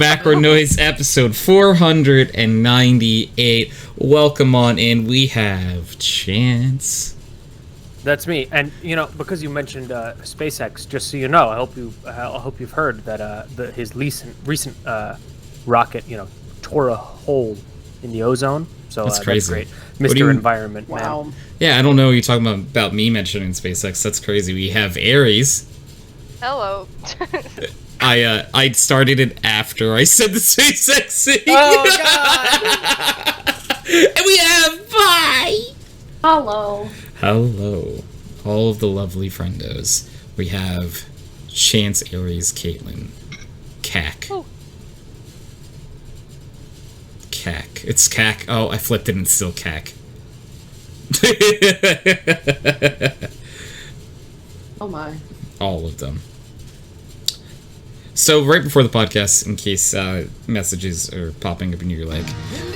Background Noise episode 498. Welcome on in. We have Chance. That's me. And because you mentioned SpaceX, just so you know, I hope you've heard that his recent rocket, tore a hole in the ozone. So that's crazy. That's great, Mr. Environment. Wow. Man. Yeah, I don't know what you're talking about me mentioning SpaceX. That's crazy. We have Aries. Hello. I started it after I said the SpaceX thing. Oh God! And we have Bye. Hello. Hello, all of the lovely friendos. We have Chance, Aries, Caitlin, Cack. Oh. Cack. It's Cack. Oh, I flipped it and it's still Cack. Oh my. All of them. So right before the podcast, in case messages are popping up and you're like,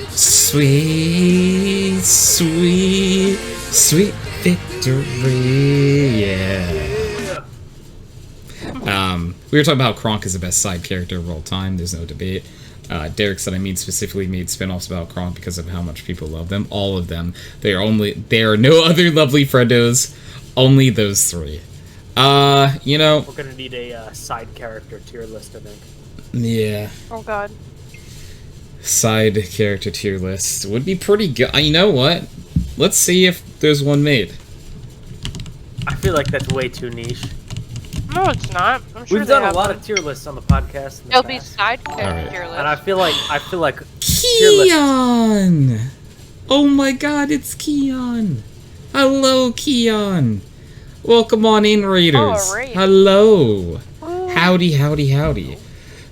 sweet, sweet, sweet victory, yeah. We were talking about how Kronk is the best side character of all time. There's no debate. Derek said specifically made spin-offs about Kronk because of how much people love them. All of them. There are no other lovely friendos. Only those three. We're gonna need a side character tier list, I think. Yeah. Oh God. Side character tier list would be pretty good. You know what? Let's see if there's one made. I feel like that's way too niche. No, it's not. I'm sure We've done a have lot one. of tier lists on the podcast. In the It'll be past. side character Alright. tier list. And I feel like tier lists. Keon! Oh my god, it's Keon! Hello, Keon! Welcome on in, Raiders. Oh, Raid. Hello. Howdy, howdy, howdy.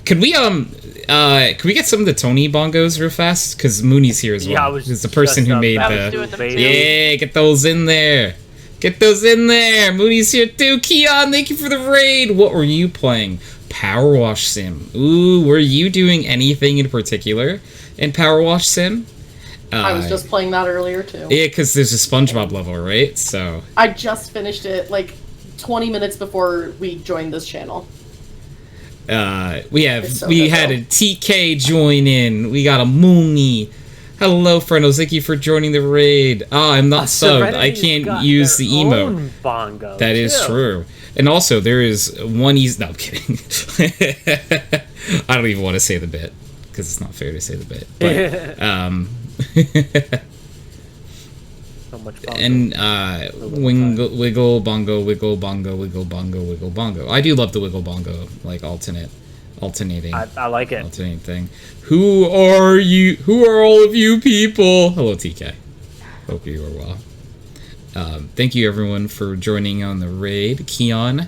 Could we get some of the Tony bongos real fast? Because Mooney's here as well. Yeah, I was He's the person who made I was doing the. them too. Yeah, get those in there. Get those in there. Mooney's here too. Keon, thank you for the raid. What were you playing? Power Wash Sim. Ooh, were you doing anything in particular in Power Wash Sim? I was just playing that earlier too. Yeah, because there's a SpongeBob level, right? So I just finished it like 20 minutes before we joined this channel. we It's so we good, had though. a TK join in. We got a Mooney. Hello, friendos. Thank you for joining the raid. Oh, I'm not subbed. I Serenity's can't got use the their emote. own bongo, That is too. true. And also, there is one easy... No, I'm kidding. I don't even want to say the bit, because it's not fair to say the bit. But, So much bongo. and wiggle bongo, wiggle bongo, wiggle bongo, wiggle bongo. I do love the wiggle bongo, like alternating. I like it. Alternating thing. Who are you? Who are all of you people? Hello, TK. Hope you are well. Thank you everyone for joining on the raid. Keon,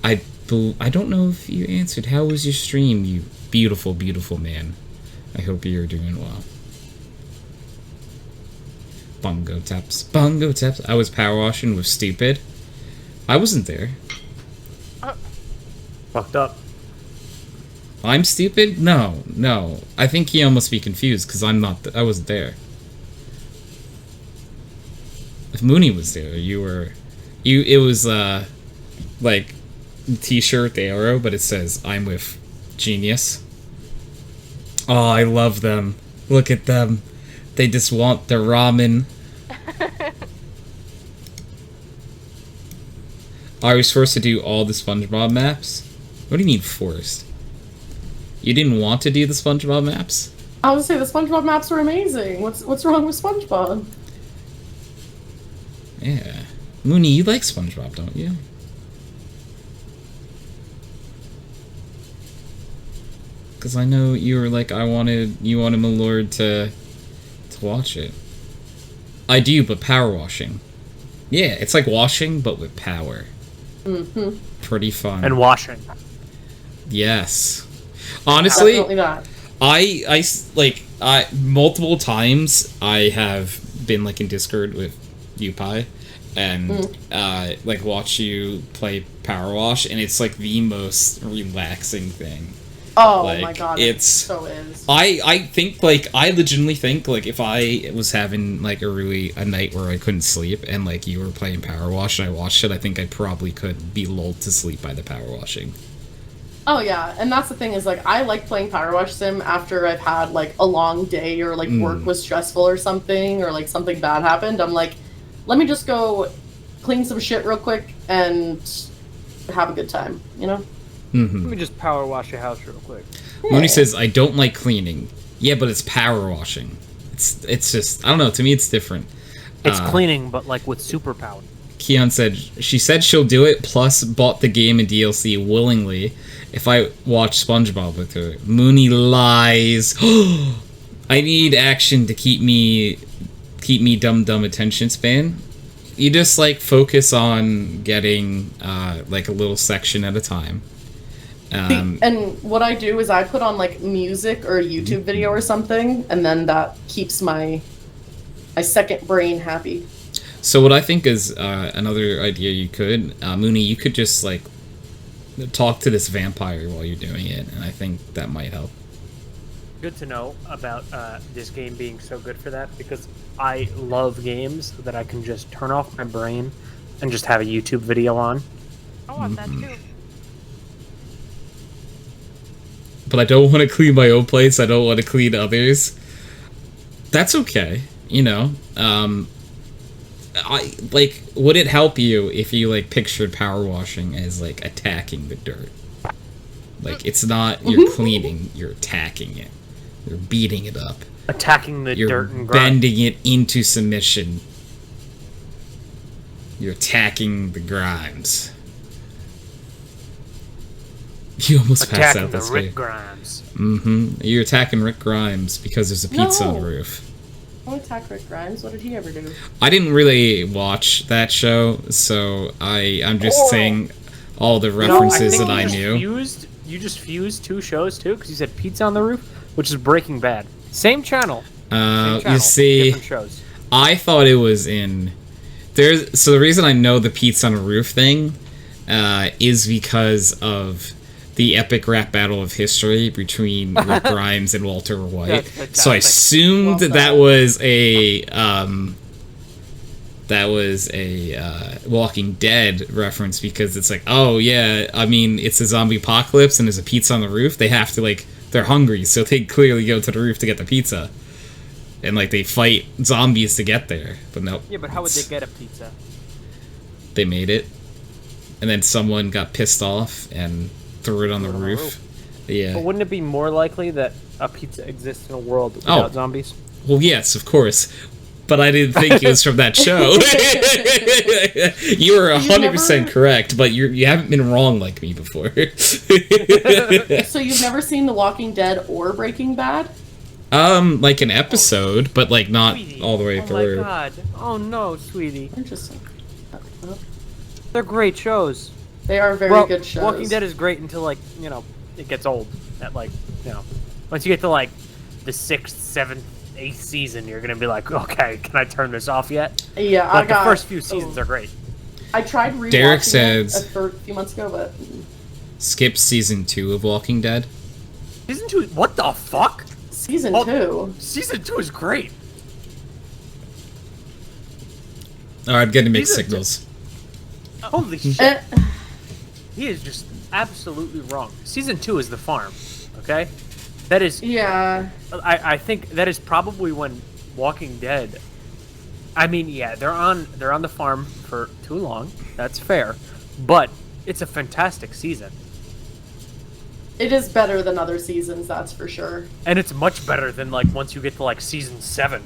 I don't know if you answered. How was your stream, you beautiful, beautiful man? I hope you're doing well. Bongo taps. Bongo taps. I was power washing with Stupid. I wasn't there. Fucked up. I'm stupid? No. I think Keon must be confused because I'm not. I wasn't there. If Mooney was there, you were. It was like the T-shirt, the arrow, but it says "I'm with Genius." Oh, I love them. Look at them. They just want the ramen. I was forced to do all the SpongeBob maps. What do you mean forced? You didn't want to do the SpongeBob maps? I would say the SpongeBob maps were amazing. What's wrong with SpongeBob? Yeah. Mooney, you like SpongeBob, don't you? Because I know you were like, you wanted my lord to watch it. I do, but power washing. Yeah, it's like washing, but with power. Mm-hmm. Pretty fun. And washing. Yes. Honestly, Definitely not. I multiple times I have been like in Discord with UPie and like watch you play Power Wash, and it's like the most relaxing thing. Oh like, my god, it's so is. I think like I legitimately think like if I was having like a night where I couldn't sleep and like you were playing Power Wash and I watched it, I think I probably could be lulled to sleep by the power washing. Oh yeah, and that's the thing is like I like playing Power Wash Sim after I've had like a long day or like work was stressful or something or like something bad happened. I'm like, let me just go clean some shit real quick and have a good time, you know? Let me just power wash your house real quick. Mooney says, I don't like cleaning. Yeah, but it's power washing. It's just, I don't know, to me it's different. It's cleaning, but like with superpower. Keon said, she said she'll do it, plus bought the game and DLC willingly if I watch SpongeBob with her. Mooney lies. I need action to keep me dumb attention span. You just like focus on getting like a little section at a time. And what I do is I put on like music or a YouTube video or something, and then that keeps my second brain happy. So what I think is another idea you could, Mooney, you could just like talk to this vampire while you're doing it, and I think that might help. Good to know about this game being so good for that, because I love games that I can just turn off my brain and just have a YouTube video on. I want that too. But I don't want to clean my own plates. I don't want to clean others. That's okay, you know. I like. Would it help you if you like pictured power washing as like attacking the dirt? Like it's not you're cleaning, you're attacking it. You're beating it up. Attacking the You're dirt and grime. bending it into submission. You're attacking the Grimes. You almost passed Attacking out the this Rick way. Grimes. You're attacking Rick Grimes because there's a pizza on the No. roof. Don't attack Rick Grimes. What did he ever do? I didn't really watch that show, so I'm just saying all the references that I knew. You just fused two shows too, because you said Pizza on the Roof, which is Breaking Bad. Same channel. You see, different shows. I thought it was in so the reason I know the pizza on a roof thing is because of the epic rap battle of history between Rick Grimes and Walter White. That's So I fantastic. assumed that was a Walking Dead reference, because it's like, oh yeah, I mean it's a zombie apocalypse and there's a pizza on the roof. They have to like, they're hungry, so they clearly go to the roof to get the pizza. And like they fight zombies to get there, but nope. Yeah, but how would they get a pizza? They made it, and then someone got pissed off and threw it on the roof. Yeah. But wouldn't it be more likely that a pizza exists in a world without zombies? Well, yes, of course. But I didn't think it was from that show. You were 100% correct, but you haven't been wrong like me before. So you've never seen The Walking Dead or Breaking Bad? Like an episode, but like not all the way through. Oh my god. Oh no, sweetie. Interesting. They're great shows. They are very good shows. Walking Dead is great until like, it gets old. At like, once you get to like the 6th, 7th, 8th season, you're gonna be like, okay, can I turn this off yet? Yeah, Like the first few seasons are great. I tried rewatching Derek it says- a few months ago, but Skip season 2 of Walking Dead. Season 2, what the fuck? season Oh. 2. Season 2 is great. Alright, I'm getting mixed These are signals. Holy shit. Eh, He is just absolutely wrong. Season 2 is The Farm, okay? That is, yeah. I think that is probably when Walking Dead. I mean, yeah, they're on the farm for too long. That's fair, but it's a fantastic season, It is better than other seasons, that's for sure. and it's much better than like once you get to like season 7,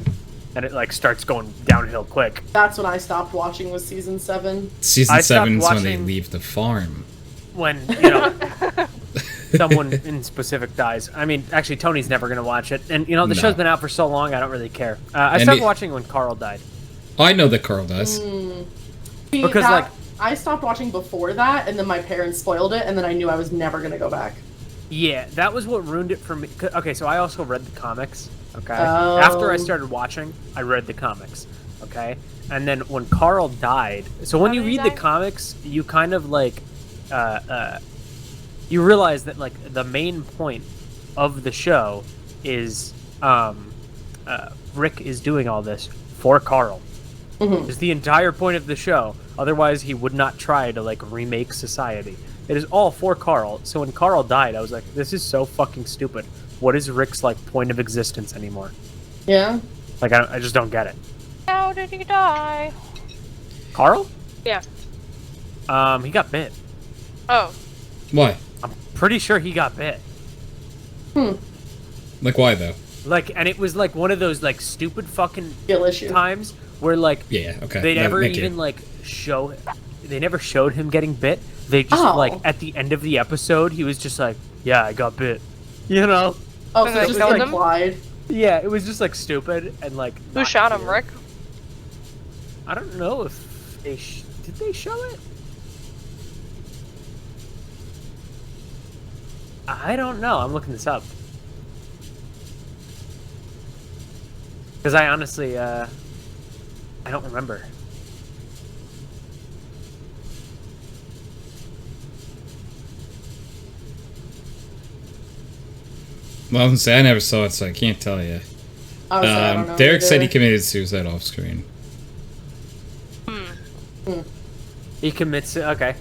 and it like starts going downhill quick. That's when I stopped watching, was season 7. Season I stopped 7 is when they watching- leave the farm. When someone in specific dies. I mean, actually, Tony's never gonna watch it, and the show's been out for so long, I don't really care. I And started it- watching when Carl died. Oh, I know that Carl does. See, Because, like- I stopped watching before that, and then my parents spoiled it, and then I knew I was never gonna go back. Yeah, that was what ruined it for me. Okay, so I also read the comics. Okay, Oh. after I started watching, I read the comics. Okay, and then when Carl died, so when How you did he read the die? comics, you kind of like, you realize that like the main point of the show is, Rick is doing all this for Carl. Mhm. Is the entire point of the show. Otherwise, he would not try to like remake society. It is all for Carl. So when Carl died, I was like, this is so fucking stupid. What is Rick's like point of existence anymore? Yeah. Like I just don't get it. How did he die? Carl? Yeah. He got bit. Oh. Why? I'm pretty sure he got bit. Like, why though? Like, and it was like one of those like stupid fucking Skill issue. times where like Yeah. Okay. they No, never thank you. even like show. They never showed him getting bit. They just Oh. like at the end of the episode, he was just like, "Yeah, I got bit," you know? Oh, And so they it's just killed him? implied. Yeah, it was just like stupid and like. Who not shot him, clear. Rick? I don't know if they did they show it. I don't know. I'm looking this up because I honestly, I don't remember. Well, I was gonna say I never saw it, so I can't tell you. I was like, I don't know Derek said he either. committed suicide off screen. He commits it. Okay.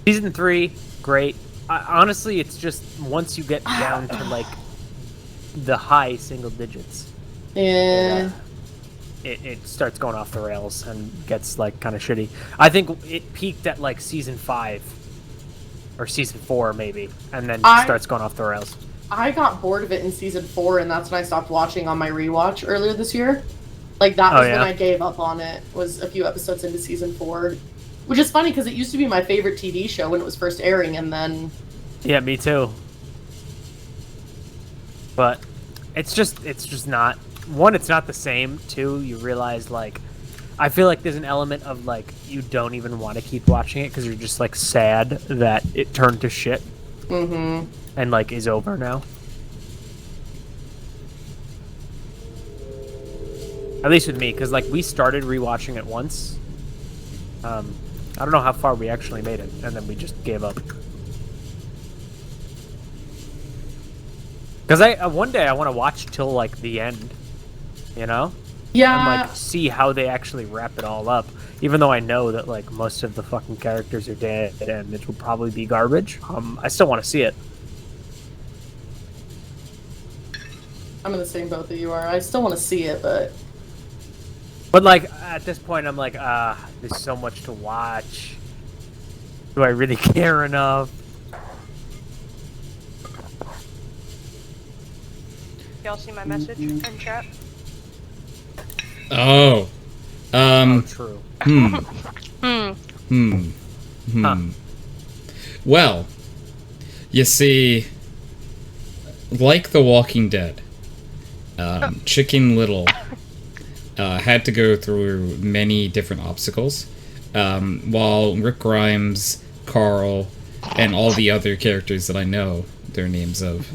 Season 3, great. Honestly, it's just once you get down to like the high single digits, Yeah. it starts going off the rails and gets like kind of shitty. I think it peaked at like season 5 or season 4 maybe, and then starts going off the rails. I got bored of it in season 4, and that's when I stopped watching on my rewatch earlier this year. Like, that was when I gave up on it, was a few episodes into season 4. Which is funny, because it used to be my favorite TV show when it was first airing, and then... Yeah, me too. But it's just not... One, it's not the same. Two, you realize, like... I feel like there's an element of, like, you don't even want to keep watching it, because you're just, like, sad that it turned to shit. Mm-hmm. And, like, is over now. At least with me, because, like, we started rewatching it once. I don't know how far we actually made it, and then we just gave up. Because one day I want to watch till, like, the end, you know? Yeah. And, like, see how they actually wrap it all up. Even though I know that, like, most of the fucking characters are dead and it will probably be garbage, I still want to see it. I'm in the same boat that you are. I still want to see it, but... But, like, at this point, I'm like, there's so much to watch. Do I really care enough? Y'all see my message in chat? Oh. True. Huh. Well, you see, like The Walking Dead, Chicken Little had to go through many different obstacles, while Rick Grimes, Carl, and all the other characters that I know their names of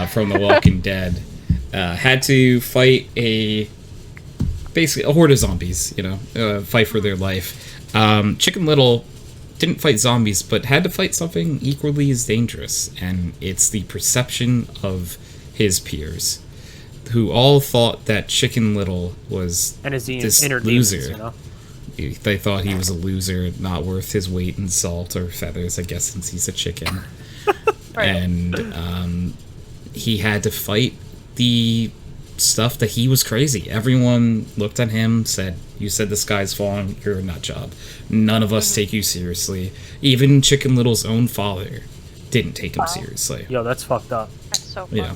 from The Walking Dead had to fight basically a horde of zombies, you know, fight for their life. Chicken Little didn't fight zombies, but had to fight something equally as dangerous, and it's the perception of his peers, who all thought that Chicken Little was And his this inner loser. demons, you know? They thought he was a loser, not worth his weight in salt or feathers, I guess, since he's a chicken. Right. And he had to fight the stuff that he was crazy. Everyone looked at him, said, "You said the sky's falling, you're a nut job. None of us take you seriously." Even Chicken Little's own father didn't take him seriously. Yo, that's fucked up. That's so fun. Yeah.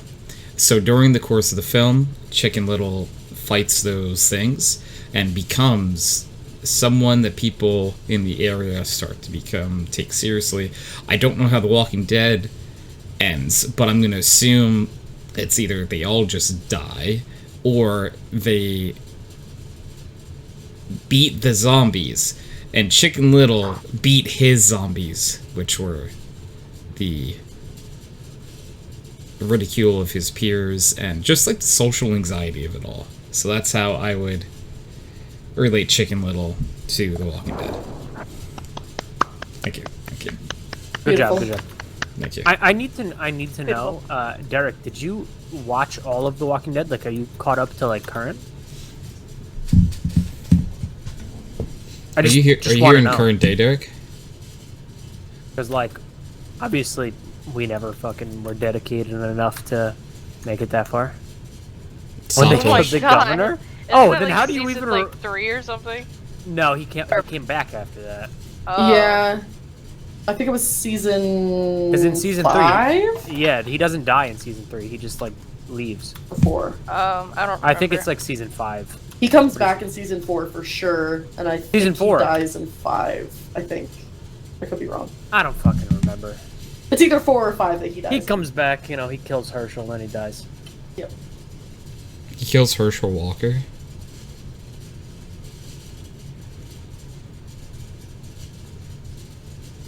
So during the course of the film, Chicken Little fights those things and becomes someone that people in the area start to take seriously. I don't know how The Walking Dead ends, but I'm going to assume it's either they all just die or they beat the zombies, and Chicken Little beat his zombies, which were the ridicule of his peers and just like the social anxiety of it all. So that's how I would relate Chicken Little to The Walking Dead. Thank you. Thank you. Good job, Beautiful. good job. Thank you. I need to know, Derek, did you watch all of The Walking Dead? Like, are you caught up to, like, current? I Are you here? Are you here in current day, Derek? Because, like, obviously, we never fucking were dedicated enough to make it that far. When they Salto. Oh my killed the God. governor? Isn't Oh, it, then like, how do you season, even... like 3 or something? No, he came back after that. Oh. Yeah. I think it was season. Because in season 5? 3... Yeah, he doesn't die in season 3. He just, like, leaves. Or 4. I don't remember. I think it's, like, season 5. He comes back in season 4 for sure, and I think Season 4. he dies in 5. I think. I could be wrong. I don't fucking remember. It's either 4 or 5 that he dies. He comes back, you know, he kills Herschel, then he dies. Yep. He kills Herschel Walker.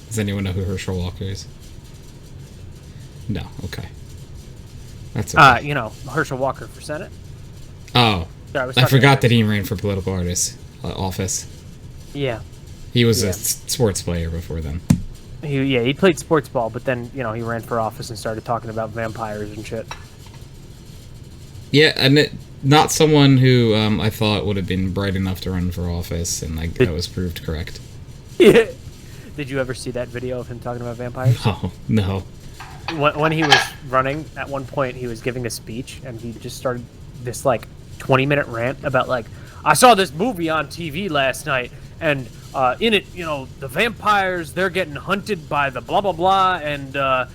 Does anyone know who Herschel Walker is? No. Okay. That's okay. You know, Herschel Walker for Senate. Oh, Sorry, I forgot that he ran for political artist office. Yeah. He was Yeah. a sports player before then. He played sports ball, but then, you know, he ran for office and started talking about vampires and shit. Yeah, and not someone who I thought would have been bright enough to run for office, and like that was proved correct. Yeah. Did you ever see that video of him talking about vampires? Oh no. When he was running, at one point he was giving a speech, and he just started this, like, 20-minute rant about, like, I saw this movie on TV last night, and in it, you know, the vampires, they're getting hunted by the blah blah blah, and the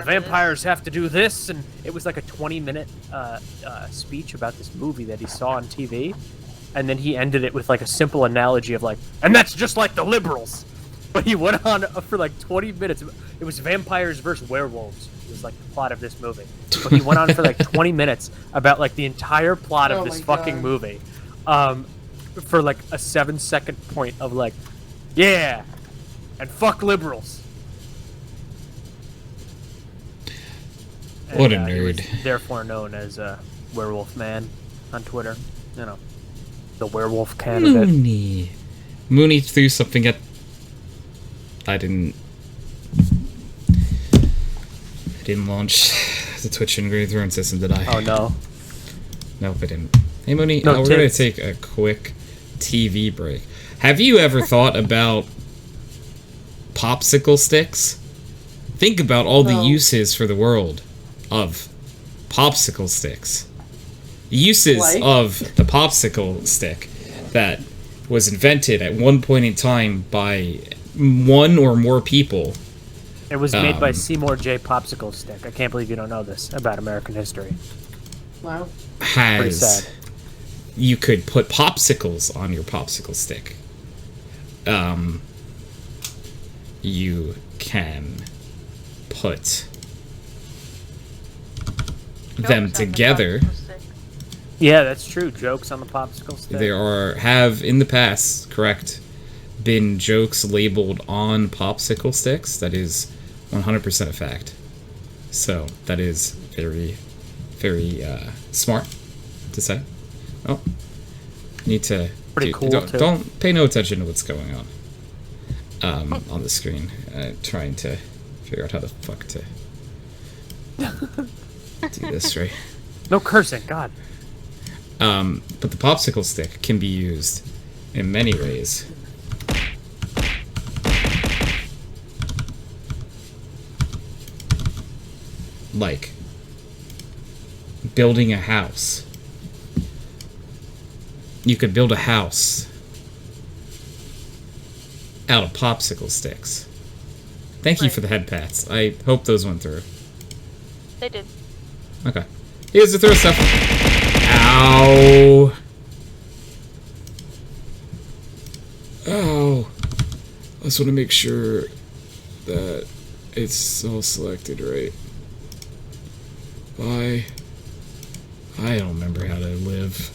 vampires have to do this, and it was like a 20-minute speech about this movie that he saw on TV, and then he ended it with, like, a simple analogy of, like, and that's just like the liberals. But he went on for like 20 minutes. It was vampires versus werewolves. It was like the plot of this movie. But he went on for like 20 minutes about like the entire plot of this fucking movie. For like a 7-second point of like, yeah, and fuck liberals. What a And, he was nerd. therefore known as Werewolf Man on Twitter. You know, the werewolf candidate. Mooney threw something at. I didn't launch the Twitch and Green Throne system, did I? Oh no. Nope, I didn't. Hey, Mooney, No we're going to tits. take a quick TV break. Have you ever thought about popsicle sticks? Think about all the uses for the world of popsicle sticks. The uses Like? of the popsicle stick that was invented at one point in time by one or more people. It was made by Seymour J. Popsicle Stick. I can't believe you don't know this about American history. Wow. Pretty Has sad. you could put popsicles on your popsicle stick. You can put them together. Yeah, that's true. Jokes on the popsicle stick. There have in the past, correct, been jokes labeled on popsicle sticks. That is 100% a fact. So that is very, very smart to say. Oh, need to Pretty cool, Don't, too. don't pay no attention to what's going on the screen. Trying to figure out how the fuck to do this right. No cursing, God. But the popsicle stick can be used in many ways. Like building a house. You could build a house out of popsicle sticks. Thank you for the head pats. I hope those went through. They did. Okay. Here's the throw stuff. Ow. Oh. I just want to make sure that it's all selected right. I don't remember how to live.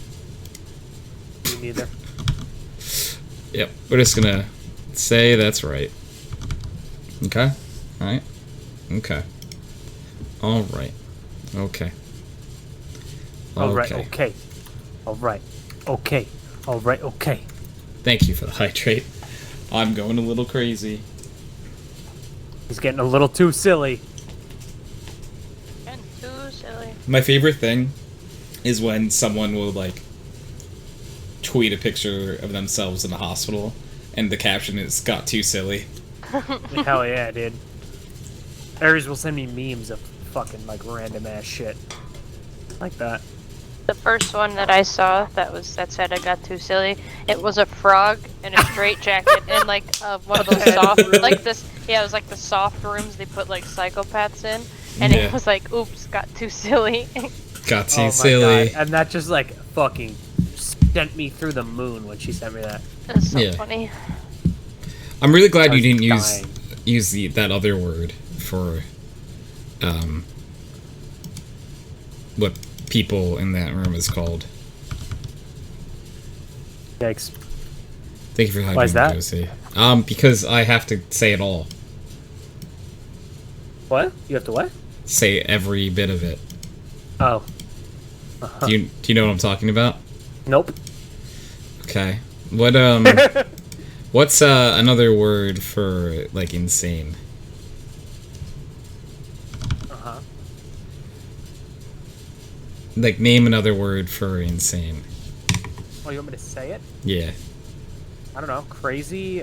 Me neither. Yep. We're just gonna say that's right. Okay? Alright? Okay. Alright. Okay. Alright, okay. Alright, okay. Alright, okay. Thank you for the hydrate. I'm going a little crazy. He's getting a little too silly. And too silly. My favorite thing is when someone will, like, tweet a picture of themselves in the hospital and the caption is "got too silly." Hell yeah, dude. Aries will send me memes of fucking like random ass shit like that. The first one that I saw that said I got too silly. It was a frog in a straight jacket in like one of those soft like this. Yeah, it was like the soft rooms they put like psychopaths in, and Yeah. it was like, "Oops, got too silly." Got too Oh my silly. God. And that just like fucking sent me through the moon when she sent me that. That's so Yeah. funny. I'm really glad I you was didn't dying. use that other word for what people in that room is called. Yikes. Thank you for hyping Why is that? Josie. Because I have to say it all. What? You have to what? Say every bit of it. Oh. Do you know what I'm talking about? Nope. Okay. What what's another word for like insane? Uh-huh. Like name another word for insane. Oh, you want me to say it? Yeah. I don't know. Crazy,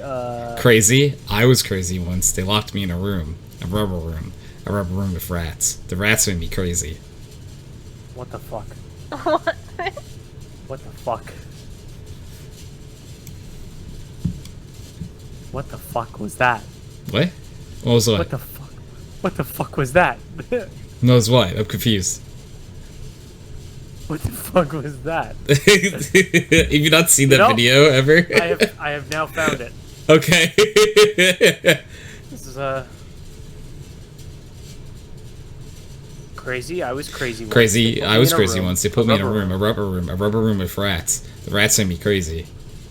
Crazy? I was crazy once. They locked me in a room. A rubber room with rats. The rats made me crazy. what the fuck? What? What the fuck? What the fuck was that? What? What was what? What the fuck? What the fuck was that? Knows what? I'm confused. What the fuck was that? Have you not seen that No. video ever? I have now found it. Okay. This is crazy. I was crazy once. Crazy. They put I me was in a crazy room. once. They put me in a rubber room, a rubber room with rats. The rats made me crazy.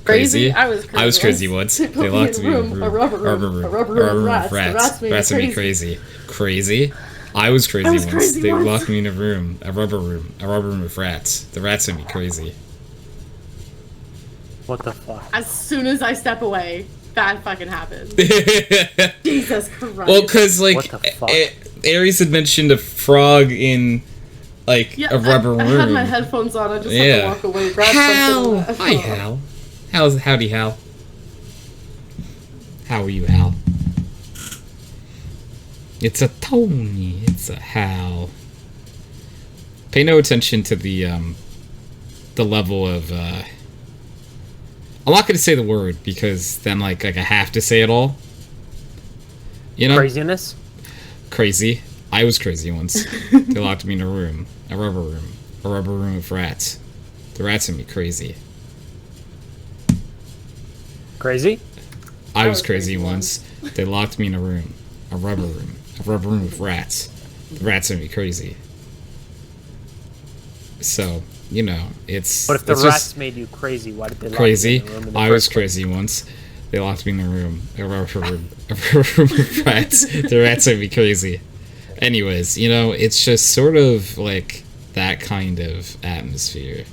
Crazy? I was crazy. I was crazy once. They put They me locked in me a in a room. room, a rubber room, a rubber room with rats. The rats made me crazy. Crazy. I was crazy was once. crazy They once. locked me in a rubber room with rats. The rats made me crazy. What the fuck? As soon as I step away, that fucking happens. Jesus Christ. Well, because like What the fuck? Aries had mentioned a frog in like yeah, a rubber I room. had my headphones on. I just had Yeah. to walk away. Grab Hal. something. Hi, Hal. Howdy, Hal. How are you, Hal? It's a Tony. It's a Hal. Pay no attention to the level of. I'm not gonna say the word because then like I have to say it all. You know, Craziness? crazy. I was crazy once. They locked me in a room, a rubber room with rats. The rats made me crazy. Crazy? I was crazy once. They locked me in a room, a rubber room with rats. The rats made me crazy. So, you know, it's. But if the it's rats just made you crazy, why did they lock crazy. you in the room in the I was first place? crazy once. They locked me in a room, a rubber room with rats. The rats made me crazy. Anyways, you know, it's just sort of like that kind of atmosphere.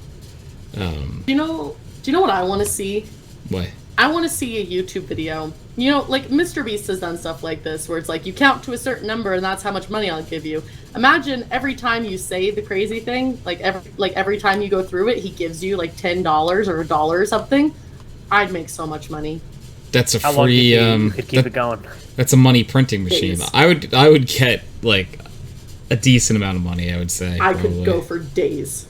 Do you know what I want to see? What? I want to see a YouTube video. You know, like Mr. Beast has done stuff like this, where it's like you count to a certain number and that's how much money I'll give you. Imagine every time you say the crazy thing, like every time you go through it, he gives you like $10 or $1 or something. I'd make so much money. That's a How long do free. you think you could keep it going? That's a money printing machine. Days. I would get like a decent amount of money. I would say. I could probably. go for days.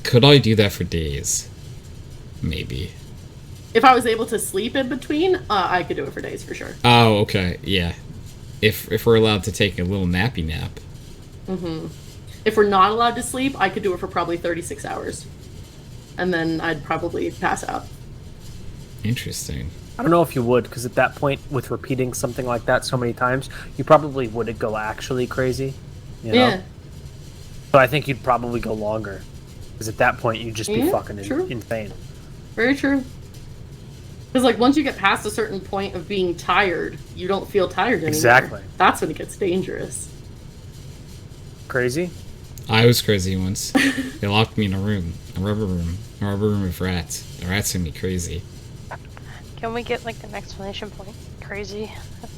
Could I do that for days? Maybe. If I was able to sleep in between, I could do it for days for sure. Oh, okay, yeah. If we're allowed to take a little nappy nap. If we're not allowed to sleep, I could do it for probably 36 hours. And then I'd probably pass out. Interesting. I don't know if you would, because at that point, with repeating something like that so many times, you probably wouldn't go actually crazy. You know? Yeah. But I think you'd probably go longer. Because at that point, you'd just be Yeah, fucking true. insane. Very true. Because, like, once you get past a certain point of being tired, you don't feel tired anymore. Exactly. That's when it gets dangerous. Crazy? I was crazy once. They locked me in a room, a rubber room with rats. The rats made me crazy. Can we get like an exclamation point? Crazy.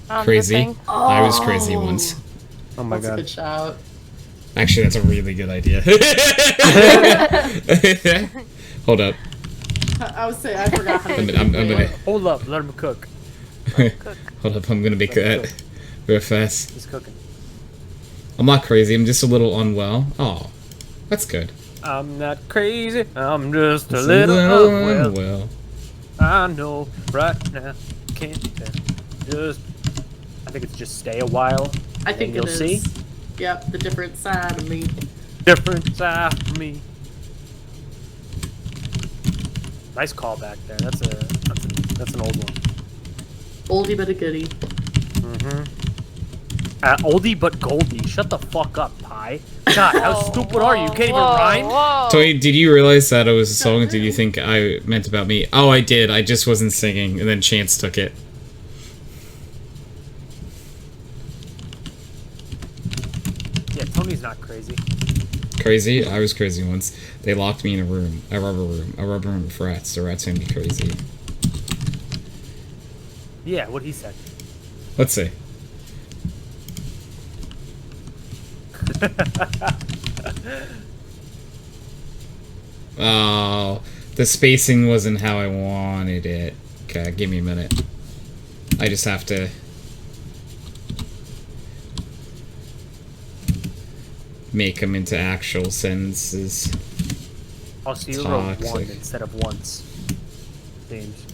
On Crazy. The thing? I was crazy once. Oh my That's a god. good shout. Actually, that's a really good idea. Hold up. I was saying I forgot how to I'm do gonna. it. Hold up, let him cook. Hold up, I'm gonna make that real fast. He's cooking. I'm not crazy, I'm just a little unwell. Oh, that's good. I'm not crazy. I'm just a little unwell. unwell. I know right now. Can't just. I think it's just stay a while. I think you'll it is. see. Yep, the different side of me. Different side of me. Nice callback there. That's an old one. Oldie but a goodie. Oldie but Goldie. Shut the fuck up, Pie. God, how stupid are you? You can't even rhyme? Whoa. Tony, did you realize that it was a song, or did you think I meant about me? Oh, I did. I just wasn't singing, and then Chance took it. Yeah, Tony's not crazy. Crazy? I was crazy once. They locked me in a room. A rubber room with rats. The rats made me crazy. Yeah, what he said. Let's see. Oh, the spacing wasn't how I wanted it. Okay, give me a minute. I just have to... make them into actual sentences. Oh, so you wrote Toxic. one instead of once. James.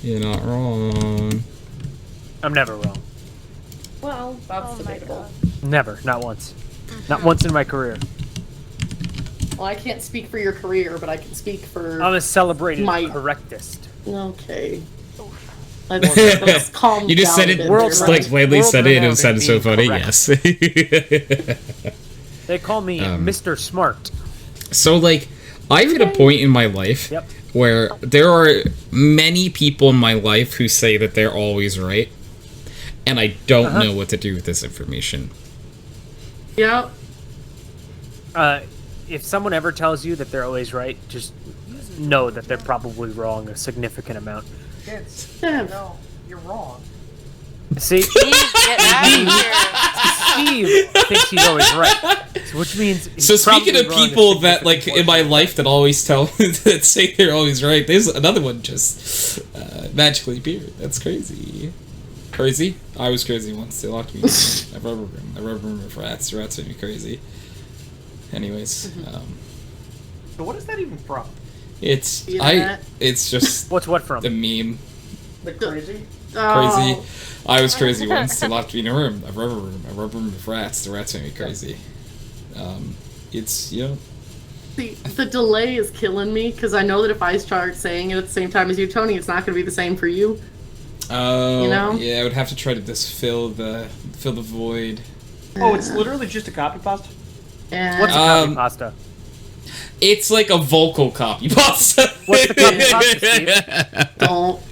You're not wrong. I'm never wrong. Well, that's Oh my debatable. god. Never. Not once. Not once in my career. Well, I can't speak for your career, but I can speak for. I'm a celebrated My- correctist. Okay. Let's calm You just down said a bit it, World there, just like right? Lately said it, and it World-renowned sounded so funny, being yes. They call me Mr. Smart. So, like, I've hit a point in my life Yep. where there are many people in my life who say that they're always right, and I don't know what to do with this information. Yeah. If someone ever tells you that they're always right, just know that they're probably wrong a significant amount. Dev. No, you're wrong. See, Steve, get out of here. Steve thinks he's always right, so which means he's So speaking probably of wrong a people that, like, significant in my portion. life that always tell that say they're always right, there's another one just magically appeared. That's crazy. Crazy? I was crazy once. They locked me in a rubber room. A rubber room with rats. The rats made me crazy. Anyways, So what is that even from? it's Yeah. it's just What's what from? the meme. The crazy? Crazy. Oh, I was crazy once. They locked me in a room. A rubber room with rats. The rats made me crazy. It's, you know, see, the delay is killing me because I know that if I start saying it at the same time as you, Tony, it's not going to be the same for you. oh, You know? yeah, I would have to try to just fill the void. Oh, it's literally just a copy pasta? And What's a copy pasta? It's like a vocal copy pasta. What's the copy pasta, Steve? don't.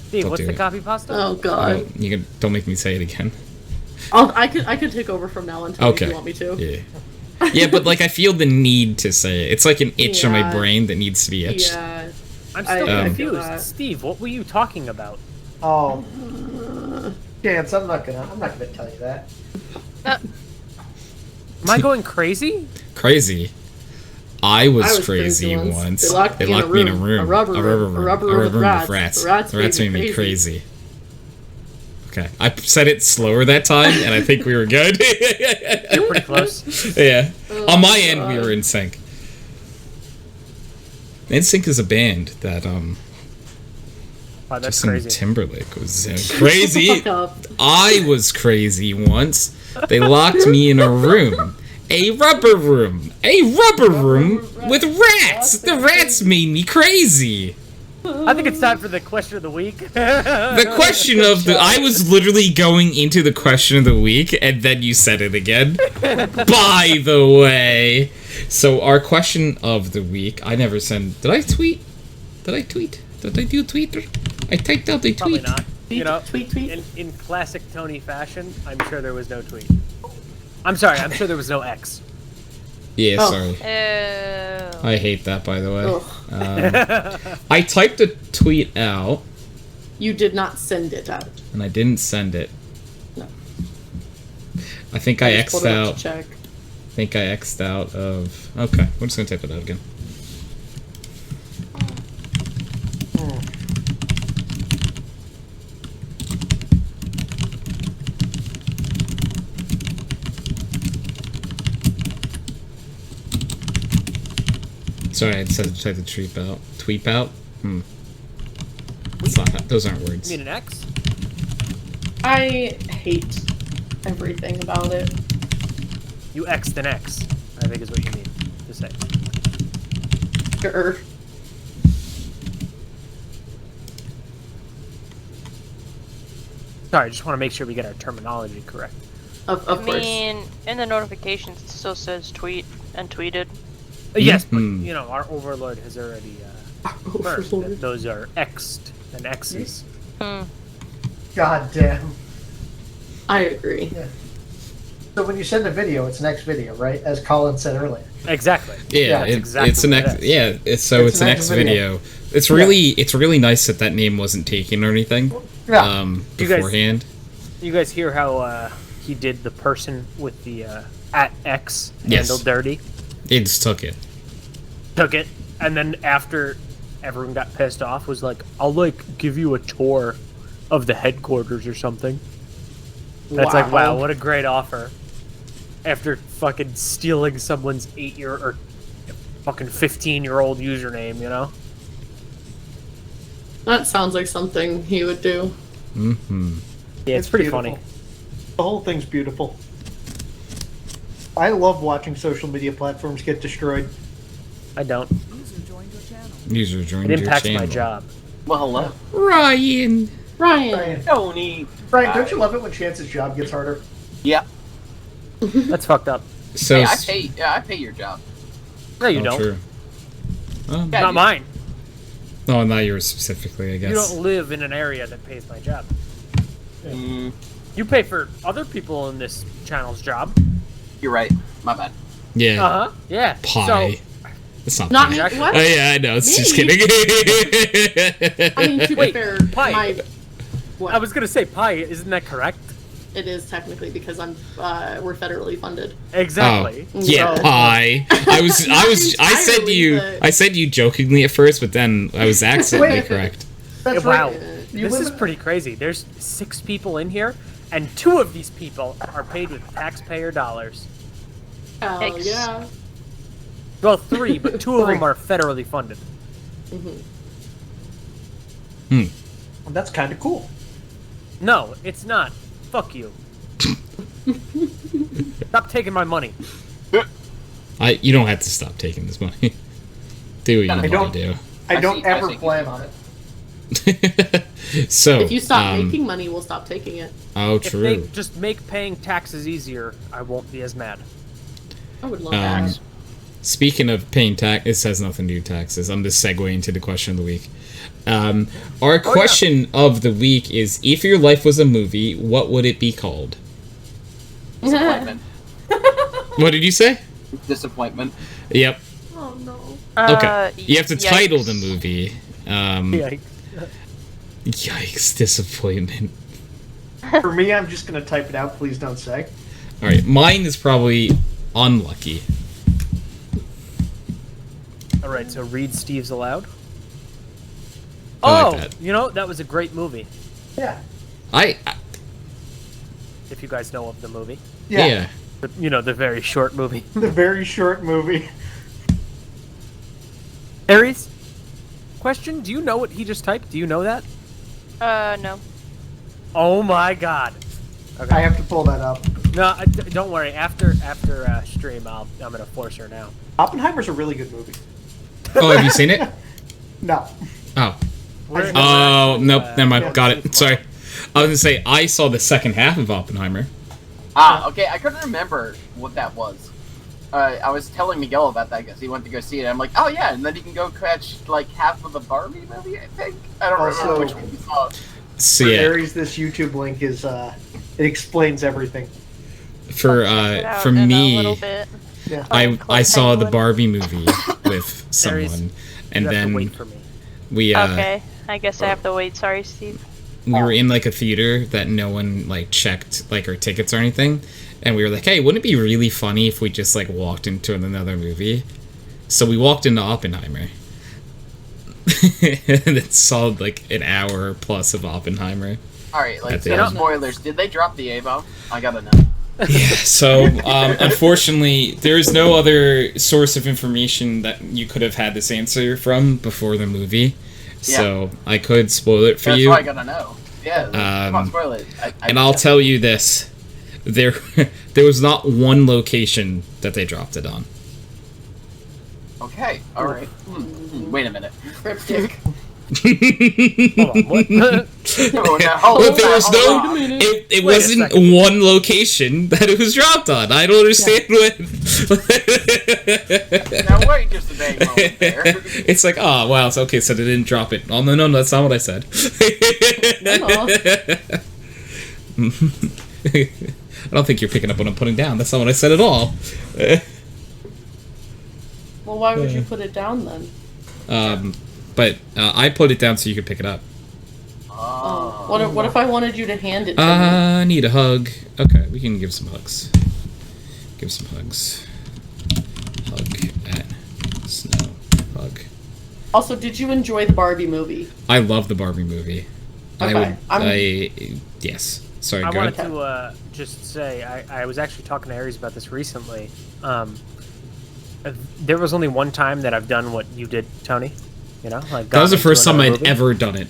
Steve, Don't what's do the it. copy pasta? Oh God. Don't make me say it again. I could take over from now on, Tony, if Okay. you want me to. Yeah. Yeah, but like I feel the need to say it. It's like an itch on my Yeah. brain that needs to be itched. Yeah. I'm still I confused. feel that. Steve, what were you talking about? Oh. Chance, I'm not gonna tell you that. Am I going crazy? Crazy. I was, I was crazy crazy once. They locked me in a room. A rubber room. A rubber room with rats. The rats made made me me crazy. Okay, I said it slower that time, and I think we were good. You're pretty close. Yeah. Oh, On my end, we God. were in sync. In Sync is a band that Wow, that's Justin crazy. Timberlake was crazy. Fuck up. I was crazy once. They locked me in a room. A rubber room with rats. The rats made me crazy. I think it's time for the question of the week. The question of the... I was literally going into the question of the week, and then you said it again. By the way. So, our question of the week... I never sent... Did I tweet? Did I do Twitter? I typed out a tweet. Probably not. You know, Tweet. in classic Tony fashion, I'm sure there was no tweet. I'm sorry, I'm sure there was no X. Yeah, Oh. sorry. Ew. I hate that, by the way. Ugh. I typed a tweet out, You did not send it out. and I didn't send it. No. I think I just pulled X'd it up to out. check. think I X'd out of... Okay, we're just gonna type it out again. Sorry, I just had to type the tweep out. Tweep out? It's not, those aren't words. You mean an X? I hate everything about it. You X'd an X, I think is what you mean to say. Sure. Sorry, I just want to make sure we get our terminology correct. Of I course. mean, in the notifications, it still says tweet and tweeted. Yes, but you know, our overlord has already confirmed Overlord. that those are X'd and X's. God damn. I agree. Yeah. So when you send a video, it's an X video, right? As Collin said earlier. Exactly. Yeah, that's exactly it's an what it X. is. Yeah, it's It's an an X X video. video. It's really nice that name wasn't taken or anything. Yeah. You guys- Beforehand. You guys hear how he did the person with the at X Yes. handle dirty? They just took it. Took it, and then after everyone got pissed off, was like, "I'll like give you a tour of the headquarters or something." That's like, wow, what a great offer. After fucking stealing someone's 8-year or fucking 15-year-old username, you know? That sounds like something he would do. Mm-hmm. Yeah, it's pretty beautiful. funny. The whole thing's beautiful. I love watching social media platforms get destroyed. I don't. User joined It your impacts channel. my job. Well, hello. Ryan. Ryan. Tony. Brian, don't you love it when Chance's job gets harder? Yeah. That's fucked up. So Hey, I pay your job. No, you oh, don't. True. Oh, Yeah, Not you- mine. no, not yours specifically, I guess. You don't live in an area that pays my job. Mm, You pay for other people in this channel's job. you're right. My bad. Yeah. Uh huh. Yeah. Pie. It's not Not pie. me. What? Oh yeah, I know. It's just Me? kidding. I mean, to be Wait, fair, pie. What? I was gonna say pie. Isn't that correct? It is technically because we're federally funded. Exactly. Oh, yeah, So- pie. I said entirely, you. but- I said you jokingly at first, but then I was accidentally Wait. correct. That's Wow. right. You This live is in- pretty crazy. There's 6 people in here, and 2 of these people are paid with taxpayer dollars. Hell Ex- yeah. Well, 3, but 2 of them 3. are federally funded. That's kind of cool. No, it's not. Fuck you. Stop taking my money. You don't have to stop taking this money. Do what you I want don't- to do. I don't I ever see. plan on it. So If you stop making money, we'll stop taking it. oh, If they true. just make paying taxes easier, I won't be as mad. I would love Um, that. Speaking of paying tax, this has nothing to do with taxes. I'm just segueing to the question of the week. Our question of the week is: if your life was a movie, what would it be called? Disappointment. What did you say? Disappointment. Yep. Oh no. Okay. You have to title the yikes. movie. Yikes. Yikes! Disappointment. For me, I'm just going to type it out. Please don't say. All right, mine is probably unlucky. All right, so read Steve's aloud. I Oh, like that. you know, that was a great movie. Yeah. I If you guys know of the movie. yeah. You know, the very short movie. The very short movie. Aries, question, do you know what he just typed? Do you know that? No. Oh my god. I have to pull that up. No, don't worry. After stream, I'm gonna force her now. Oppenheimer's a really good movie. Oh, have you seen it? No. Oh. We're- Oh, nope. Never mind. yeah. Got it. Sorry. I was gonna say I saw the second half of Oppenheimer. Okay, I couldn't remember what that was. I was telling Miguel about that because he went to go see it. I'm like, oh yeah, and then you can go catch like half of the Barbie movie. I think I don't remember Also- which one you saw. So For yeah, Aries, this YouTube link is it explains everything. for Check it out for in a me, little bit. Yeah. I saw the Penguin. Barbie movie with someone, Aries, and you have to then wait for me. we Okay, I guess I have to wait. Sorry, Steve. we were in like a theater that no one like checked like our tickets or anything, and we were like, hey, wouldn't it be really funny if we just like walked into another movie? So we walked into Oppenheimer. And then saw like an hour plus of Oppenheimer. Alright, like, At the so end. spoilers. Did they drop the A-bomb? I gotta know. Yeah, so unfortunately, there's no other source of information that you could have had this answer from before the movie. So I could spoil it for That's you. why I gotta know. Yeah, come on, spoil it. And I'll tell you this: there was not one location that they dropped it on. Okay, alright. Wait a minute. Cryptic. Hold on, what? Oh, no, But there was no. on. It Wait a wasn't second. one location that it was dropped on. I don't understand what. Now wait just a dang moment there. It's like, oh wow, so, okay, so they didn't drop it. Oh no, that's not what I said. I don't think you're picking up what I'm putting down. That's not what I said at all. Well, why would you put it down then? But I put it down so you could pick it up. Oh. What if I wanted you to hand it to me? I need a hug. Okay, we can give some hugs. Give some hugs. Hug at Snow. Hug. Also, did you enjoy the Barbie movie? I love the Barbie movie. Okay, Yes. Sorry, I go wanted ahead. to just say, I was actually talking to Aries about this recently. There was only one time that I've done what you did, Tony. You know, like That was the gone first into time another I'd movie. ever done it.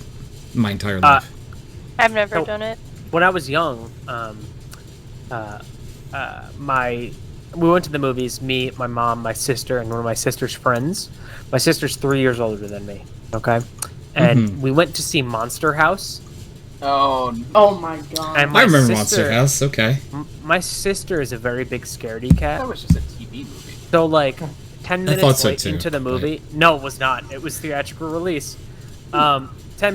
My entire life. I've never So- done it. When I was young, we went to the movies. Me, my mom, my sister, and one of my sister's friends. My sister's 3 years older than me. Okay, and we went to see Monster House. Oh, Oh my god. And I remember sister- Monster House. Okay. My sister is a very big scaredy cat. that was just a TV movie. So like 10 thought minutes so late too, into the movie. No, it was not. It was theatrical release. 10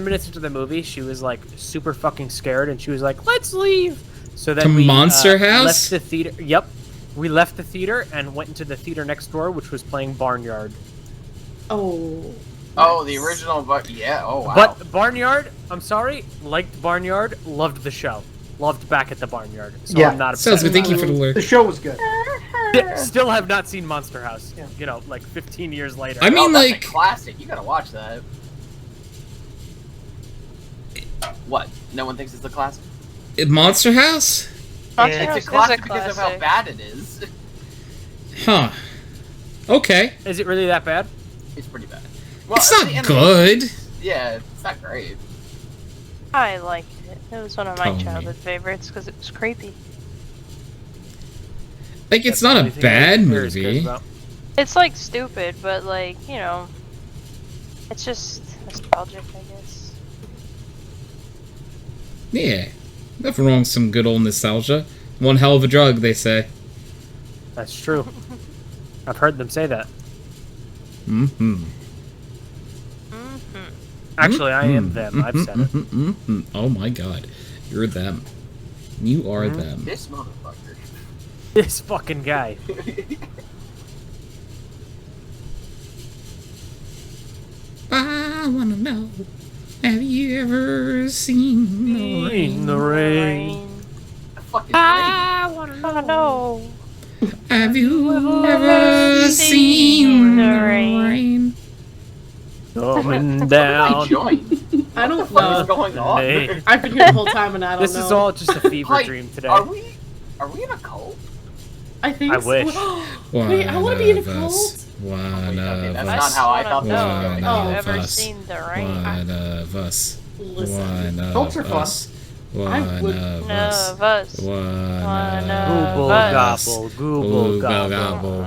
minutes into the movie, she was like super fucking scared and she was like, "Let's leave." So then To we Monster House? left the theater. Yep. We left the theater and went into the theater next door, which was playing Barnyard. Oh. Oh, the original, but yeah. Oh wow. But Barnyard, I'm sorry, liked Barnyard, loved the show. Loved Back at the Barnyard. So Yeah. I'm not upset. Sounds good. Thank you for the alert. The show was good. Still have not seen Monster House. You know, like 15 years later. I mean, Oh, that's like- a classic. You gotta watch that. What? No one thinks it's a classic? Monster House? Monster It's House a is classic because of how classic. bad it is. Huh. Okay. Is it really that bad? It's pretty bad. Well, It's the not animation- good. Yeah, it's not great. I liked it. It was one of my Tony. childhood favorites because it was creepy. Like, it's That's not the a only thing bad Aries cares movie. It's like stupid, but like, you know, it's just nostalgic, I guess. Yeah. Nothing wrong with some good old nostalgia. One hell of a drug, they say. That's true. I've heard them say that. Mm-hmm. Actually, I am them. I've said it. Oh my god. You're them. You are them. This motherfucker. This fucking guy. I wanna know, have you ever seen the rain? In the rain. Fucking I don't know. Have you ever seen the rain? Coming I down. joined. I don't What is know. going on? Hey. I've been here the whole time and I don't This know. is all just a fever Like, dream today. Are we in a cult? I think I so. wish. Wait, I want to be in a One of us. cult. One Okay, of that's I not us. how I wanna thought this was know. going. Oh. Have you ever us. seen the rain? One of us. Listen. One Cults are of fun. us. One I would- of None us. of us. One One of Google us. gobble, Google gobble.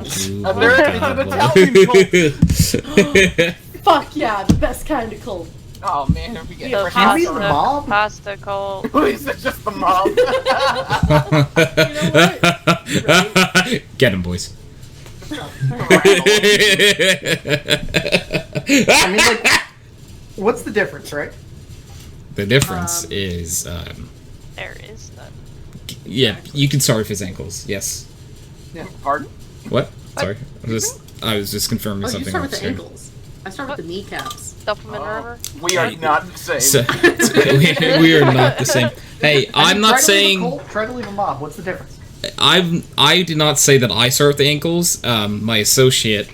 American is an Italian Fuck yeah, the best kind of cult. Oh man, if we get The fresh Can we pasta- the mob? Pasta cult. Please, it's just the mob. Get him, boys. I mean, like, what's the difference, right? The difference is, There is none. yeah, you can start with his ankles. Yes. Pardon? What? Sorry. I was just confirming Oh, you something start with else the here. ankles. I start with the kneecaps. Supplement River. We are not the same. So, we are not the same. Hey, I'm not saying Try to leave a mob. What's the difference? I did not say that I serve the ankles. My associate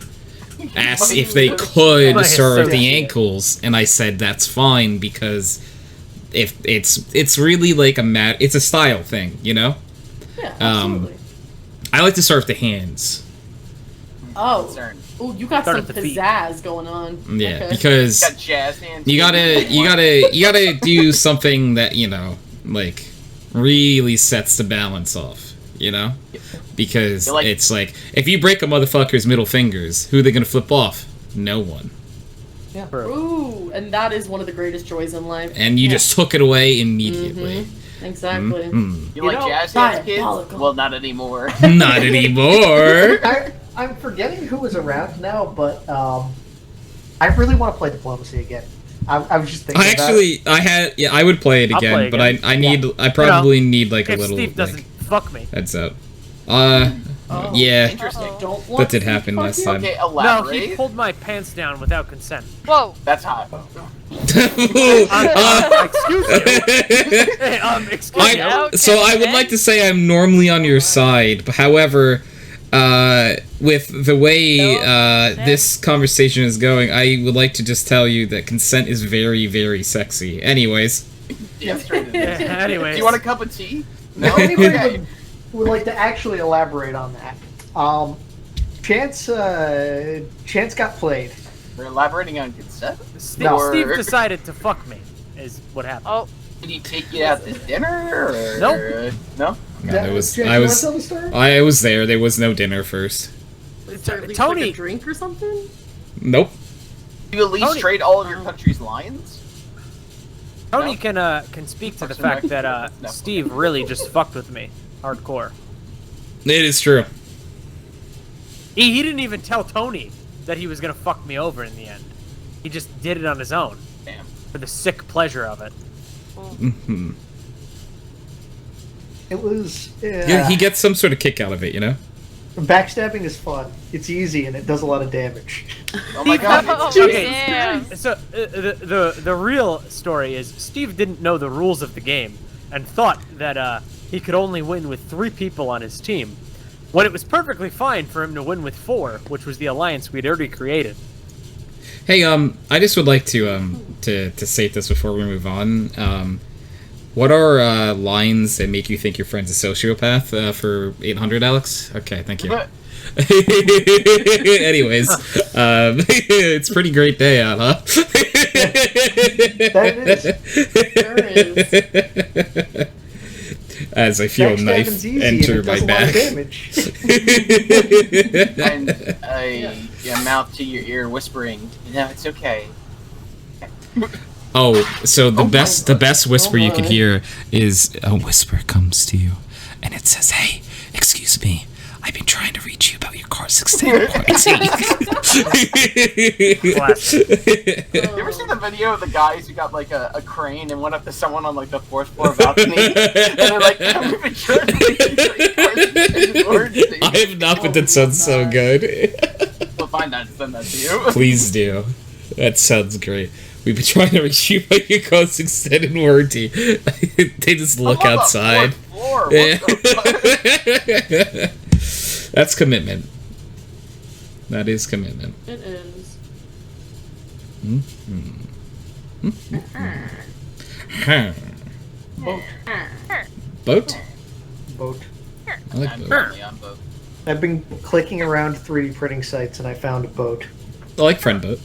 asked if they could My serve the associate. ankles, and I said that's fine because if it's really like it's a style thing, you know. Yeah, absolutely. I like to serve the hands. Oh, Concern. oh, you got Start some at the feet. pizzazz going on. Yeah, Okay. because Got jazz hands. you gotta do something that, you know, like really sets the balance off, you know? Because You're like- it's like, if you break a motherfucker's middle fingers, who are they gonna flip off? No one. Ooh, and that is one of the greatest joys in life. And you just took it away immediately. Exactly. Mm. You like know, jazz hands, kids? diabolical. Well, not anymore. Not anymore. I'm forgetting who was around now, but I really want to play diplomacy again. I was just thinking. I would play it I'll again, play but again. I probably need like a If little Steve doesn't like, fuck me. heads up. Oh, Yeah, Interesting. Don't that want did to happen fuck last you? time. Okay, No, elaborate. he pulled my pants down without consent. Whoa. That's hot. Excuse you. Hey, excuse you. Okay, So I would then. like to say I'm normally on your side, but however, with the way this conversation is going, I would like to just tell you that consent is very, very sexy. Anyways, Yeah, straight in. Yeah, Do anyways. you want a cup of tea? No. Anybody Okay. would like to actually elaborate on that. Chance got played. We're elaborating on consent. Steve decided to fuck me, is what happened. Oh, Did he take you out to dinner? Or... Nope. No. I was Chance, you wanna tell the story? I was there. There was no dinner first. Is there at least, like, Tony, a drink or something? Nope. You at least Tony- trade all of your country's lions? Tony No. can speak to the Fucks with fact that No. Steve really just fucked with me, hardcore. It is true. He didn't even tell Tony that he was gonna fuck me over in the end. He just did it on his own Damn. for the sick pleasure of it. Hmm. It was. Yeah, he gets some sort of kick out of it, you know. Backstabbing is fun. It's easy and it does a lot of damage. Oh my god. Oh, it's Jesus okay. damn. Christ. So the real story is Steve didn't know the rules of the game and thought that he could only win with 3 people on his team, when it was perfectly fine for him to win with 4, which was the alliance we'd already created. Hey, I just would like to state this before we move on. What are lines that make you think your friend's a sociopath for 800, Alex? Okay, thank you. Anyways, it's a pretty great day out, huh? That There is. As I feel a knife Backstabbing's easy enter and it my does a lot of back. damage. And a mouth to your ear whispering, no, it's okay. Oh, so the Oh my best whisper you can my. hear is a whisper comes to you, and it says, "Hey, excuse me, I've been trying to reach you about your car's extended warranty." Classic. You ever seen the video of the guys who got like a crane and went up to someone on like the 4th floor balcony? And they're like, we've been trying to reach you about your car's extended warranty. I have not, but that sounds so good. We'll find that and send that to you. Please do. That sounds great. We've been trying to reach you about your car's extended warranty. They just look I'm on the outside. 4th floor. What Yeah. the fuck? That's commitment. That is commitment. It is. Huh. Boat? Boat. I like I'm boat. currently on both. I've been clicking around 3D printing sites and I found a boat. I like friend boat.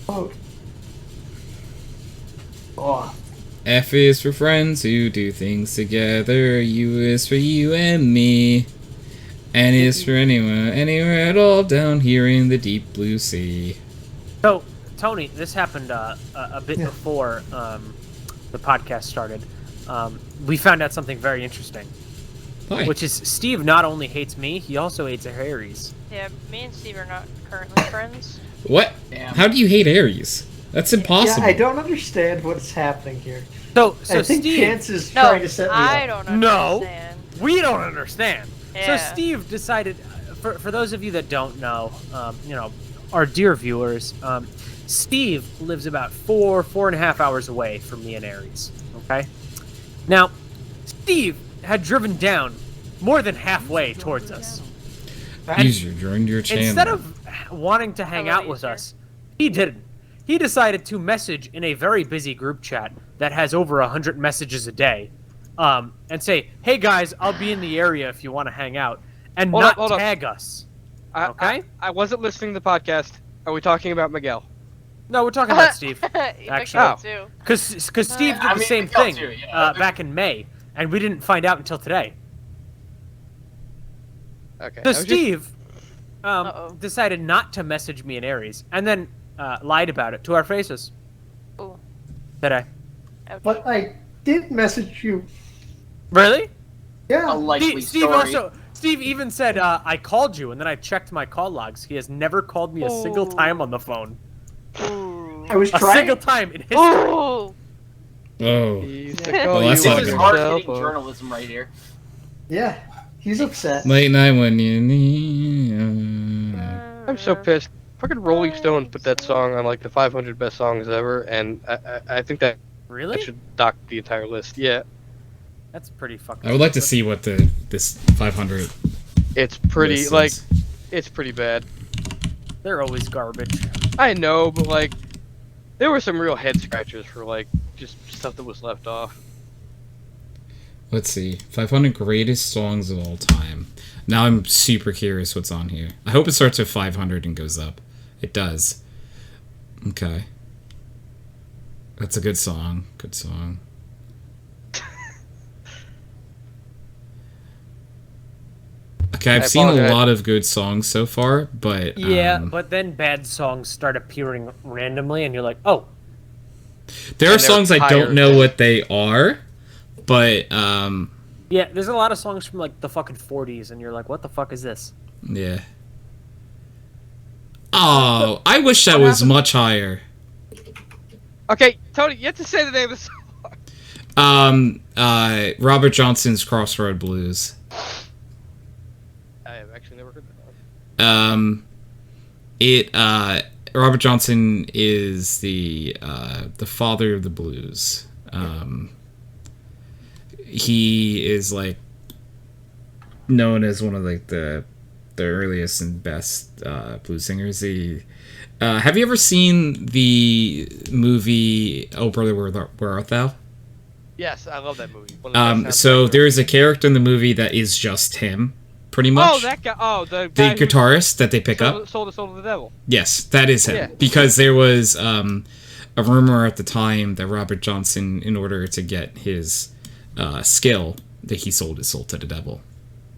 Boat. Oh, F is for friends who do things together. U is for you and me. N is for anyone, anywhere at all down here in the deep blue sea. So, Tony, this happened a bit Yeah. before the podcast started. We found out something very interesting, Why? which is Steve not only hates me, he also hates Aries. Yeah, me and Steve are not currently friends. What? Damn. How do you hate Aries? That's impossible. yeah, I don't understand what's happening here. So I think Steve, Chance is No, trying to set me I up. don't No. understand. we don't understand. Yeah. So Steve decided, for those of you that don't know, our dear viewers, Steve lives about 4.5 hours away from me and Aries. Okay? Now, Steve had driven down more than halfway towards us. User joined your channel. Instead of wanting to hang out with us, he didn't. He decided to message in a very busy group chat that has over 100 messages a day, and say, "Hey guys, I'll be in the area if you want to hang out," and Hold not up. tag us. Okay? I wasn't listening to the podcast. Are we talking about Miguel? No, we're talking about Steve. Actually, Oh. too. Because Steve did I the mean, same Miguel thing too, yeah. back in May, and we didn't find out until today. Okay. So I was just- Steve Uh-oh. decided not to message me and Aries, and then lied about it to our faces Ooh. today. Ouch. But I did message you. Really? Yeah. A likely Steve story. Steve even said, I called you, and then I checked my call logs. He has never called me a single Ooh. time on the phone. Ooh. I was A trying. single time in history. Ooh. Oh. He's Well, that's This not is good. hard-hitting journalism right here. Yeah. He's upset. Late night when you need. I'm so pissed. Fucking Rolling Stone put that song on like the 500 best songs ever, and I think that Really? should dock the entire list. Yeah, That's pretty fucking. I would like to see what this 500. it's pretty list like is. it's pretty bad. They're always garbage. I know, but like there were some real head scratchers for like just stuff that was left off. Let's see. 500 greatest songs of all time. Now I'm super curious what's on here. I hope it starts with 500 and goes up. It does. Okay. That's a good song. Good song. Okay, I've I seen a apologize. lot of good songs so far, but Yeah, but then bad songs start appearing randomly, and you're like, oh, there are and they're songs I don't tired. know what they are, but yeah. There's a lot of songs from like the fucking 40s, and you're like, what the fuck is this? yeah. Oh, I wish that was much higher. Okay, Tony, you have to say the name of the song. Robert Johnson's Crossroad Blues. I have actually never heard that one. Robert Johnson is the father of the blues. He is like known as one of like the earliest and best blues singers. Have you ever seen the movie Oh Brother Where Art Thou? Yes, I love that movie. One of the best So soundtracks there is a character in the movie that is just him, pretty much. Oh, that guy! Oh, the the guy who guitarist that they pick up. sold the soul to the devil. Yes, that is him. Yeah. Because there was a rumor at the time that Robert Johnson, in order to get his skill, that he sold his soul to the devil.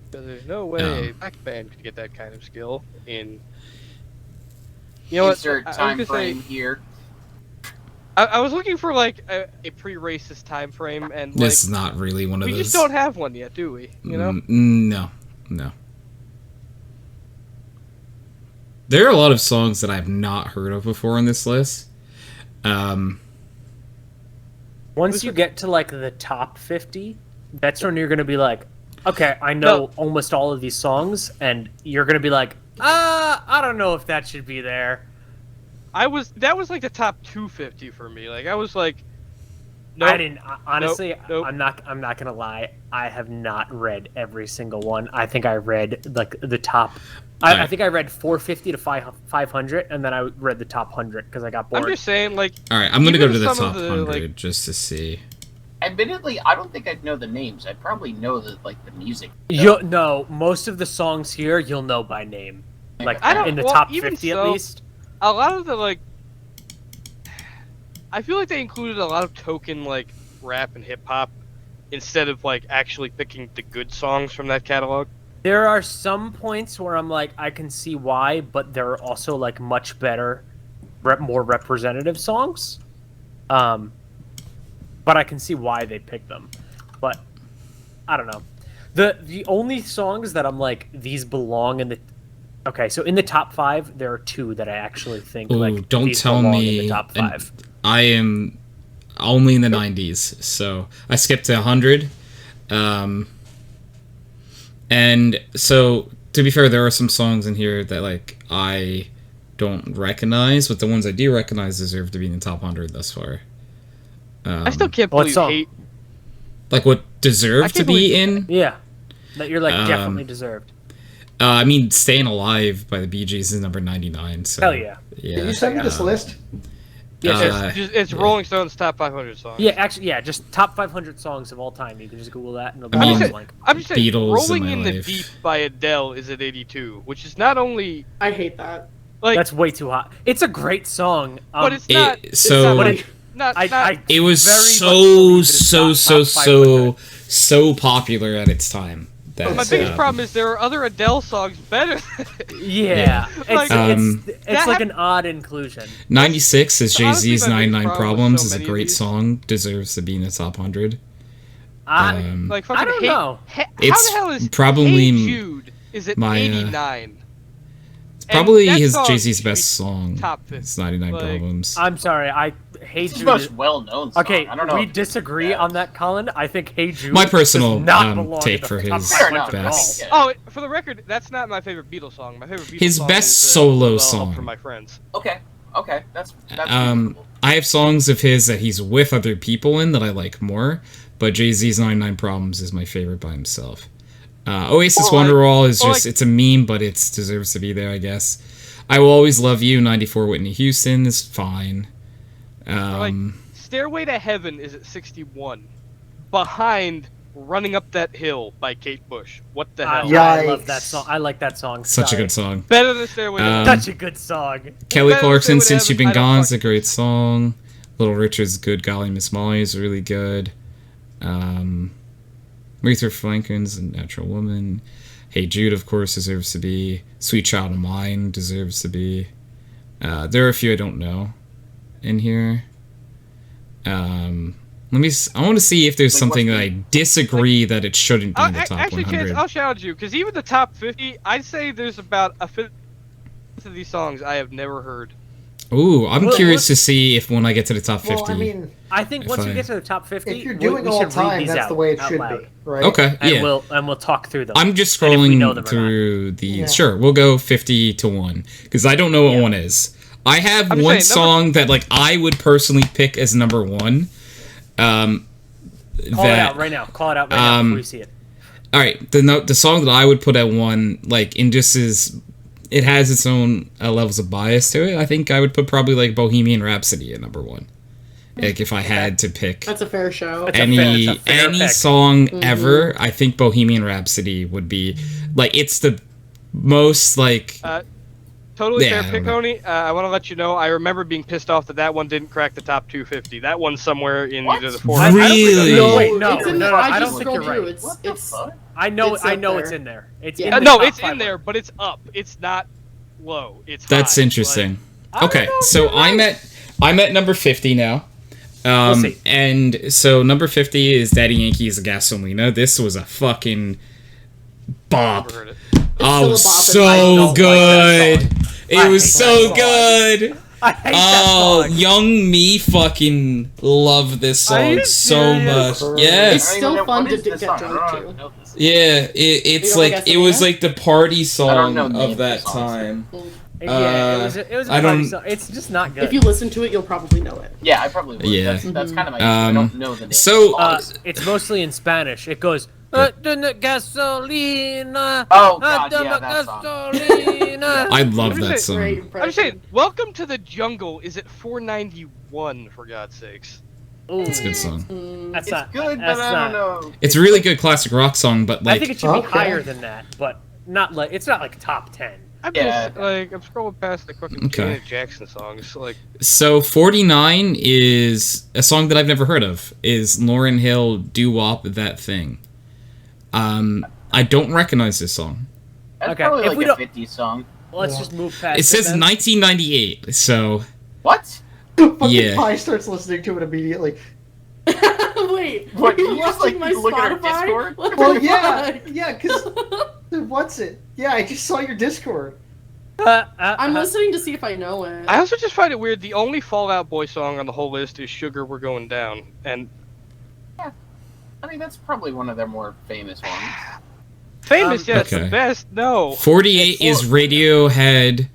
Because there's no way a black band could get that kind of skill in. You know what? Insert I was time gonna say- frame here. I was looking for like a pre-racist time frame, and like This is not really one of we those. just don't have one yet, do we? You know. No. There are a lot of songs that I've not heard of before on this list. Once you get to like the top 50, that's when you're gonna be like, okay, I know almost all of these songs, and you're gonna be like, I don't know if that should be there. That was like the top 250 for me. Like I was like, no, I didn't honestly. nope. I'm not gonna lie. I have not read every single one. I think I read like the top. I Alright. think I read 450 to 500, and then I read the top 100 because I got bored. I'm just saying, like, All right, I'm gonna go Even to the some of top the, 100 like- just to see. Admittedly, I don't think I'd know the names. I'd probably know the music. You'll no, most of the songs here you'll know by name. Like I don't- in the well, top even 50 so- at least. a lot of the like, I feel like they included a lot of token like rap and hip hop instead of like actually picking the good songs from that catalog. There are some points where I'm like, I can see why, but there are also like much better, more representative songs. But I can see why they picked them. But I don't know. The only songs that I'm like, these belong in the. Okay, so in the top 5, there are 2 that I actually think Ooh, like don't these tell belong me. in the top and 5. I am only in the 90s, so I skipped to 100. And so, to be fair, there are some songs in here that like I don't recognize, but the ones I do recognize deserve to be in the top 100 thus far. I still can't What believe song? hate. Like what deserve I to can't be believe- in? Yeah, that you're like definitely deserved. I mean, "Staying Alive" by the Bee Gees is number 99. So Hell yeah. yeah. Can you send me this list? Uh, It's Rolling Stones top 500 songs. Yeah, actually, yeah, just top 500 songs of all time. You can just Google that and it'll be I mean, all saying- blank. I'm just saying, Beatles Rolling in in my the life. Deep by Adele is at 82, which is not only I hate that. like, That's way too hot. It's a great song. but it's it- not. so- but it, not. I It was very much so believe it is not top 500. so popular at its time. My That's, biggest problem is there are other Adele songs better. Yeah, Like, it's that like hap- an odd inclusion. 96 is Honestly, Jay-Z's my biggest 99 problem with Problems so is a many of great these- song, deserves to be in the top 100. Like fucking I don't hate, know. How It's the hell is probably Hey Jude is at my, 89? It's probably that his song Jay-Z's should be best song. top 50. It's 99 Like- Problems. I'm sorry, I hate It's the Jude. most well-known song. Okay, I don't know. we if- disagree yeah. on that, Colin. I think Hey Jude My personal, does not belong take in the for top his 500 enough. at all. best. Yeah. Oh, for the record, that's not my favorite Beatles song. My favorite Beatles His song best is, solo Well, song. For my friends. Okay, that's reasonable. I have songs of his that he's with other people in that I like more, but Jay-Z's 99 Problems is my favorite by himself. Oasis Or like- Wonderwall is or just, like- it's a meme, but it deserves to be there, I guess. I Will Always Love You, 94 Whitney Houston is fine. Like Stairway to Heaven is at 61, behind Running Up That Hill by Kate Bush. What the hell? I love that Yikes. song. I like that song. Such a Sorry. good song. Better than Stairway to Heaven. Such a good song. Kelly better Clarkson, than Stairway to Since You've Been Heaven. I don't Gone is a fuck- great song. Little Richard's Good Golly Miss Molly is really good. Aretha Franklin's A Natural Woman. Hey Jude, of course, deserves to be. Sweet Child of Mine deserves to be. There are a few I don't know in here. I want to see if there's Like, something what's that I disagree that it shouldn't be in the top Actually, 100. Chance, I'll challenge you, because even the top 50, I'd say there's about a fifth of these songs I have never heard. Ooh, I'm Well, curious let's- to see if when I get to the top 50. Well, I mean, I think If once I- you get to the top 50, if you're we doing all should read time, these that's out, the way it out should loud. be, right? okay, And yeah. we'll talk through them. I'm just And if we know scrolling them or not. through the. Yeah. Sure, we'll go 50 to 1 because I don't know what Yeah. one is. I have I'm one saying, song that like I would personally pick as number 1. Call it out right now. Call it out right now before we see it. All right, the song that I would put at 1, like, in just is, it has its own levels of bias to it. I think I would put probably like Bohemian Rhapsody at number 1. Like if I had to pick That's a fair show. It's a any fair pick. song ever, I think Bohemian Rhapsody would be like it's the most like Totally Yeah, I fair pick, don't know. Oni. I want to let you know, I remember being pissed off that one didn't crack the top 250. That one's somewhere in What? either the 4 I don't think- Really? No, wait, no, it's in no, the, no, I I don't just think scrolled you're through. right. It's, What the it's fuck? I know It's up it's there. in there. It's Yeah. in the No, top it's in 500. there, but it's up. It's not low. It's that's high. interesting. I Okay, don't know if so you're right. I'm at number 50 now. We'll see. And so number 50 is Daddy Yankee's Gasolina. This was a fucking bop. Never heard it. Oh, still a bop, and I so don't like good. that It I was hate so that song. good. I hate Oh, that song. young me fucking love this Are song you so serious? much. It's Yes. It's still I don't even know- fun what to is this get song? drunk I to. don't know this. Yeah, it's don't like like it was Gasolina? like the party I song don't know of names that of songs. time. Yeah, it was a I party don't- song. It's just not good. If you listen to it, you'll probably know it. Yeah, I probably would. Yeah. That's kind of my issue. I don't know the name. so, It's mostly in Spanish. It goes gasolina. Oh, God, yeah, that song. gasolina. I love I'm that just song. Great I'm impression. just saying, Welcome to the Jungle is at 491, for God's sakes. Ooh, It's a good song. that's It's not good, that's but I not- don't know. It's a really good classic rock song, but I like think it should be Okay. higher than that, but not like it's not like top 10. I'm Yeah. just, like, I'm scrolling past the fucking Okay. Janet Jackson songs. Like, so 49 is a song that I've never heard of. Is Lauryn Hill Doo Wop That Thing? I don't recognize this song. That's Okay, probably if like we a don't- 50 song. Let's just move past. It says then. 1998, so What? Fucking Yeah. Pi starts listening to it immediately. Wait, What, are you you just, watching like, my look at our Spotify? Discord? What Well, the yeah, fuck? yeah, because what's it? Yeah, I just saw your Discord. I'm listening to see if I know it. I also just find it weird. The only Fallout Boy song on the whole list is "Sugar We're Going Down," and I mean, that's probably one of their more famous ones. famous, yes, okay. the best. No, 48 is Radiohead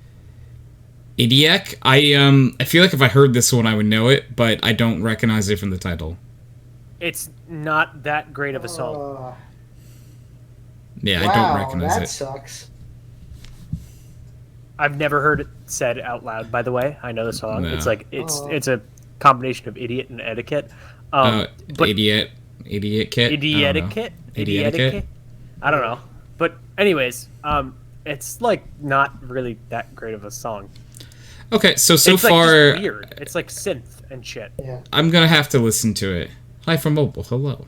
Idiak. I feel like if I heard this one, I would know it, but I don't recognize it from the title. It's not that great of a song. Yeah, wow, I don't recognize that it. sucks. I've never heard it said out loud. By the way, I know the song. No. It's like it's a combination of idiot and etiquette. But Idiot kit. Idiotic. I don't know. But anyways, it's like not really that great of a song. Okay, so It's like far, just weird. It's like synth and shit. Yeah. I'm gonna have to listen to it. Hi from mobile. Hello.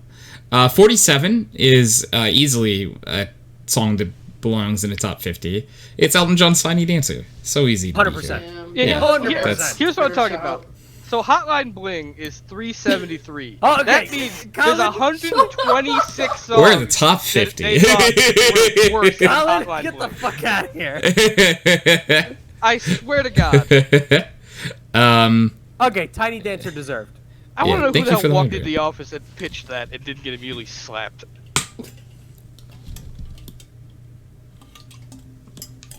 47 is easily a song that belongs in the top 50. It's Elton John's "Tiny Dancer." So easy. To 100%. Yeah, 100%. Here's what I'm talking about. So Hotline Bling is 373. Oh, okay. That means Colin, there's 126 songs. We're in the top 50. They thought were worse than Colin, Hotline get the Bling. fuck out of here. I swear to God. Okay, Tiny Dancer deserved. I want to know thank who you the for hell the walked wonder. into the office and pitched that and didn't get immediately slapped.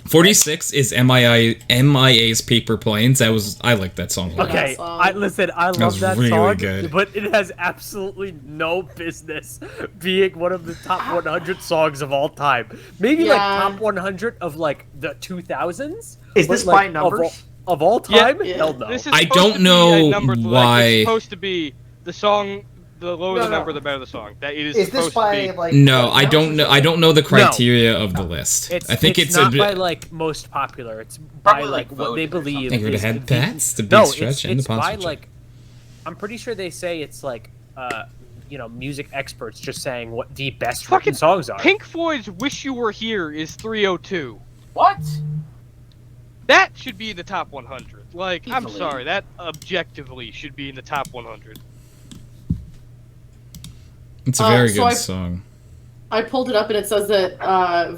46 is MIA's "Paper Planes." I like that song a lot. Okay, song. I love was that really song, good. but it has absolutely no business being one of the top 100 songs of all time. Maybe like Yeah. top 100 of like the 2000s. Is but, this like, by numbers? Of all time? Yeah. Hell no. This is I supposed don't to be know a numbered list. why- It's supposed to be the song. The lower No, the number, no. the better the song. That it is, Is this supposed by to be. like? No, I counts don't or know. I something? don't know the criteria of the list. I think it's not a by like most popular. It's by Probably, like like, what they voted or believe. Think of it is ahead. the- That's the big no, stretch and it's the by positive. like. I'm pretty sure they say it's like, music experts just saying what the best Fucking written songs are. Pink Floyd's "Wish You Were Here" is 302. What? That should be in the top 100. Like, I'm Easily. sorry, that objectively should be in the top 100. It's a very so good I- song. I pulled it up and it says that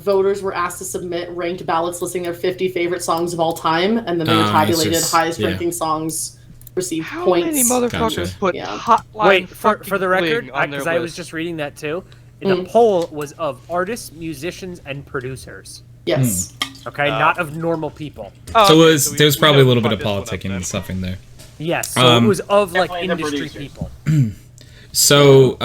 voters were asked to submit ranked ballots listing their 50 favorite songs of all time, and then they were It's tabulated. just- Highest yeah. ranking songs received How points. many motherfuckers Gotcha. put Yeah. Hotline Wait, for fucking the record, Bling on their because I was list? just reading that too. The Mm. poll was of artists, musicians, and producers. Yes. Okay, not of normal people. Oh, So okay, there's there's we probably a have little bit fucked of this one up politicking then. and stuff in there. Yes, so it was of like Definitely the industry producers. people. So,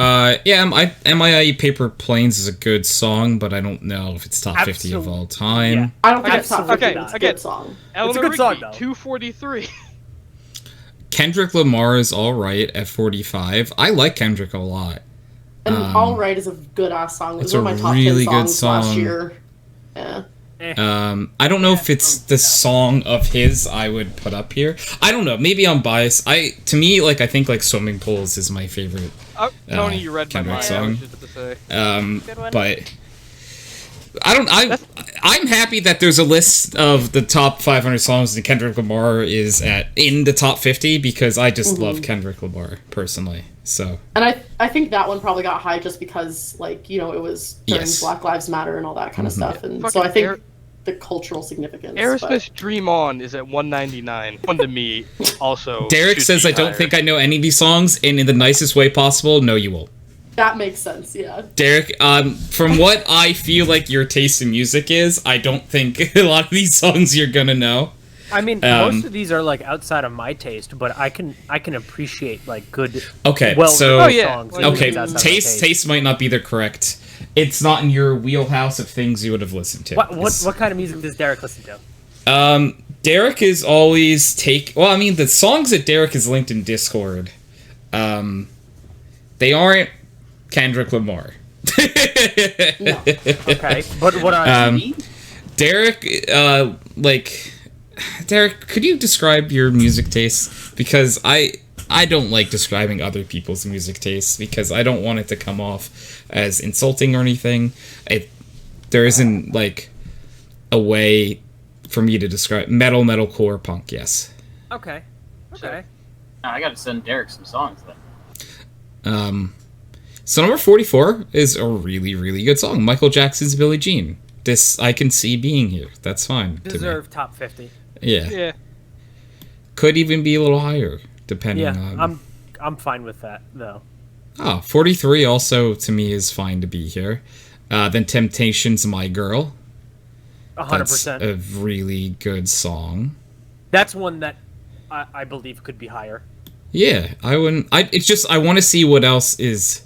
MIA "Paper Planes" is a good song, but I don't know if it's top 50 of all time. Yeah. I don't think it's top 50, Okay, but it's a okay. good song. Eleanor good song, Rigby, though. 243. Kendrick Lamar is alright at 45. I like Kendrick a lot. And All Right is a good ass song. It was it's one of a my top really 10 good songs last song. year. Yeah. I don't know if it's the song of his I would put up here. I don't know. Maybe I'm biased. To me, like, I think like "Swimming Pools" is my favorite. Oh, Tony, you read my Kendrick mind. I song. was just about to say. Good one. But I'm happy that there's a list of the top 500 songs and Kendrick Lamar is in the top 50 because I just love Kendrick Lamar personally. So And I think that one probably got high just because, like, it was during Yes. Black Lives Matter and all that kind of stuff. And Fucking so I think Air- the cultural significance. Aerosmith's "Dream On" is at 199. One to me, also. Derek should says be I don't higher. think I know any of these songs, and in the nicest way possible, no, you won't. That makes sense, yeah. Derek, from what I feel like your taste in music is, I don't think a lot of these songs you're gonna know. I mean, most of these are like outside of my taste, but I can appreciate like good, Okay, well so Oh, yeah. songs. Like, even if okay, it's outside of my taste might not be the correct. It's not in your wheelhouse of things you would have listened to. What kind of music does Derek listen to? Derek is always well, I mean, the songs that Derek has linked in Discord, they aren't Kendrick Lamar. No. Okay, but what are Derek, Derek, could you describe your music taste? Because I don't like describing other people's music tastes because I don't want it to come off as insulting or anything. There isn't, like, a way for me to describe metalcore, punk, yes. okay. I gotta send Derek some songs then. So number 44 is a really, really good song. Michael Jackson's Billie Jean. This, I can see being here. That's fine to me. Deserve top 50. Yeah. Yeah. Could even be a little higher, depending Yeah, on... I'm fine with that though. 43 also, to me, is fine to be here. Then Temptation's My Girl. That's 100%. a really good song. That's one that I believe could be higher. Yeah, I wouldn't. It's just I want to see what else is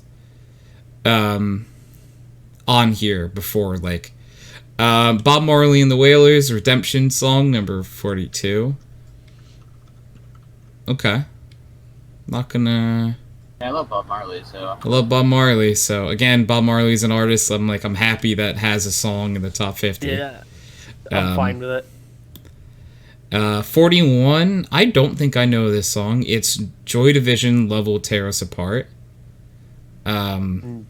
on here before like Bob Marley and the Wailers Redemption song number 42. Okay, not gonna. Yeah, I love Bob Marley, so. I love Bob Marley, so again, Bob Marley's an artist. I'm happy that has a song in the top 50. Yeah, I'm fine with it. 41. I don't think I know this song. It's Joy Division, Love Will Tear Us Apart. No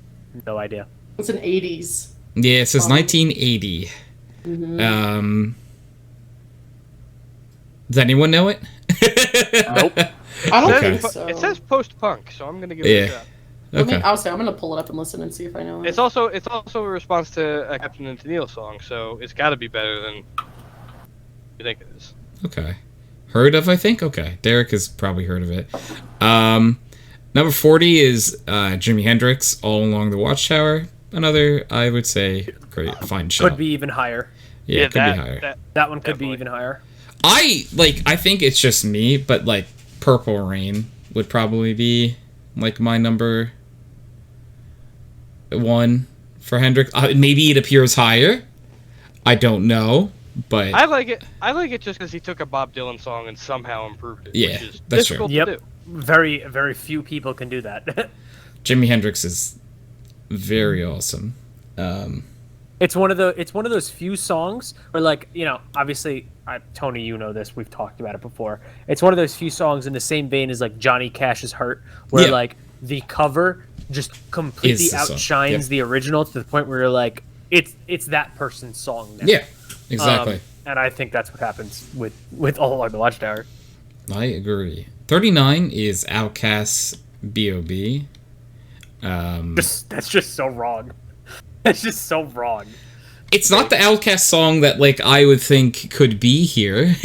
idea. It's an 80s. Yeah, it says 1980. Mm-hmm. Does anyone know it? Nope. I don't Okay. think so. It says post-punk, so I'm gonna give it a shot. Okay. I'll say I'm gonna pull it up and listen and see if I know it. It's also a response to a Captain and Tennille song, so it's got to be better than you think it is. Okay. Heard of, I think? Okay. Derek has probably heard of it. Number 40 is Jimi Hendrix, All Along the Watchtower. Another, I would say, great, fine show. Could be even higher. Yeah, it could be higher. That one could be Definitely. even higher. I think it's just me, but like Purple Rain would probably be like my number one for Hendrix. Maybe it appears higher. I don't know, but I like it. I like it just because he took a Bob Dylan song and somehow improved it. Yeah, which is that's true. difficult Yep. to do. Very, very few people can do that. Jimi Hendrix is very awesome. It's one of those few songs where, like, you know, obviously, Tony, you know this. We've talked about it before. It's one of those few songs in the same vein as like Johnny Cash's "Hurt," where Yeah. like the cover just completely Is the song. outshines Yep. the original to the point where you're like, it's that person's song now. Yeah, exactly. And I think that's what happens with All Along the Watchtower. I agree. 39 is Outkast's B.O.B. That's just so wrong. That's just so wrong. It's not the Outkast song that like I would think could be here.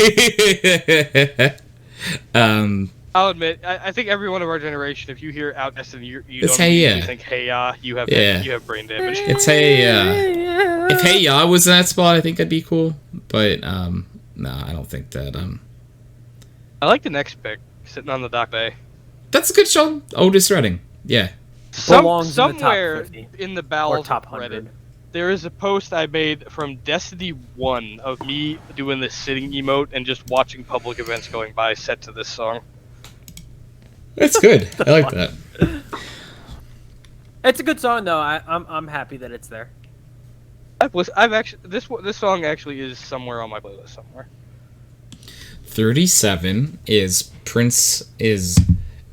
I'll admit, I think every one of our generation, if you hear Outkast and you It's don't Hey immediately Ya. think "Hey Ya," you have brain damage. It's Hey Ya. If Hey Ya was in that spot, I think that'd be cool. But no, I don't think that. I like the next pick, "Sitting on the Dock Bay." That's a good show. Otis Redding. Yeah. Belongs in the top Somewhere 50. in the Or bowels top of 100. Reddit, there is a post I made from Destiny 1 of me doing this sitting emote and just watching public events going by set to this song. That's good. I like that. It's a good song though. I'm happy that it's there. I've actually this song actually is somewhere on my playlist somewhere. 37 is Prince is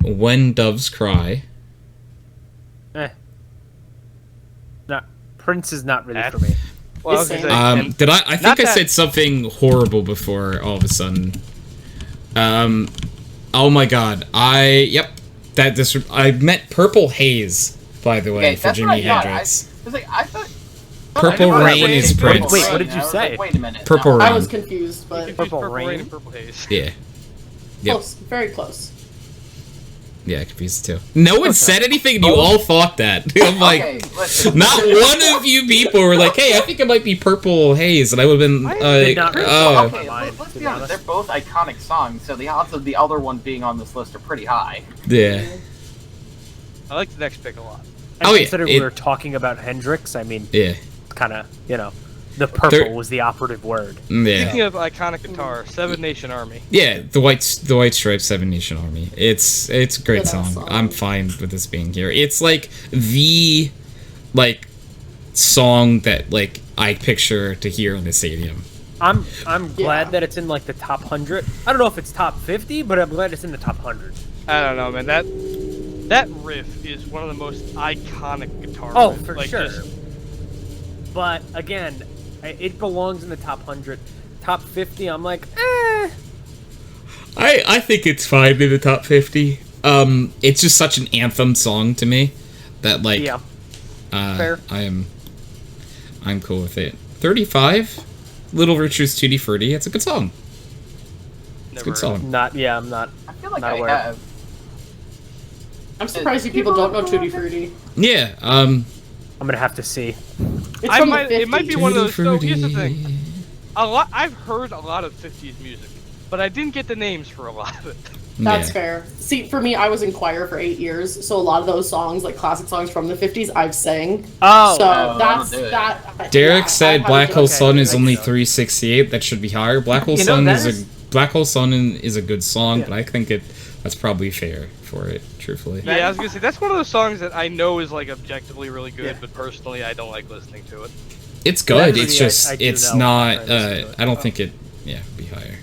When Doves Cry. No, Prince is not really That's- for me. Well, I was gonna Same. say, and Did I think not I that- said something horrible before all of a sudden. Oh my god. I meant Purple Haze, by the way, Okay, for that's what I Jimi thought. Hendrix. I was like, I thought. Purple I Rain thought is Purple Prince. Wait, what Rain. did you I was say? like, wait a minute. Purple no. Rain. I was confused, you but confused Purple Purple Rain. Rain and Purple Haze. Yeah. Yep. close, very close. Yeah, I confused the two. No one said anything, and you all thought that. I'm like, Okay, listen. not one of you people were like, hey, I think it might be Purple Haze, and I would have been did like, not really oh. Okay, Mine, let's to be be honest. honest. They're both iconic songs, so the odds of the other one being on this list are pretty high. Yeah. I like the next pick a lot. And Oh, yeah, considering it- we were talking about Hendrix, I mean, Yeah. kind of, you know, the purple There- was the operative word. Yeah. Speaking of iconic guitar, Seven Nation Army. Yeah, the White Stripes Seven Nation Army. It's a great Good song. song. I'm fine with this being here. It's like the song that like I picture to hear in the stadium. I'm glad Yeah. that it's in like the top 100. I don't know if it's top 50, but I'm glad it's in the top 100. I don't know, man. That riff is one of the most iconic guitar Oh, riffs. for Like, sure. just- But again, it belongs in the top 100. Top 50, I'm like, eh. I think it's fine in the top 50. It's just such an anthem song to me that like Yeah. Fair. I'm cool with it. 35, Little Richard's Tutti Frutti. It's a good song. It's a never good song. I'm not. I feel like Not I aware. have. I'm surprised you people don't know Tutti Frutti. Yeah. I'm gonna have to see. It's from the it might be 50s. one of those. So Tutti here's the Frutti. thing. I've heard a lot of 50s music. but I didn't get the names for a lot of it. That's Yeah. fair. See, for me, I was in choir for 8 years, so a lot of those songs, like classic songs from the 50s, I've sang. Oh, So that'll that's do it. that. Derek yeah, said I Black had Hole to- Sun is I only know. 368. That should be higher. Black Hole You know, Sun that is is- a Black Hole Sun is a good song, Yeah. but I think that's probably fair for it. Truthfully, Yeah, I was gonna say that's one of those songs that I know is like objectively really good, Yeah. but personally I don't like listening to it. it's good. That It's really, just I do it's know. not. I listen to it. I don't think it. Yeah, be higher.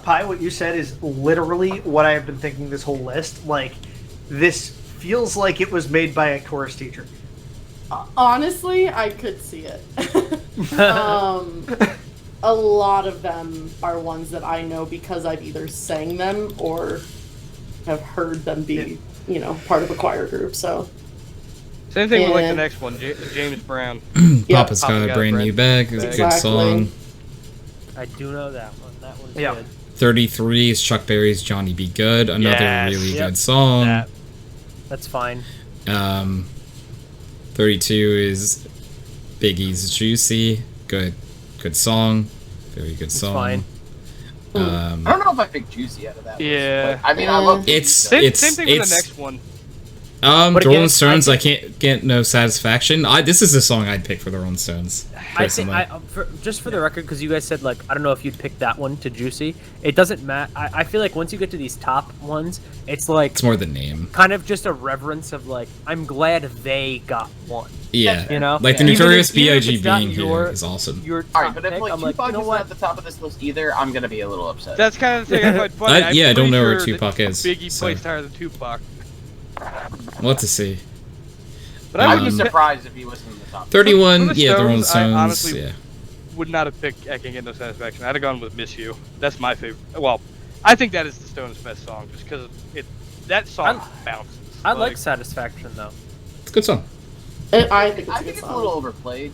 Pi, what you said is literally what I have been thinking this whole list. Like, this feels like it was made by a chorus teacher. Honestly, I could see it. A lot of them are ones that I know because I've either sang them or have heard them be, part of a choir group. So Same thing with like Yeah. the next one, James Brown. Yeah. Papa's got a brand new bag. It's a good Exactly. song. I do know that one. That one's Yeah. good. 33 is Chuck Berry's Johnny Be Good. Another Yes, really yep. good song. That's fine. 32 is Biggie's Juicy. Good song. Very good song. fine. I don't know if I picked Juicy out of that. Yeah. List, but, I mean, I love. It's- Juicy, Same thing with the next one. But The again, Rolling Stones, I I can't get no satisfaction. This is a song I'd pick for the Rolling Stones. I think, Personally. just for the record, because you guys said, like, I don't know if you'd pick that one to Juicy. It doesn't matter. I feel like once you get to these top ones, it's like It's more the name. kind of just a reverence of, like, I'm glad they got one. Yeah. You know? Like the Even if- Notorious even if B.I.G. it's not being your- here is awesome. Your top All right, but if pick, like I'm like, Tupac you know is what? not at the top of this list either, I'm gonna be a little upset. That's kind of the thing I find funny. I'm yeah, I don't pretty know where sure that Tupac is, Biggie so- placed higher than Tupac. We'll have to see. But I'd be Um, surprised if he wasn't in the top. 31, For the yeah, the Rolling Stones, I Stones. honestly- Yeah. Would not have picked I Can't Get No Satisfaction. I'd have gone with Miss You. That's my favorite. Well, I think that is the Stones' best song just because that song bounces. I like Satisfaction, though. It's a good song. I think it's a I good think it's a song. little overplayed,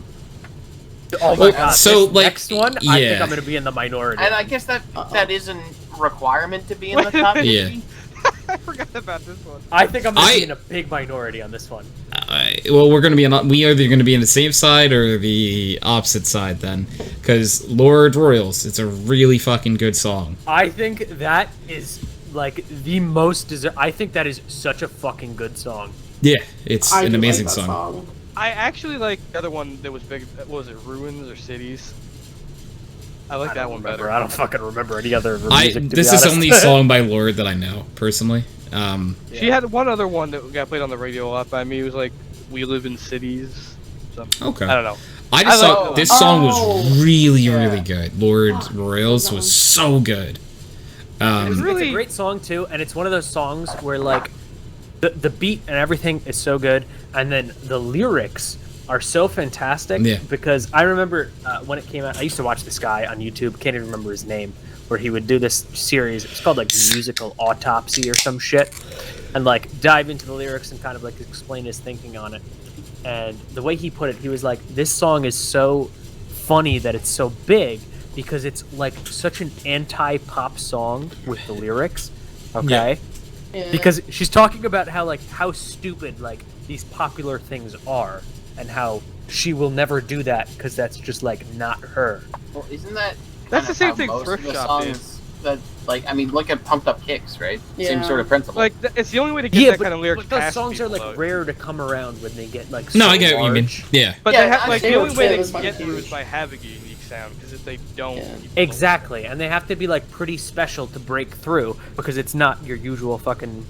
Oh Well, my god. so, this like, next one, I think yeah. I'm going to be in the minority. and I guess that is a requirement to be in the top 50. Yeah. I forgot about this one. I think I'm going to I- be in a big minority on this one. Well, we're gonna be we either gonna be in the same side or the opposite side then, because Lord Royals, it's a really fucking good song. I think that is, like, the most I think that is such a fucking good song. Yeah, it's I an do amazing like that song. I actually like the other one that was big. What was it, Ruins or Cities? I like that one better. I don't fucking remember any other music, to be This is the honest. only song by Lord that I know personally. She had one other one that got played on the radio a lot by me. It was like "We Live in Cities." Something. Okay. I don't know. I just I thought like- this song was Oh, really, yeah. really good. Lord Royals was so good. It's It's really a great song too, and it's one of those songs where like the beat and everything is so good, and then the lyrics are so fantastic. Yeah. Because I remember when it came out, I used to watch this guy on YouTube. Can't even remember his name, where he would do this series. It's called like Musical Autopsy or some shit, and like dive into the lyrics and kind of like explain his thinking on it. And the way he put it, he was like, "This song is so funny that it's so big." Because it's like such an anti-pop song with the lyrics, okay? Yeah. Because she's talking about how stupid like these popular things are, and how she will never do that because that's just like not her. Well, isn't that That's kind the of same how thing most Thrift of the Shop did. songs that, like, I mean, look at Pumped Up Kicks, right? Same Yeah. sort of principle. like it's the only way to get Yeah, that kind of lyrics but those past songs are people, like though. rare to come around when they get like. No, so I get what you mean. large. Yeah. But Yeah, they have I like the understand only what way Sam they was can fucking get through is huge. by having a unique sound. Because if they don't, Yeah. people don't. Exactly, and they have to be like pretty special to break through because it's not your usual fucking.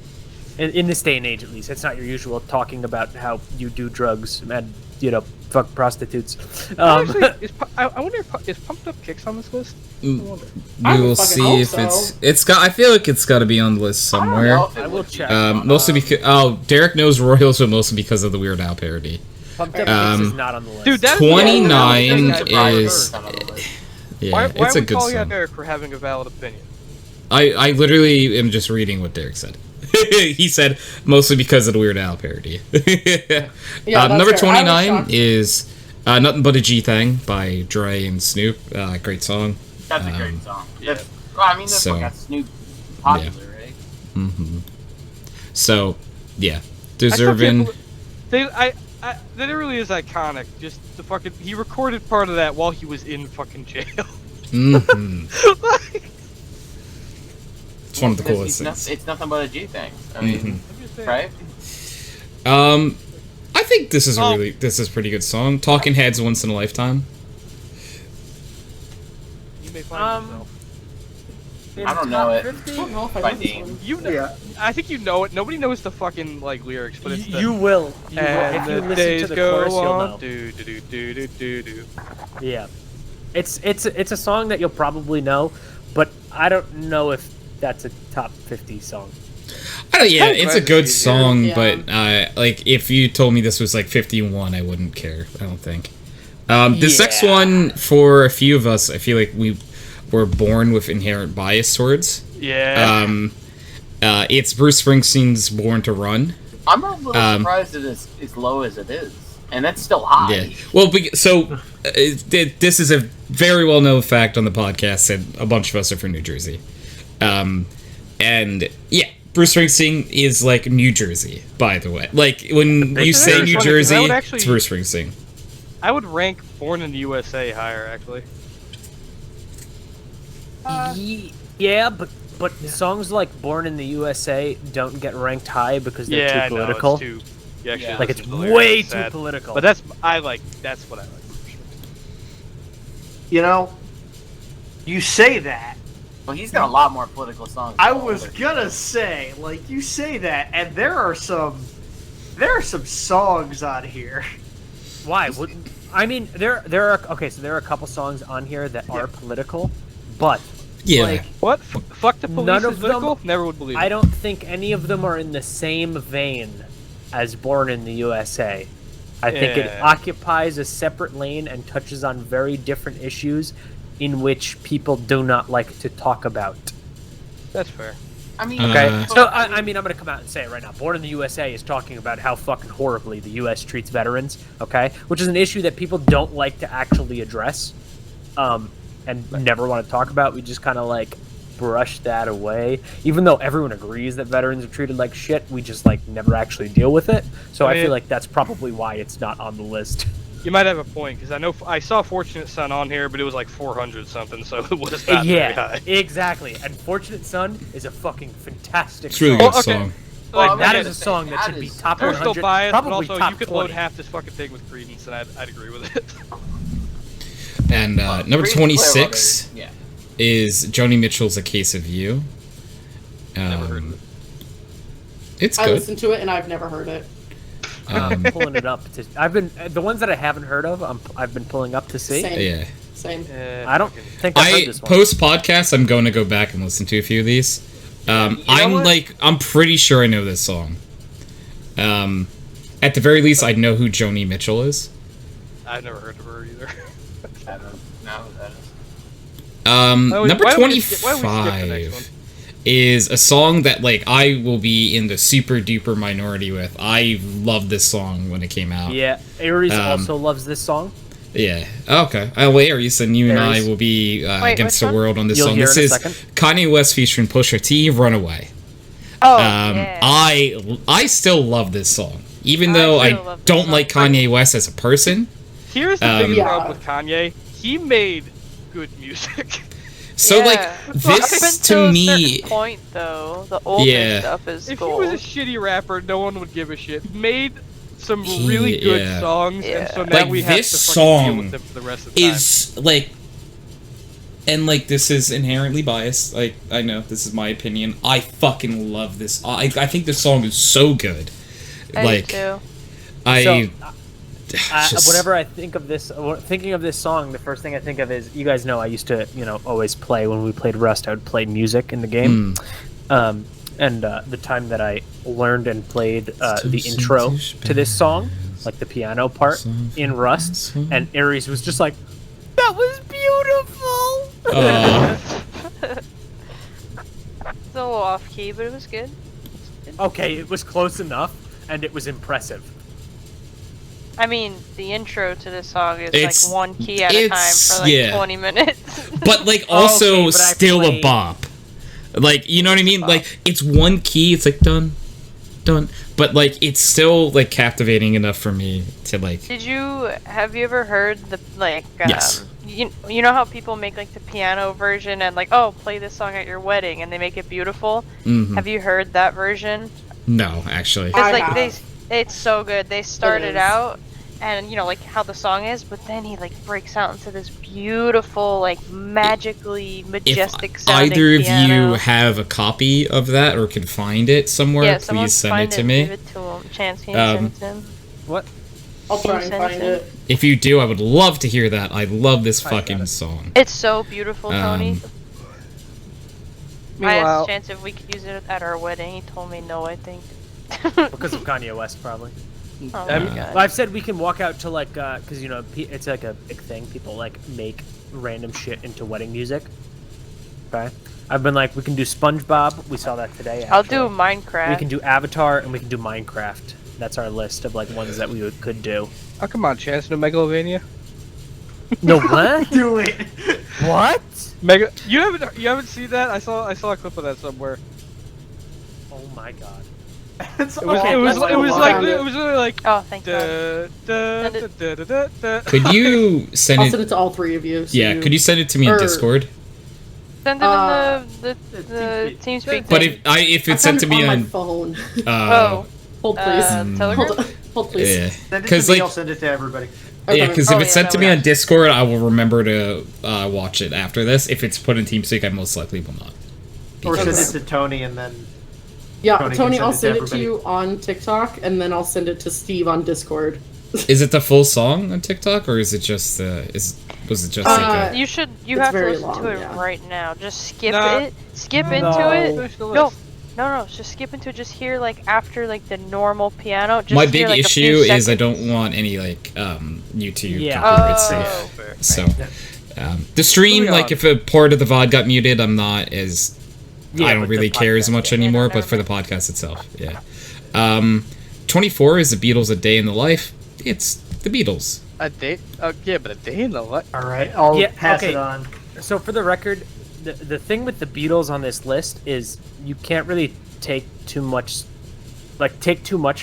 In this day and age, at least, it's not your usual talking about how you do drugs and fuck prostitutes. Actually, I wonder if is Pumped Up Kicks on this list? We I would will fucking see hope if so. it's got. I feel like it's got to be on the list I don't know somewhere. if it I would will be. check. Mostly because Derek knows Royals, but mostly because of the Weird Al parody. Pumped Up Um, Kicks is not on the list. Dude, that 29 Yeah, surprised is it's not on the list. yeah, Why it's are a we good calling out song. Derek for having a valid opinion? I literally am just reading what Derek said. He said mostly because of the Weird Al parody. Yeah, that's Number fair. I was 29 shocked. is Nothing But a G Thing by Dre and Snoop. Great song. That's a great Um, song. That's, well, I mean, that's so- what got Snoop popular, right? hmm So, yeah, I still can't deserving. believe- that really is iconic. Just the fucking he recorded part of that while he was in fucking jail. Mhm. Like, It's one of the Because coolest things. It's nothing but a G thing. I mean, right? I think this is a pretty good song. Talking Heads, Once in a Lifetime. You may find yourself. I don't know it. I don't know if I By know this name. one. You know, Yeah. I think you know it. Nobody knows the fucking like lyrics, but it's the, You will. You will. and If you the listen days to the go chorus, you'll on. know. Do do do do do do do. Yeah, it's a song that you'll probably know, but I don't know if that's a top 50 song. Oh yeah, it's a good easier. song, Yeah. but like if you told me this was like 51, I wouldn't care. I don't think. This next one, for a few of us, I feel like we were born with inherent bias towards. Yeah. It's Bruce Springsteen's "Born to Run." I'm a little surprised it is as low as it is, and that's still high. Yeah. Well, this is a very well known fact on the podcast that a bunch of us are from New Jersey. And yeah, Bruce Springsteen is like New Jersey, by the way. Like when you say New funny, 'cause I Jersey, would actually- it's Bruce Springsteen. I would rank Born in the USA higher, actually. Yeah, but songs like "Born in the USA" don't get ranked high because they're Yeah, too I know, political. it's too. You actually Yeah. Like listen it's to the lyrics, way it's too sad. political. But that's what I like. You know, you say that. Well, he's got a lot more political songs. I than was others. gonna say, like, you say that, and there are some songs on here. Why? I mean, there are a couple songs on here that are political, but Yeah. like What? Fuck the police None is of them- political? Never would believe it. I don't think any of them are in the same vein as "Born in the USA." I think it Yeah. occupies a separate lane and touches on very different issues in which people do not like to talk about. That's fair. I mean, Okay, so well, I mean, I'm gonna come out and say it right now. "Born in the USA" is talking about how fucking horribly the U.S. treats veterans. Okay, which is an issue that people don't like to actually address, and never want to talk about. We just kind of like brush that away, even though everyone agrees that veterans are treated like shit. We just like never actually deal with it. So I mean, feel like that's probably why it's not on the list. You might have a point, because I know I saw Fortunate Son on here, but it was like 400 something, so it was not very Yeah, high. exactly. And "Fortunate Son" is a fucking fantastic. It's a really song. good okay. song. Well, Like, That I is a was song gonna that say, should be is top Personal 100, bias, but probably also top you could 20. load half this fucking thing with Credence, and I'd agree with it. And number Crazy 26 Clearwater, yeah. is Joni Mitchell's "A Case of You." Never heard of it. It's I good. listened to it and I've never heard it. I'm pulling it up. I've been the ones that I haven't heard of. I've been pulling up to see. Same. Yeah. Same. I don't think I've heard this one. Post podcast, I'm going to go back and listen to a few of these. know what? I'm pretty sure I know this song. At the very least, I know who Joni Mitchell is. I've never heard of her either. I don't know who that is. Number why don't we skip the next 25 is a song that like I will be in the super duper minority with. I loved this song when it came out. Yeah, Aries Um, also loves this song. Yeah. Okay. Well, Aries, and you and I Aries. will be Wait, against which the one? world on this You'll song. hear This in a is second. Kanye West featuring Pusha T, "Runaway." Oh, yeah. I still love this song, even though I I still love this don't song. like Kanye West as a person. Here's the biggest Yeah. problem with Kanye. He made good music. So Yeah. like Up this until to a me, certain point, though, the older Yeah. stuff is If he gold. was a shitty rapper, no one would give a shit. He made some really good yeah. songs, and so now Like, we have this to fucking deal song with them for the rest of the time. is like, and like this is inherently biased. Like I know this is my opinion. I fucking love this. I think this song is so good. I Like do too. I. just- Whenever I think of this, thinking of this song, the first thing I think of is, you guys know I used to, always play when we played Rust. I would play music in the game, and the time that I learned and played the intro to this song, like the piano part in Rust, and Aries was just like, "That was beautiful." It's a little off key, but it was good. Okay, it was close enough, and it was impressive. I mean, the intro to this song is It's- like one key at a time it's- for like yeah. 20 minutes. but like also Okay, but I still a played- bop. Like you know what I mean? Like it's one key. It's like dun, dun. But like it's still like captivating enough for me to like. Have you ever heard the Yes. you know how people make like the piano version and like, oh, play this song at your wedding, and they make it beautiful. Mhm. Have you heard that version? No, actually. It's I like have. it's so good. They started is. out, and you know, like how the song is, but then he like breaks out into this beautiful, like magically majestic If sounding either of piano. you have a copy of that or can find it somewhere, Yeah, someone please send find it to me. Give it to him. Chance, can you send it to him? What? I'll Can try you and send it find to me? it. If you do, I would love to hear that. I love this I got fucking it. song. It's so beautiful, Tony. I Meanwhile, asked Chance if we could use it at our wedding. He told me no, I think. Because of Kanye West, probably. Oh Um, my god. Well, I've said we can walk out to like, because you know, it's like a big thing. People like make random shit into wedding music. Okay. I've been like, we can do SpongeBob. We saw that today. I'll do actually. Minecraft. We can do Avatar and we can do Minecraft. That's our list of like ones that we could do. oh come on, Chance, no Megalovania. No what? Do it. What? You haven't seen that? I saw a clip of that somewhere. Oh my god. It's It was Okay, it was let's it was move like on. it was literally like Oh, thank God. Could you send I'll it? send it to all three of you. So Yeah, could you send it to me on or- Discord? Send it Uh, in the TeamSpeak. But thing. if I it's sent found to it me on my on, phone. Oh, Hold please. Telegram? Hold, hold please. yeah, Send it to because me. like I'll send it to everybody. Okay. yeah, because Oh, if it's yeah, sent that to me would- on Discord, I will remember to watch it after this. If it's put in TeamSpeak, I most likely will not. Or send Because- it to Tony and then. Yeah, Tony Tony, can I'll send send it to it to you on TikTok, and then I'll send it to Steve on Discord. Is it the full song on TikTok, or is it just was it just like a, you It's have to very listen long, to it yeah. right now. Just skip Nah. it. Skip No. into it. Finish the No, list. no, just skip into it. Just hear like after like the normal piano. Just my hear, big like, a issue few is I seconds. don't want any like YouTube Yeah. copyright Oh. stuff. So the stream, Moving like on. if a part of the VOD got muted, I'm not as Yeah, I don't with the really care as podcast, much yeah. anymore. no, But for the never podcast itself, yeah. 24 is the Beatles' A Day in the Life. It's the Beatles. A day? Yeah, but a day in the life. All right, I'll Yeah, pass okay. it on. So for the record, the thing with the Beatles on this list is you can't really take too much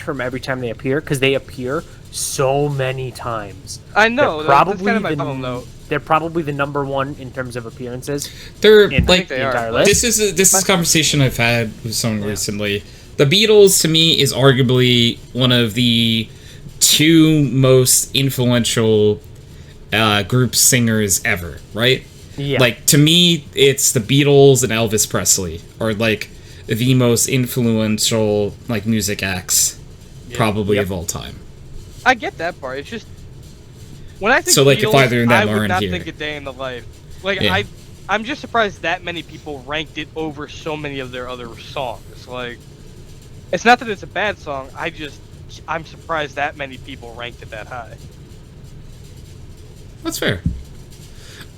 from every time they appear because they appear so many times. I know. They're That's kind of my the- final note. They're probably the number one in terms of appearances. They're In like they the are. entire list. this is a conversation I've had with someone recently. The Beatles to me is arguably one of the two most influential group singers ever, right? Yeah. Like to me, it's the Beatles and Elvis Presley are like the most influential like music acts probably Yep. of all time. I get that part. It's just when I think So, like, if Beatles, either of them I would aren't not here. think a day in the life. Like Yeah. I'm just surprised that many people ranked it over so many of their other songs. Like, it's not that it's a bad song. I'm surprised that many people ranked it that high. That's fair.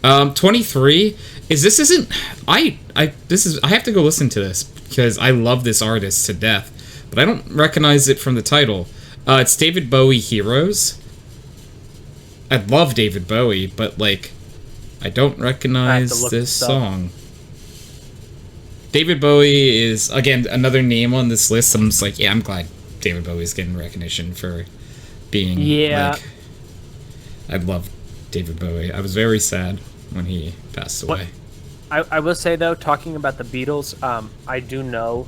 23 is this isn't I have to go listen to this because I love this artist to death, but I don't recognize it from the title. It's David Bowie Heroes. I love David Bowie, but like I don't recognize look this this up. song. David Bowie is again another name on this list. I'm just like, yeah, I'm glad David Bowie's getting recognition for being Yeah. like I love David Bowie. I was very sad when he passed What- away. I will say though, talking about the Beatles, I do know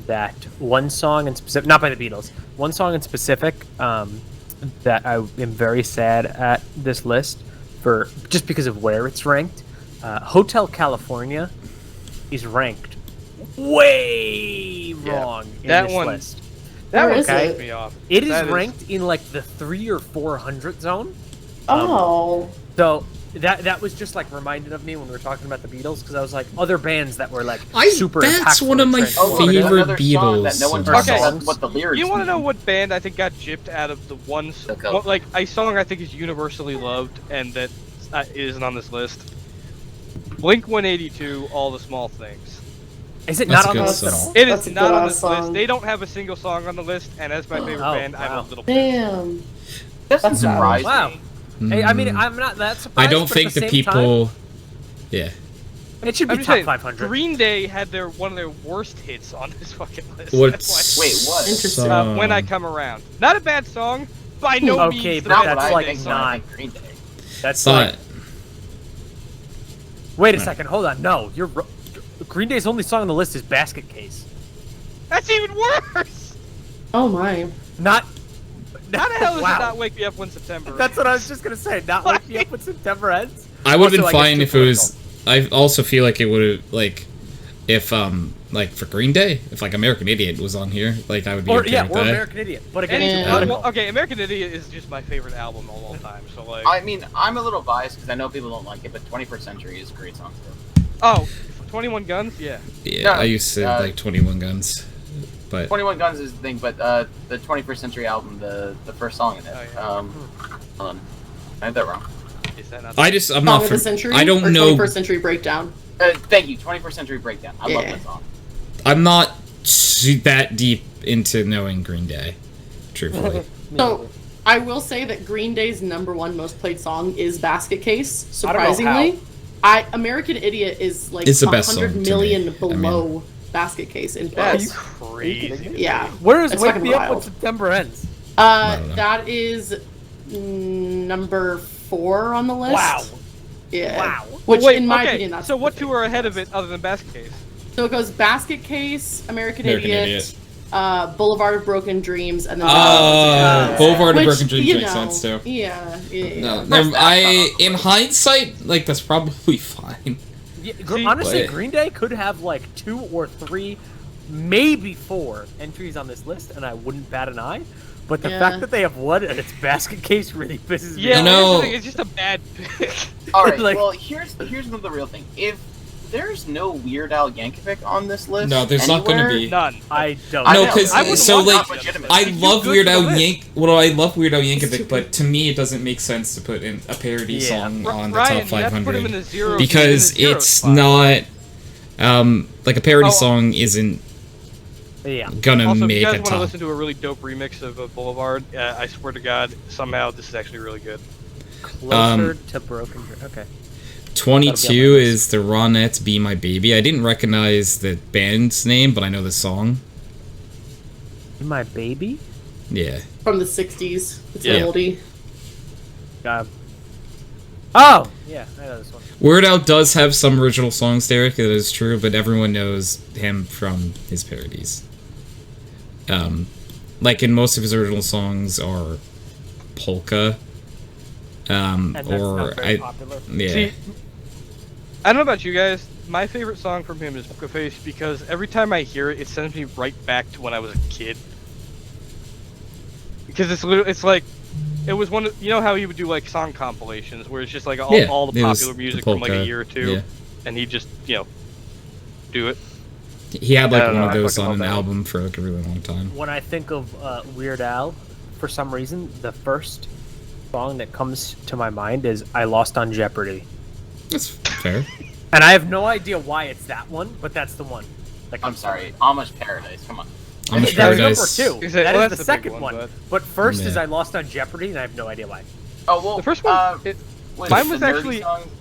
that one song in specific, not by the Beatles, one song in specific that I am very sad at this list for just because of where it's ranked. Hotel California is ranked way wrong in that this one- list. That Where one is pissed it? me off. It is That ranked in like the 300 or 400 zone. Oh. So that was just like reminded of me when we were talking about the Beatles because I was like other bands that were like super That's impactful one of and my transformative. Oh, there's favorite another song that no one Beatles talks songs. about what the lyrics You want to know mean. what band I think got gypped out of the ones, Okay. like a song I think is universally loved and that isn't on this list? Blink 182, All the Small Things. Is it That's not a on the good list at song. all? It That's is a not on good-ass this song. list. They don't have a single song on the list, and as my favorite Oh, band, I'm a wow. little pissed. Damn. Doesn't That's surprise Wow. me. Hey, I mean, I'm not that surprised. I don't but at think the same people yeah. time, it should be I'm just top saying, 500. Green Day had one of their worst hits on this fucking list. What That's Wait, what? Interesting. why- When I Come Around. Not a bad song. By no Okay, means the but Not best what that's I like think, Green Day so I not- think Green Day. That's Thought like. Wait a second. Hold on. No, Green Day's only song on the list is "Basket Case." That's even worse. Oh my. Not. How the hell does Wow. it not wake me up when September? That's what I was just gonna say. Not wake me up when September ends. I would have Also, been I guess fine too if it was. political. I also feel like it would have like, if like for Green Day, if like American Idiot was on here, like I would be Or okay yeah, with or that. American Idiot. But again, Yeah. it's political. Well, okay, American Idiot is just my favorite album of all time. So like, I mean, I'm a little biased because I know people don't like it, but 21st Century is a great song too. oh, 21 Guns, yeah. Yeah, No, I used to like 21 Guns, but 21 Guns is the thing, but the 21st Century album, the first song in it. Oh, yeah. Hold on. I have that wrong. Is that not? I'm Song not of the from. Century? I don't or know. 21st Century Breakdown. Thank you, 21st Century Breakdown. I love Yeah. that song. I'm not that deep into knowing Green Day, truthfully. So, I will say that Green Day's #1 most played song is Basket Case, I don't know surprisingly. American Idiot is like It's the best song 100 to million me. below Basket Case in That's plays. crazy. Yeah. Where is It's Wake fucking Me Up when wild. September ends? I don't know. That is number 4 on the list. Wow. Yeah. Wow. Which, Wait, in my okay, opinion, that's so what perfect. two are ahead of it other than Basket Case? So it goes Basket Case, American American Idiot, Idiot. Boulevard of Broken Dreams, and then Boulevard of which, Broken Dreams you makes know, sense too. Yeah. No, That's in hindsight, like that's probably fine. Yeah, See, honestly, but- Green Day could have like 2 or 3, maybe 4 entries on this list, and I wouldn't bat an eye. But the Yeah. fact that they have one and it's Basket Case really pisses me Yeah, off. You know- here's the thing, it's just a bad pick. All right. Like- well, here's the real thing. If there's no Weird Al Yankovic on this list, No, there's not gonna anywhere, be. None. I don't. I No, know, because I wouldn't so want like that legitimate. I It's too love good Weird for Al the list. Yank. Well, I love Weird Al Yankovic, but to me, it doesn't make sense to put in a parody Yeah. song on the Ryan, top you have to put him in 500 the zero because in the zero it's spot. not like a parody Oh. song isn't Yeah. gonna Also, if make you a guys want to top. listen to a really dope remix of Boulevard, I swear to God, somehow this is actually really good. Closer to Broken Dream. Okay. 22 That'll be on my list. is the Ronettes "Be My Baby." I didn't recognize the band's name, but I know the song. My Baby? Yeah. From the 60s. It's Yeah. an oldie. Oh! Yeah, I know this one. Weird Al does have some original songs, Derek, that is true, but everyone knows him from his parodies. Like in most of his original songs are polka, And that's or not very popular. yeah. See, I don't know about you guys. My favorite song from him is Poker Face because every time I hear it, it sends me right back to when I was a kid. Because it's like, it was one of, you know how he would do like song compilations where it's just like all, Yeah, all the it was popular the music from like polka, a year or two, yeah. and he just, do it. He had like I don't one know, of I those fucking on an love that. album for like a really long time. When I think of Weird Al, for some reason, the first song that comes to my mind is I Lost on Jeopardy. That's fair. And I have no idea why it's that one, but that's the one. That I'm comes to sorry, mind. Amish Paradise. Come on. Amish That's Paradise. number 2. Is it- That well, is that's the the big second one, one. but- But first is Yeah. I Lost on Jeopardy, and I have no idea why. Oh well. The first one, was mine was the nerdy actually-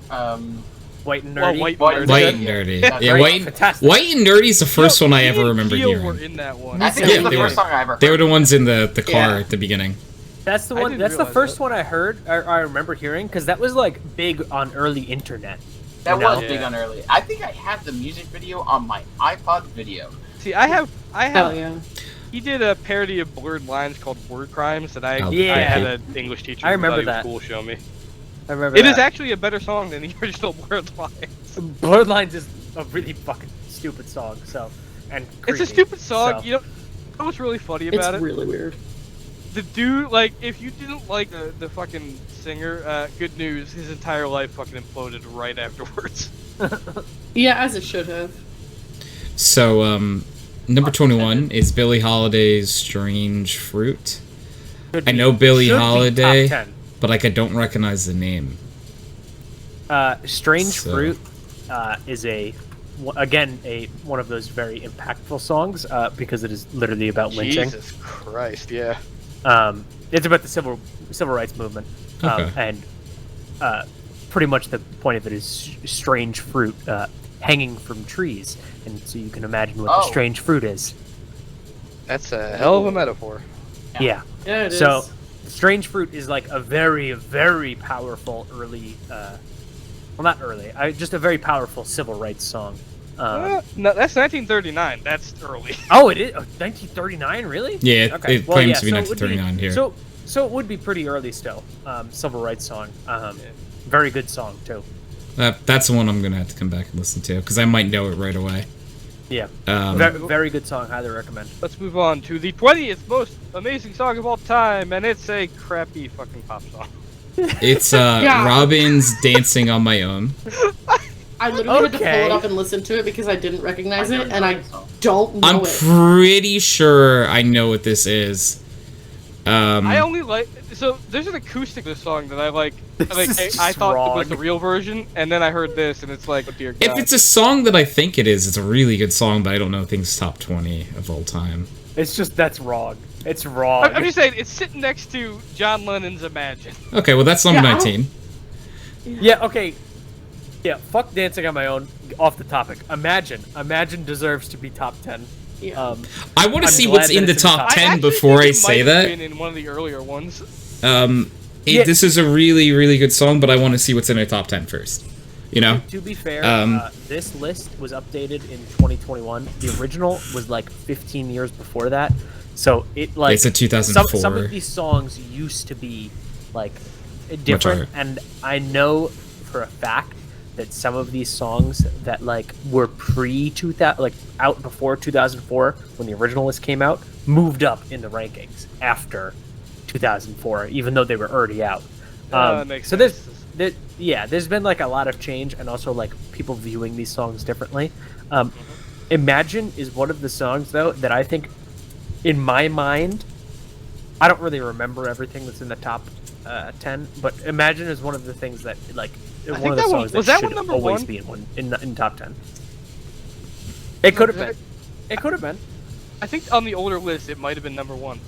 song, White and Well, Nerdy. White White Nerd. White and Yeah. Nerdy. Yeah, Yeah, great. White, Fantastic. White and Nerdy is the first one I Key ever and remember Peele hearing. were in that one. I think Yeah, it's the they first were. song I ever heard. They were the ones in the car Yeah. at the beginning. That's the I one. didn't That's the realize first that. one I heard. Or I remember hearing because that was like big on early internet. That you know? was big Yeah. on early. I think I have the music video on my iPod video. See, I have, Hell yeah. he did a parody of Blurred Lines called Word Crimes that I Yeah. had an English teacher I who remember thought he was that. cool show me. I remember It is actually a better song than the original Blurred Lines. Blurred Lines is a really fucking stupid song. So, and It's a creepy, stupid song. so. You know what's really funny It's about it? really weird. The dude, like, if you didn't like the fucking singer, good news, his entire life fucking imploded right afterwards. Yeah, as it should have. So, number 21 is Billie Holiday's "Strange Fruit." Should I be- know Billie should be Holiday, top 10. but like I don't recognize the name. Strange So- Fruit is one of those very impactful songs because it is literally about lynching. Jesus Christ, yeah. It's about the civil rights movement, Okay. and pretty much the point of it is strange fruit hanging from trees, and so you can imagine what the Oh. strange fruit is. That's a hell of a metaphor. Yeah. Yeah, it is. So Strange Fruit is like a very, very powerful early, well, not early, just a very powerful civil rights song. No, that's 1939. That's early. Oh, it is 1939, really? Yeah, Okay. it claims to be so it would 1939 here. So it would be pretty early still. Civil rights song. Very good song too. That's the one I'm gonna have to come back and listen to because I might know it right away. Yeah. Um, Very good song. Highly recommend. Let's move on to the 20th most amazing song of all time, and it's a crappy fucking pop song. It's Robin's "Dancing on My Own." I literally had to pull it up and listen to it because I didn't recognize it, and I don't know I'm it. pretty sure I know what this is. I only like there's an acoustic of this song that I like. I thought it was the real version, and then I heard this, and it's like, oh dear God. If it's a song that I think it is, it's a really good song, but I don't know things top 20 of all time. It's just that's wrong. It's wrong. I'm just saying, it's sitting next to John Lennon's Imagine. Okay, well that's number 19. Yeah. Okay. Yeah. Fuck Dancing on My Own. Off the topic. Imagine deserves to be top 10. Yeah. I want to see glad what's that in the it's in the top top 10 actually before think I it say might have that. been in one of the earlier ones. This is a really, really good song, but I want to see what's in the top 10 first. You know? To be fair, this list was updated in 2021. The original was like 15 years before that. So it like It's a 2004. Some of these songs used to be like higher. different, and I know for a fact that some of these songs that like were pre-2000, like out before 2004 when the original list came out, moved up in the rankings after 2004, even though they were already out. That makes so sense. there's been like a lot of change, and also like people viewing these songs differently. Imagine is one of the songs though that I think, in my mind, I don't really remember everything that's in the top 10, but Imagine is one of the things that like one of the songs that should always be in top 10. It could have been. It could have been. I think on the older list, it might have been number 1.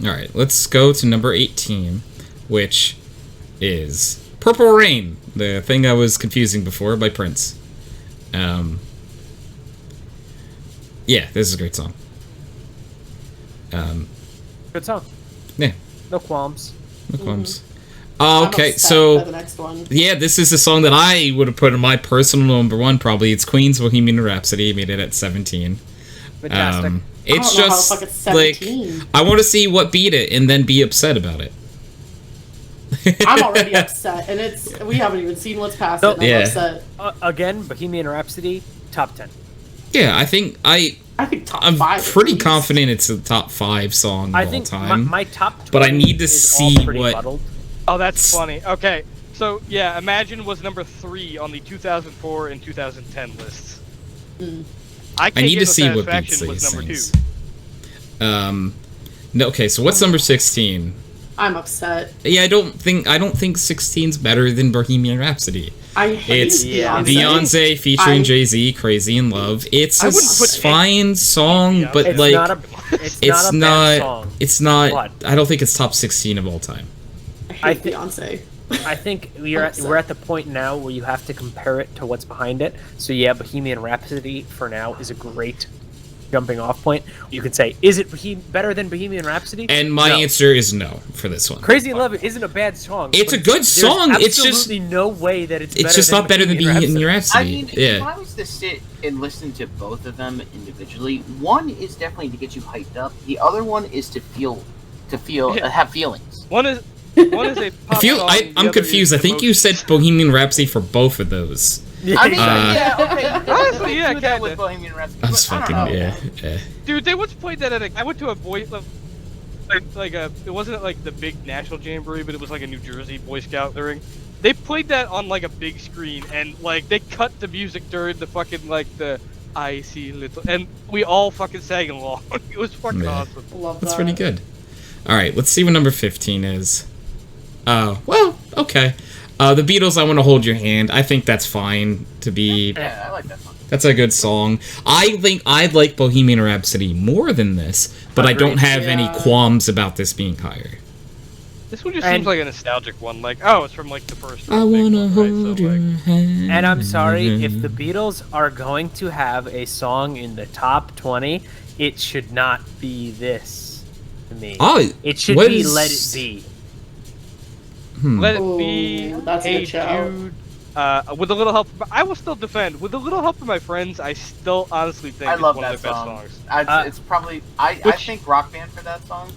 Alright, let's go to number 18, which is Purple Rain, the thing I was confusing before by Prince. Yeah, this is a great song. Good song. Yeah. No qualms. No qualms. I'm Okay, upset so by the next one. yeah, this is a song that I would have put in my personal number 1 probably. It's Queen's Bohemian Rhapsody, made it at 17. Fantastic. It's I don't know how just the fuck it's like 17. I want to see what beat it and then be upset about it. I'm already upset, and we haven't even seen what's past it, and Yeah. I'm upset. Again, Bohemian Rhapsody, top 10. Yeah, I think I think top I'm 5. at pretty least. confident it's a top 5 song of I all think time. my top 20 But I need to is all see pretty what- muddled. Oh, that's funny. Okay, so yeah, Imagine was number 3 on the 2004 and 2010 lists. I I need to Give No see what beats Satisfaction was these number things. 2. No, okay, so what's number 16? I'm upset. Yeah, I don't think 16's better than Bohemian Rhapsody. I hate It's Beyonce. Beyonce featuring I- Jay-Z, Crazy in Love. It's I a wouldn't put fine song, Yeah, but It's like not a bad song. it's not. But- I don't think it's top 16 of all time. I hate Beyonce. I think we're at the point now where you have to compare it to what's behind it. So yeah, Bohemian Rhapsody for now is a great jumping off point. You could say, is it better than Bohemian Rhapsody? And my No. answer is no for this one. Crazy in Love isn't a bad song. It's but a good there's song. It's just absolutely no way that it's just not better than Bohemian Rhapsody. I mean, if yeah. I was to sit and listen to both of them individually, one is definitely to get you hyped up. The other one is to have feelings. One is a pop song. the I'm other confused. is I think the you most- said Bohemian Rhapsody for both of those. I mean, yeah, okay. Honestly, yeah, do that kinda. with Bohemian Rhapsody. I'm but just I don't fucking know. yeah. Dude, they once played that at I went to a boy it wasn't like the big national jamboree, but it was like a New Jersey Boy Scout thing. They played that on like a big screen, and like they cut the music during the fucking like the I see little, and we all fucking sang along. It was fucking Yeah. awesome. Love That's that. pretty good. All right, let's see what number 15 is. Well, okay. The Beatles, I Want to Hold Your Hand. I think that's fine to be. Yeah, I like that song. That's a good song. I think I'd like Bohemian Rhapsody more than this, but I don't Agreed. have any qualms about this being higher. This one just And- seems like a nostalgic one. Like, oh, it's from like the first. I big wanna one, right? hold So, your like, hand. And I'm sorry, if the Beatles are going to have a song in the top 20, it should not be this. to me. Oh, It should what be is- Let It Be. Let it Ooh, be. that's a Hey good shout. Jude. With a little help, I will still defend. With a little help from my friends, I still honestly think I it's love one that of their best song. songs. It's probably I which- think Rock Band for that song.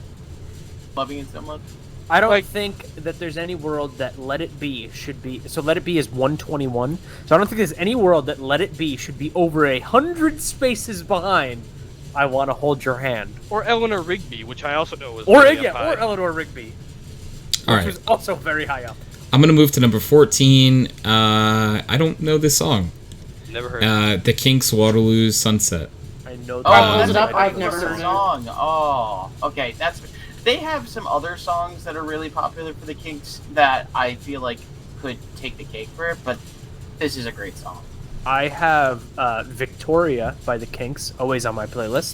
Loving it so much. I don't Like- think that there's any world that Let It Be should be. So Let It Be is 121. So I don't think there's any world that Let It Be should be over 100 spaces behind. I want to hold your hand. Or Eleanor Rigby, which I also know was Or really up high. or Eleanor Rigby, All which right. was also very high up. I'm gonna move to number 14. I don't know this song. Never heard. The Kinks' Waterloo's Sunset. I know. Oh, I that's pulled it up, a I've never good heard it. song. Oh, okay. That's. They have some other songs that are really popular for the Kinks that I feel like could take the cake for it, but this is a great song. I have Victoria by the Kinks always on my playlist,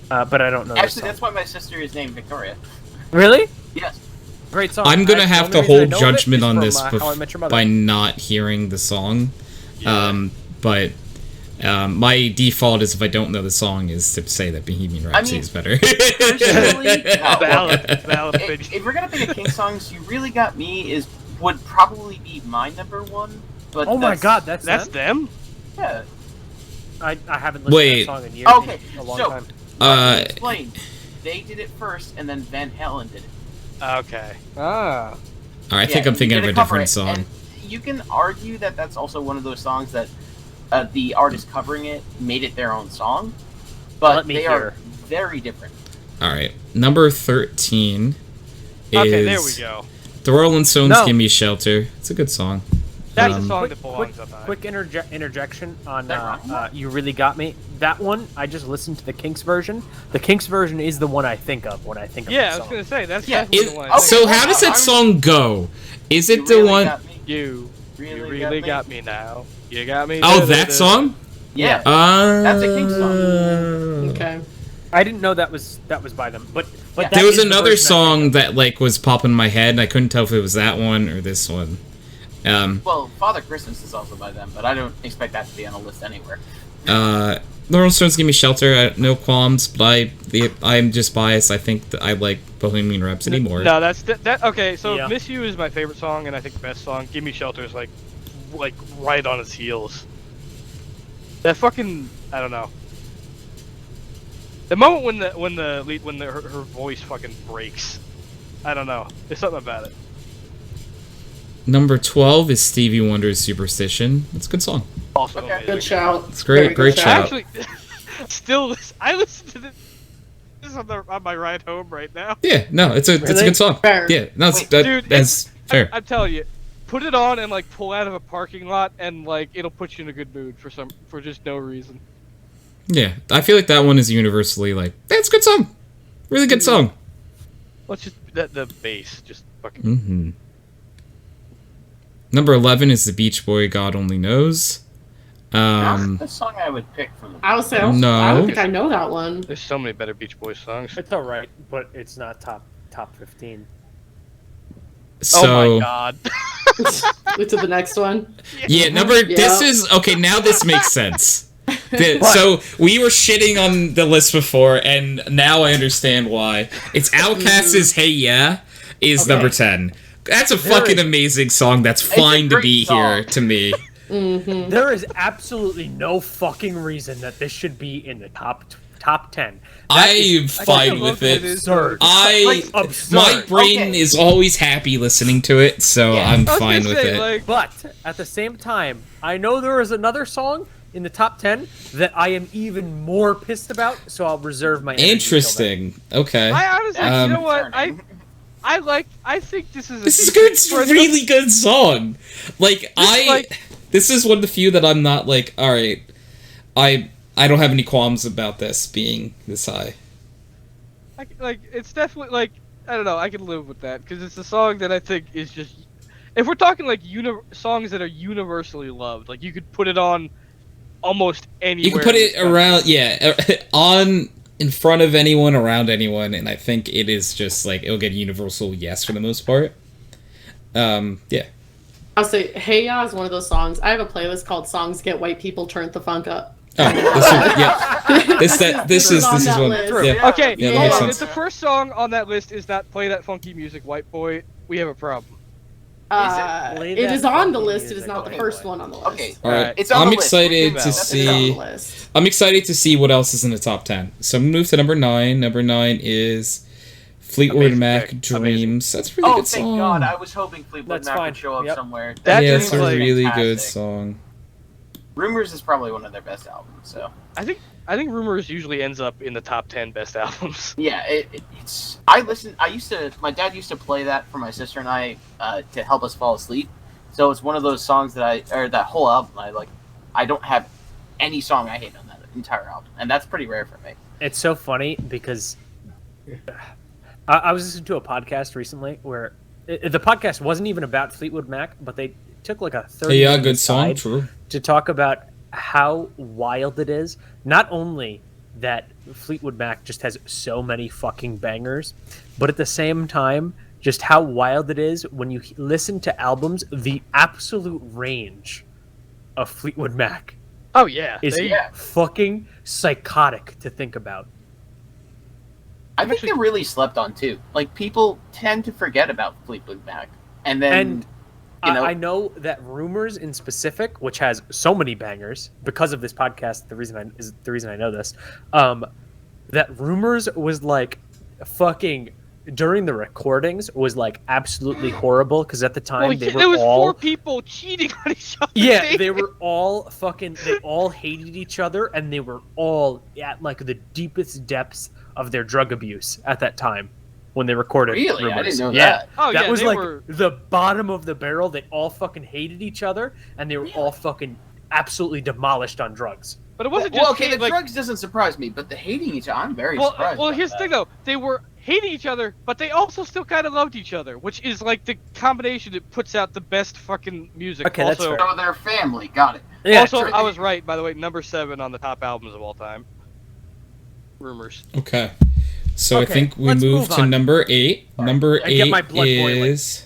but I don't know. Actually, this that's song. why my sister is named Victoria. Really Yes. great song. I'm gonna the have only to reason I hold know of it judgment is on from, this How I Met Your Mother. by not hearing the song. Yeah. But my default is if I don't know the song is to say that Bohemian Rhapsody is better. Personally, no. Valid opinion. If we're gonna pick a Kinks songs, "You Really Got Me" would probably be my number one. But Oh my God, that's That's them? them? yeah. I haven't listened Wait. to that song in years. Okay, in a long so- time. Let me explain. They did it first, and then Van Halen did it. Okay. Ah. I think Yeah, I'm thinking of you a gotta cover different it, song. and you can argue that that's also one of those songs that the artist covering it made it their own song, but Let me they hear. are very different. All right, number 13 is Okay, there we go. The Rolling Stones' No. "Give Me Shelter." It's a good song. That's Um, a song Quick, that belongs up high. quick interjection on That wrong? You Really Got Me. That one, I just listened to the Kinks version. The Kinks version is the one I think of when I think of Yeah, that I was song. gonna say that's Yeah, definitely Is- the one. Okay, so how does wow, that song go? Is it You the really one? got me. You Really really got got me now. You got me. Oh, that song. Yeah. That's a Kinks song. Okay. I didn't know that was by them, but Yeah. that There was is the another version I think song of. that like was popping in my head, and I couldn't tell if it was that one or this one. Well, Father Christmas is also by them, but I don't expect that to be on a list anywhere. The Rolling Stones "Give Me Shelter." No qualms, but I'm just biased. I think that I like Bohemian Rhapsody more. No, that's that. Okay, so Yeah. "Miss You" is my favorite song, and I think the best song. "Give Me Shelter" is like right on its heels. That fucking I don't know. The moment when her voice fucking breaks, I don't know. There's something about it. Number 12 is Stevie Wonder's "Superstition." It's a good song. Also, Okay, amazing. Good shout. It's great, Very good great shout. Actually, I listen to this on my ride home right now. Yeah, no, it's a Really? good song. Fair. Yeah, no, Wait, that's fair. I'm telling you, put it on and like pull out of a parking lot, and like it'll put you in a good mood for just no reason. Yeah, I feel like that one is universally like that's a good song, really good song. Let's just the bass just fucking. Mm-hmm. Number 11 is the Beach Boy "God Only Knows." Not the song I would pick from them. I was saying, I No. don't think I know that one. There's so many better Beach Boys songs. It's all right, but it's not top 15. So Oh my god. To the next one. yeah, this is okay. Now this makes sense. So we were shitting on the list before, and now I understand why. It's Outkast's "Hey Yeah" is Okay. number 10. That's a fucking amazing song. That's a fine to great be here song. to me. There is absolutely no fucking reason that this should be in the top 10. I'm fine love with that it. it is. Absurd. Absurd. My brain Okay. is always happy listening to it, so Yeah. I'm I was fine gonna with say, it. like, But at the same time, I know there is another song in the top 10 that I am even more pissed about, so I'll reserve my energy till then. Interesting. Okay. I honestly, you Um, know what? Concerning. I think this is. This is good. It's a really good song. This is one of the few that I'm not like. All right, I don't have any qualms about this being this high. It's definitely like I don't know. I can live with that because it's a song that I think is just. If we're talking like songs that are universally loved, like you could put it on almost anywhere. You can put in it this country. around, yeah, on in front of anyone, around anyone, and I think it is just like it'll get a universal yes for the most part. Yeah. I'll say, "Hey Ya" is one of those songs. I have a playlist called "Songs Get White People Turned the Funk Up." This is on that one. list. Yeah. Okay, Yeah, that hold makes on. sense. If the first song on that list is not "Play That Funky Music, White Boy," we have a problem. Play It that is on the funky list. It is music, not the white first boy. one on the list. Okay. All right. It's on I'm the list. We'll excited give to it that. It's on see. the list. I'm excited to see what else is in the top 10. So I'm gonna move to number 9. Number 9 is Fleetwood Amazing Mac pick. Dreams. That's a really Oh, good thank song. God! I was hoping Fleetwood That's Mac fine. would show up Yep. somewhere. That Yeah, Dreams it's a was really good fantastic. song. Rumors is probably one of their best albums. So I think Rumors usually ends up in the top 10 best albums. yeah, it's. I listened. I used to. My dad used to play that for my sister and I to help us fall asleep. So it's one of those songs that whole album I like. I don't have any song I hate on that entire album, and that's pretty rare for me. It's so funny because I was listening to a podcast recently where the podcast wasn't even about Fleetwood Mac, but they took like a 30 Yeah, minute good song. aside True. to talk about how wild it is. Not only that Fleetwood Mac just has so many fucking bangers, but at the same time, just how wild it is when you listen to albums, the absolute range of Fleetwood Mac Oh yeah, is Yeah. fucking psychotic to think about. I think they're really slept on too. Like people tend to forget about Fleetwood Mac, and then And you know, I know that Rumors in specific, which has so many bangers because of this podcast, the reason I know this, that Rumors was like fucking during the recordings was like absolutely horrible because at the time well, they were there was all 4 people cheating on each other. yeah, they were all fucking. They all hated each other, and they were all at like the deepest depths of their drug abuse at that time when they recorded. Really? I Rumors. didn't know yeah. that. Oh, that yeah, was they like were- the bottom of the barrel. They all fucking hated each other, and they were all fucking absolutely demolished on drugs. But it wasn't Well, just okay, hate, the like, drugs doesn't surprise me, but the hating each other, I'm very well, surprised. well, about here's the that. thing though. They were hating each other, but they also still kind of loved each other, which is like the combination that puts out the best fucking music. Okay, that's also, fair. So they're family. Got it. Yeah, also, true. I was right, by the way. Number 7 on the top albums of all time. Rumors. Okay. So Okay, I think we let's move move to on. number 8. Number I get 8 my blood boiling. is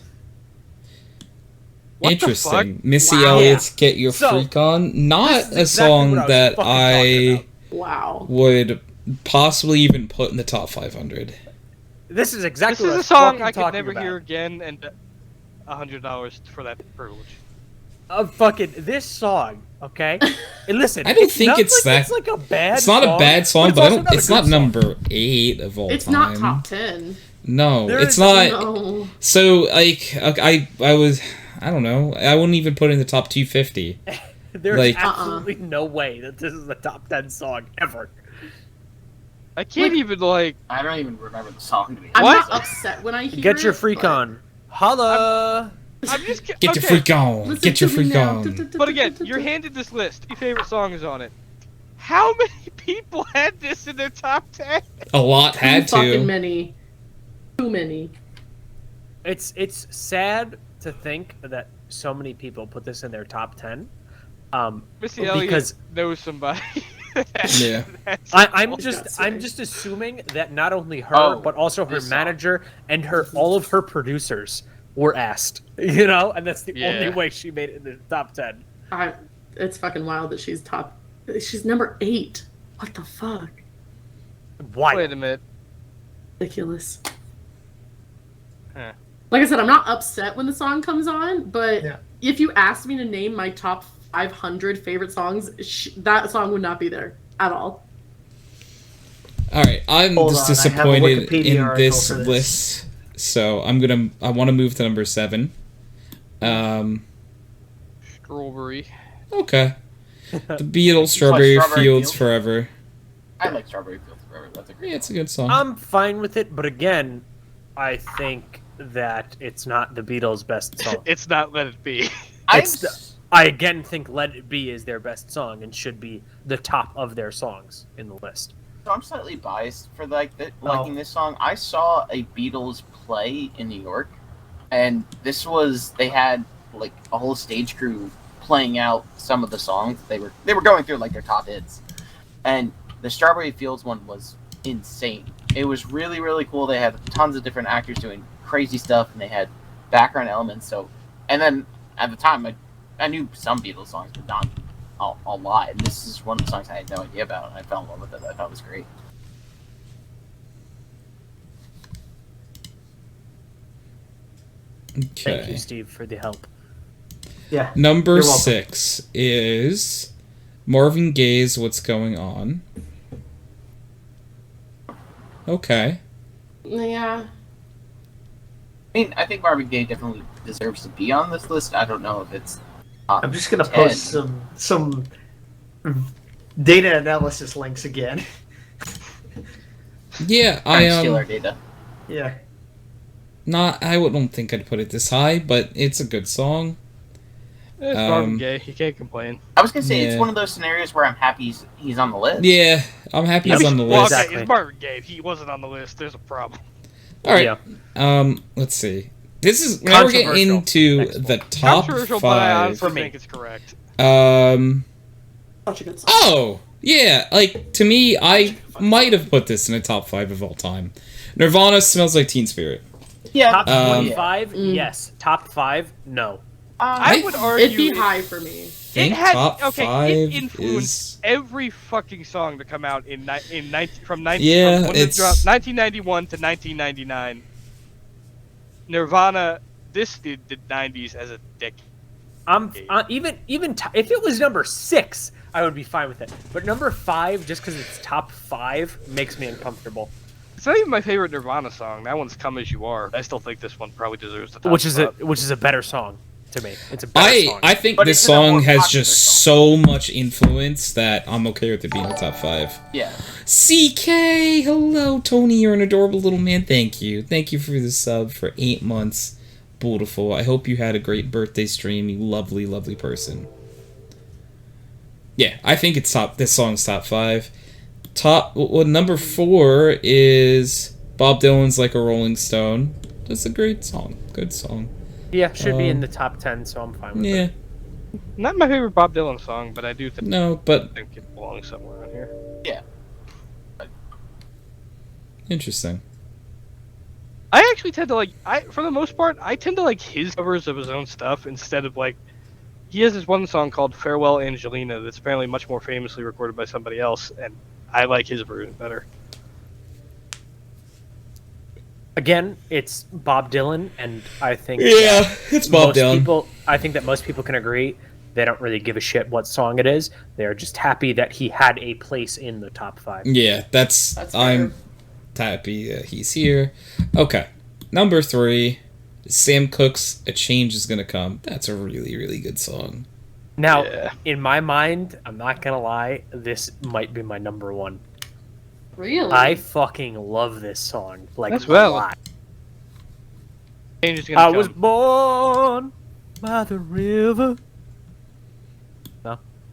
What the interesting. fuck? Missy Wow. Elliott's "Get Your So, Freak On." Not this is a exactly song what I was that fucking talking about. Wow. would possibly even put in the top 500. This is exactly This is what a song fucking I could talking never about. hear again, and $100 for that privilege. Fucking this song, okay? And listen, I don't think not it's like that- It's like a bad. It's not a bad song, it's but I also don't. not a It's good not song. number 8 of all It's time. not top 10. No, There it's is not. No. So like, I was. I don't know. I wouldn't even put it in the top 250. There's like- absolutely no way that this is a top 10 song ever. I can't even, like... I don't even remember the song to be I'm What? not upset when I hear Get your it, freak but- on. Holla! I'm just... Get your okay, freak on. Listen Get your to me freak now. on. But again, you're handed this list. Your favorite song is on it. How many people had this in their top 10? A lot had Too fucking to. many. Too many. It's sad to think that so many people put this in their top 10. Missy Elliott Because knows somebody. Yeah. I'm That's just disgusting. assuming that not only her Oh, but also her this song. manager and all of her producers were asked, you know, and that's the only Yeah. way she made it in the top 10. It's fucking wild that she's top. She's number 8. What the fuck? Why? Wait a minute. Ridiculous. Huh. Like I said, I'm not upset when the song comes on, but Yeah. if you asked me to name my top 500 favorite songs, that song would not be there at all. All right, I'm Hold just on, I have a disappointed Wikipedia in article this for this. list. So I want to move to number 7. Strawberry. Okay. The Beatles, Strawberry Strawberry Fields Fields? Forever. I like Strawberry Fields Forever. That's a great Yeah, it's a good song. I'm fine with it, but again, I think that it's not the Beatles' best song. It's not Let It Be. I'm It's I again think Let It Be is their best song and should be the top of their songs in the list. So I'm slightly biased for liking this song. I saw a Beatles play in New York, and they had like a whole stage crew playing out some of the songs. They were going through like their top hits, and the Strawberry Fields one was insane. It was really, really cool. They had tons of different actors doing crazy stuff, and they had background elements. So, and then at the time, I knew some Beatles songs, but not a lot. And this is one of the songs I had no idea about, and I fell in love with it. I thought it was great. Thank you, Okay. Steve, for the help. Yeah. Number You're welcome. 6 is Marvin Gaye's What's Going On. Okay. Yeah. I mean, I think Marvin Gaye definitely deserves to be on this list. I don't know if it's. I'm just gonna 10. post some data analysis links again. Yeah, Trying to steal our data. Yeah. I don't think I'd put it this high, but it's a good song. It's Marvin Gaye. You can't complain. I was gonna say Yeah. it's one of those scenarios where I'm happy he's on the list. Yeah, I'm happy he's on the Well, list. okay, Exactly. it's Marvin Gaye. If he wasn't on the list, there's a problem. All right. Yeah. Let's see. This is now we're getting Controversial. into Next the one. top Controversial, but I 5. honestly For me. think it's correct. Such a good song. Oh, yeah. Like, to me, I might have put this in the top 5 of all time. Nirvana Smells Like Teen Spirit. Yeah. Top Um, 25? Yes. Top 5? No. I would argue It'd be high for me. Think it had top 5 it influenced is... every fucking song to come out from Yeah, when it it's- dropped, 1991 to 1999. Nirvana, this did the 90s as a decade. If it was number 6, I would be fine with it. But number 5, just because it's top 5, makes me uncomfortable. It's not even my favorite Nirvana song. That one's "Come As You Are." I still think this one probably deserves the top Which is spot. a better song to me. It's a better song. I think But this it's in a more song has popular just song. so much influence that I'm okay with it being in the top 5. Yeah. CK! Hello, Tony. You're an adorable little man. Thank you. Thank you for the sub for 8 months. Beautiful. I hope you had a great birthday stream, you lovely, lovely person. Yeah, I think it's this song's top 5. Number 4 is Bob Dylan's Like a Rolling Stone. That's a great song. Good song. Yeah, should be in the top 10, so I'm fine with Yeah. it. Not my favorite Bob Dylan song, but I do No, but think it belongs somewhere on here. Yeah. interesting. I actually tend to for the most part, I tend to like his covers of his own stuff instead of he has this one song called Farewell Angelina that's apparently much more famously recorded by somebody else, and I like his version better. Again, it's Bob Dylan, and I think It's Bob Dylan. I think that most people can agree they don't really give a shit what song it is. They're just happy that he had a place in the top 5. Yeah, That's I'm fair. happy that he's here. Okay, number 3, Sam Cooke's "A Change Is Gonna Come." That's a really, really good song. Now, Yeah. in my mind, I'm not gonna lie, this might be my number 1. Really? I fucking love this song, That's a valid. lot. Change is gonna I come. was born by the river.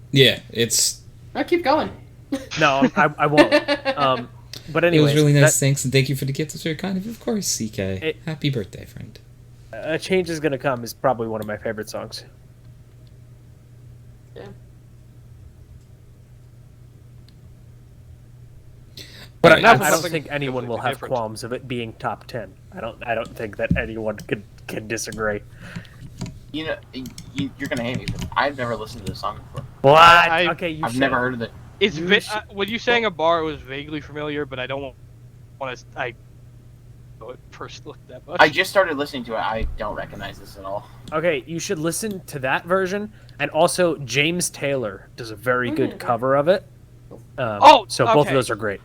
Yeah, it's. No, keep going. No, I won't. But It anyways, was really nice. Thanks, and thank you for the gift. It's very kind of you. Of course, CK. It- Happy birthday, friend. A Change Is Gonna Come is probably one of my favorite songs. Yeah. But Alright, I that's don't something think anyone will completely have different. qualms of it being top 10. I don't think that anyone can disagree. You know, you're gonna hate me, but I've never listened to this song before. What? I- Okay, you I've should. never heard of it. It's You should- when you sang a bar, it was vaguely familiar, but I don't want to. I know it personally that much. I just started listening to it. I don't recognize this at all. Okay, you should listen to that version, and also James Taylor does a very good cover of it. So both okay. of those are great.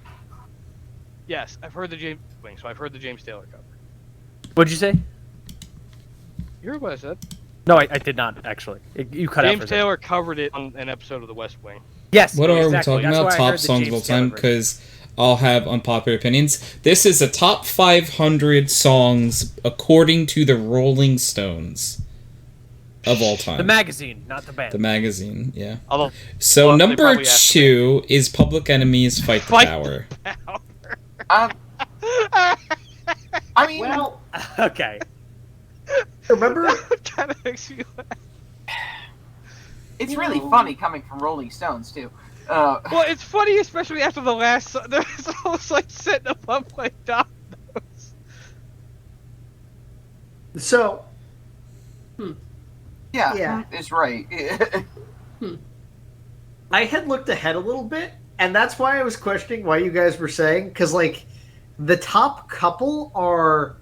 Yes, I've heard the James Wing, so I've heard the James Taylor cover. What'd you say? You heard what I said? No, I did not actually. You cut out for James a second. Taylor covered it on an episode of The West Wing. Yes. What are exactly. we talking That's about? why I Top heard the songs of James all time? Taylor version. Because I'll have unpopular opinions. This is a top 500 songs according to the Rolling Stones of all time. The magazine, not the band. The magazine, yeah. Although, So Well, they number probably asked 2 is Public Enemy's Fight the Fight- Power. I mean, Well, Okay. Remember? kind of makes me laugh. it's you really know. funny coming from Rolling Stones too. Well, it's funny, especially after the last song. There's almost like setting them up like dominoes. So, yeah, Yeah. it's right. I had looked ahead a little bit, and that's why I was questioning why you guys were saying, because, like, the top couple are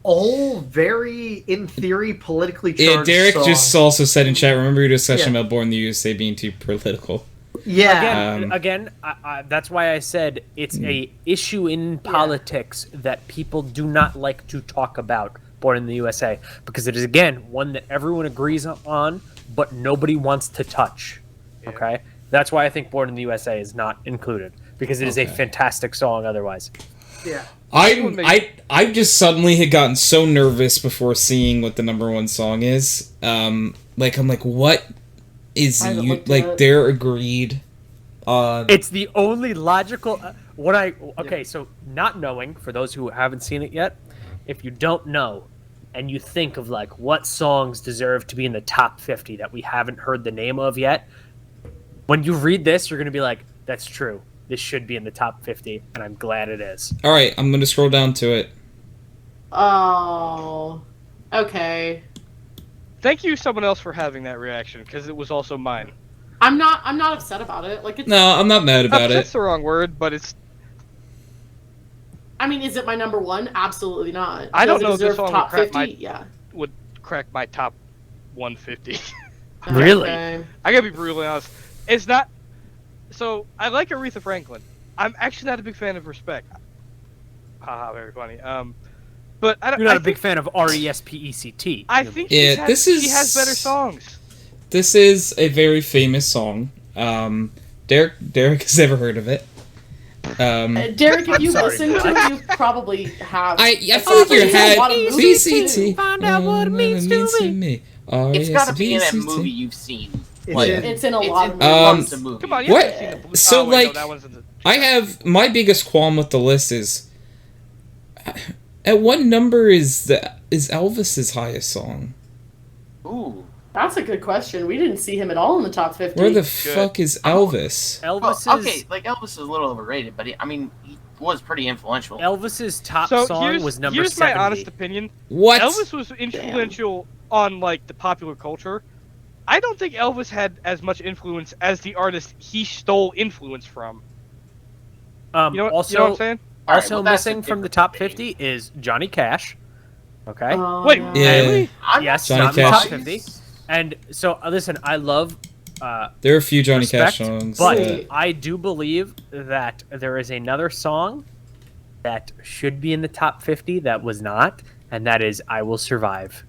all very, in theory, politically charged Yeah, Derek songs. just also said in chat, remember your discussion about Born in the USA being too political. Yeah. Again, that's why I said it's a issue in politics that people do not like to talk about Born in the USA, because it is, again, one that everyone agrees on, but nobody wants to touch. Okay? That's why I think Born in the USA is not included, because it is a fantastic song otherwise. Yeah. I just suddenly had gotten so nervous before seeing what the number one song is. Like, I'm like, what is you like? They're agreed on. It's the only logical. So not knowing, for those who haven't seen it yet, if you don't know, and you think of like what songs deserve to be in the top 50 that we haven't heard the name of yet, when you read this, you're gonna be like, that's true. This should be in the top 50, and I'm glad it is. All right, I'm going to scroll down to it. Oh, okay. Thank you, someone else, for having that reaction, because it was also mine. I'm not upset about it. Like, it's, No, I'm not mad about Upset's it. the wrong word, but it's. I mean, is it my number one? Absolutely not. I don't Does it know if this deserve song top would crack 50? my Yeah. would crack my top 150. Really? Okay. I gotta be brutally honest. It's not. So I like Aretha Franklin. I'm actually not a big fan of Respect. Haha, very funny. But I don't. You're not a big fan of RESPECT. I think Yeah, she has better songs. This is a very famous song. Derek has never heard of it. Derek, if you listen to it, you probably have. I It's feel like also- you it's in a had lot of movies, too. VCT. Find out what it means to me. It's gotta be in a RESPECT. movie you've seen. It's in a lot of lots of movies. movies. Come on, you What? haven't seen the. So, oh, wait, no, like, that one's in the. I have my biggest qualm with the list is at what number is Elvis's highest song? Ooh. That's a good question. We didn't see him at all in the top 50. Where the fuck is Elvis? Elvis's Well, okay, like Elvis is a little overrated, but he was pretty influential. Elvis's top So song was number here's 70. my honest opinion. What? Elvis was influential on like the popular culture. I don't think Elvis had as much influence as the artist he stole influence from. You know what, also, you know what I'm saying? All right, also well, that's a missing from the different top thing. 50 is Johnny Cash. Okay. Wait, Yeah. really? I'm Yes, Johnny not in the top Cash. 50. And so, listen, I love There are a few Johnny Respect, Cash songs. but that- I do believe that there is another song that should be in the top 50 that was not, and that is I Will Survive.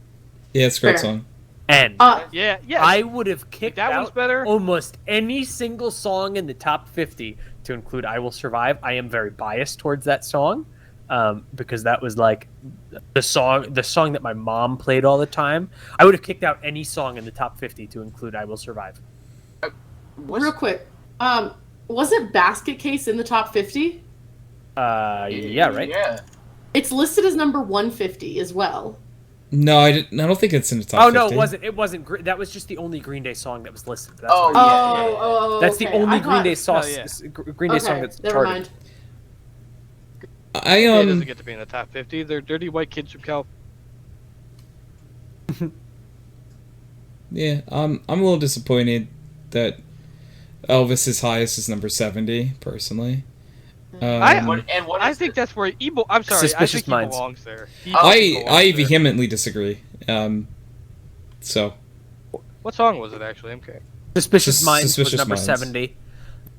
yeah, it's a great Fair. song. And Yeah. I would have kicked that one's out better. almost any single song in the top 50 to include I Will Survive. I am very biased towards that song because that was like the song that my mom played all the time. I would have kicked out any song in the top 50 to include I Will Survive. Real quick, wasn't Basket Case in the top 50? Yeah, right? Yeah. It's listed as number 150 as well. No, I don't think it's in the top Oh 50. no, it wasn't. It wasn't. That was just the only Green Day song that was listed. That's Oh, why. yeah. That's okay. the only I Green thought- Day song. Oh, yeah. Green Day song Okay, that's never charted. mind. I It doesn't get to be in the top 50. They're dirty white kids from Cal. yeah, I'm a little disappointed that Elvis's highest is number 70. Personally, I think that's where I'm sorry. Suspicious I think Minds. he belongs there. I vehemently disagree. So What song was it actually? MK. Suspicious Minds was Suspicious number Minds. 70.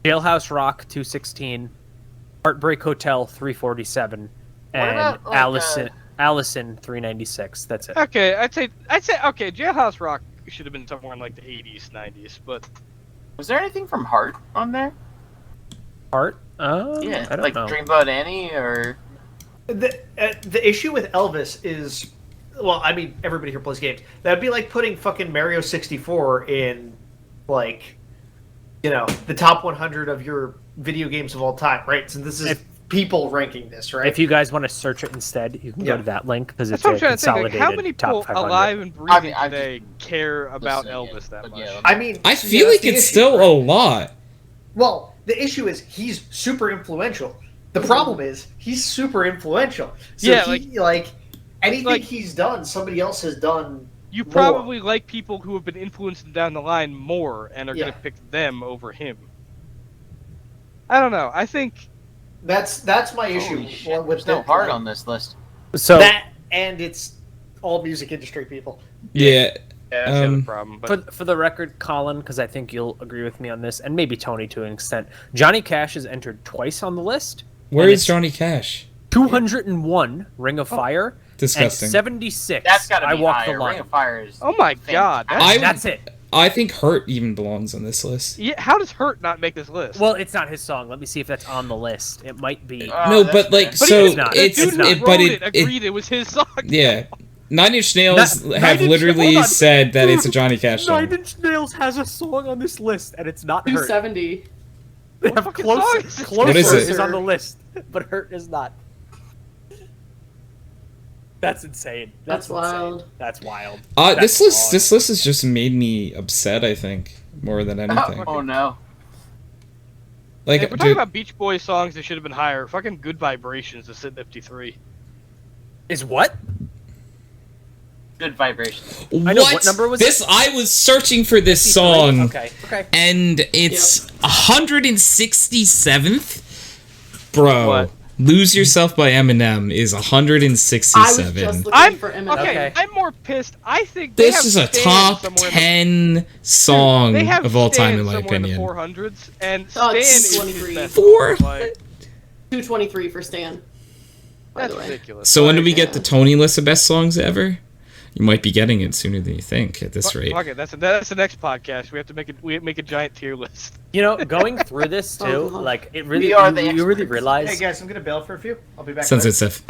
Jailhouse Rock 216. Heartbreak Hotel 347. And about, like, Allison 396. That's it. Okay, I'd say okay. Jailhouse Rock should have been somewhere in like the 80s, 90s, but Was there anything from Heart on there? Heart? Yeah, I don't like know. Dreamboat Annie or. The issue with Elvis is, well, I mean, everybody here plays games. That'd be like putting fucking Mario 64 in, like, you know, the top 100 of your video games of all time, right? So this is people ranking this, right? If you guys want to search it instead, you can go to that link because it's that's what a I'm trying to think. Like, consolidated how many top people 500. alive and breathing I today care about listening Elvis in, that but much? yeah. I mean, I feel that's like the it's issue, still right? a lot. Well, the issue is he's super influential. The problem is he's super influential. So Yeah, he, like anything like- he's done, somebody else has done you probably like people who have been influenced down the line more and are gonna pick them over him. I don't know. I think that's my issue with still hard on this list. So that, and it's all music industry people. Yeah. that's the other problem. But for the record, Colin, because I think you'll agree with me on this, and maybe Tony to an extent, Johnny Cash has entered twice on the list. Where is Johnny Cash? 201 Ring of Fire. Disgusting. And 76. That's gotta be I Walk higher. the Line. Ring of Fire is oh my god, That's it. I think Hurt even belongs on this list. yeah, how does Hurt not make this list? Well, it's not his song. Let me see if that's on the list. It might be. No, but like, but so it's not. it's the dude who it, wrote but it it, agreed it was his song. yeah. Nine Inch Nails Nine have Inch- literally hold on. said that it's a Johnny Cash song. Nine Inch Nails has a song on this list, and it's not Hurt. 270. They have fucking song Closer. is this? Closer What is it? is on the list, but Hurt is not. That's insane. That's wild. Insane. That's wild. This That's list has just made me upset. I think more than anything. Oh no. Like, If we're talking about Beach Boys songs that should have been higher, fucking Good Vibrations is sitting at 53. Is what? Good Vibrations. I know, what number was this? it? I was searching for this 53. song, Okay. and it's 167th. Bro, What? Lose Yourself by Eminem is I was 167. just looking I'm for Eminem. Okay. I'm more pissed. I think they This have is a Stan top somewhere in 10 song they have of all time, Stan in my somewhere opinion. In the 400s, and Oh, Stan it's is 23. his best Four? song. Like, 223 for Stan. By that's the way. ridiculous. So when do we get Yeah. the Tony list of best songs ever? You might be getting it sooner than you think at this rate. Fuck it, that's the next podcast. We have to make a giant tier list. You know, going through this too, Oh, God. like it really, We are the you really experts. realize. Hey guys, I'm gonna bail for a few. I'll be back. Sensitive.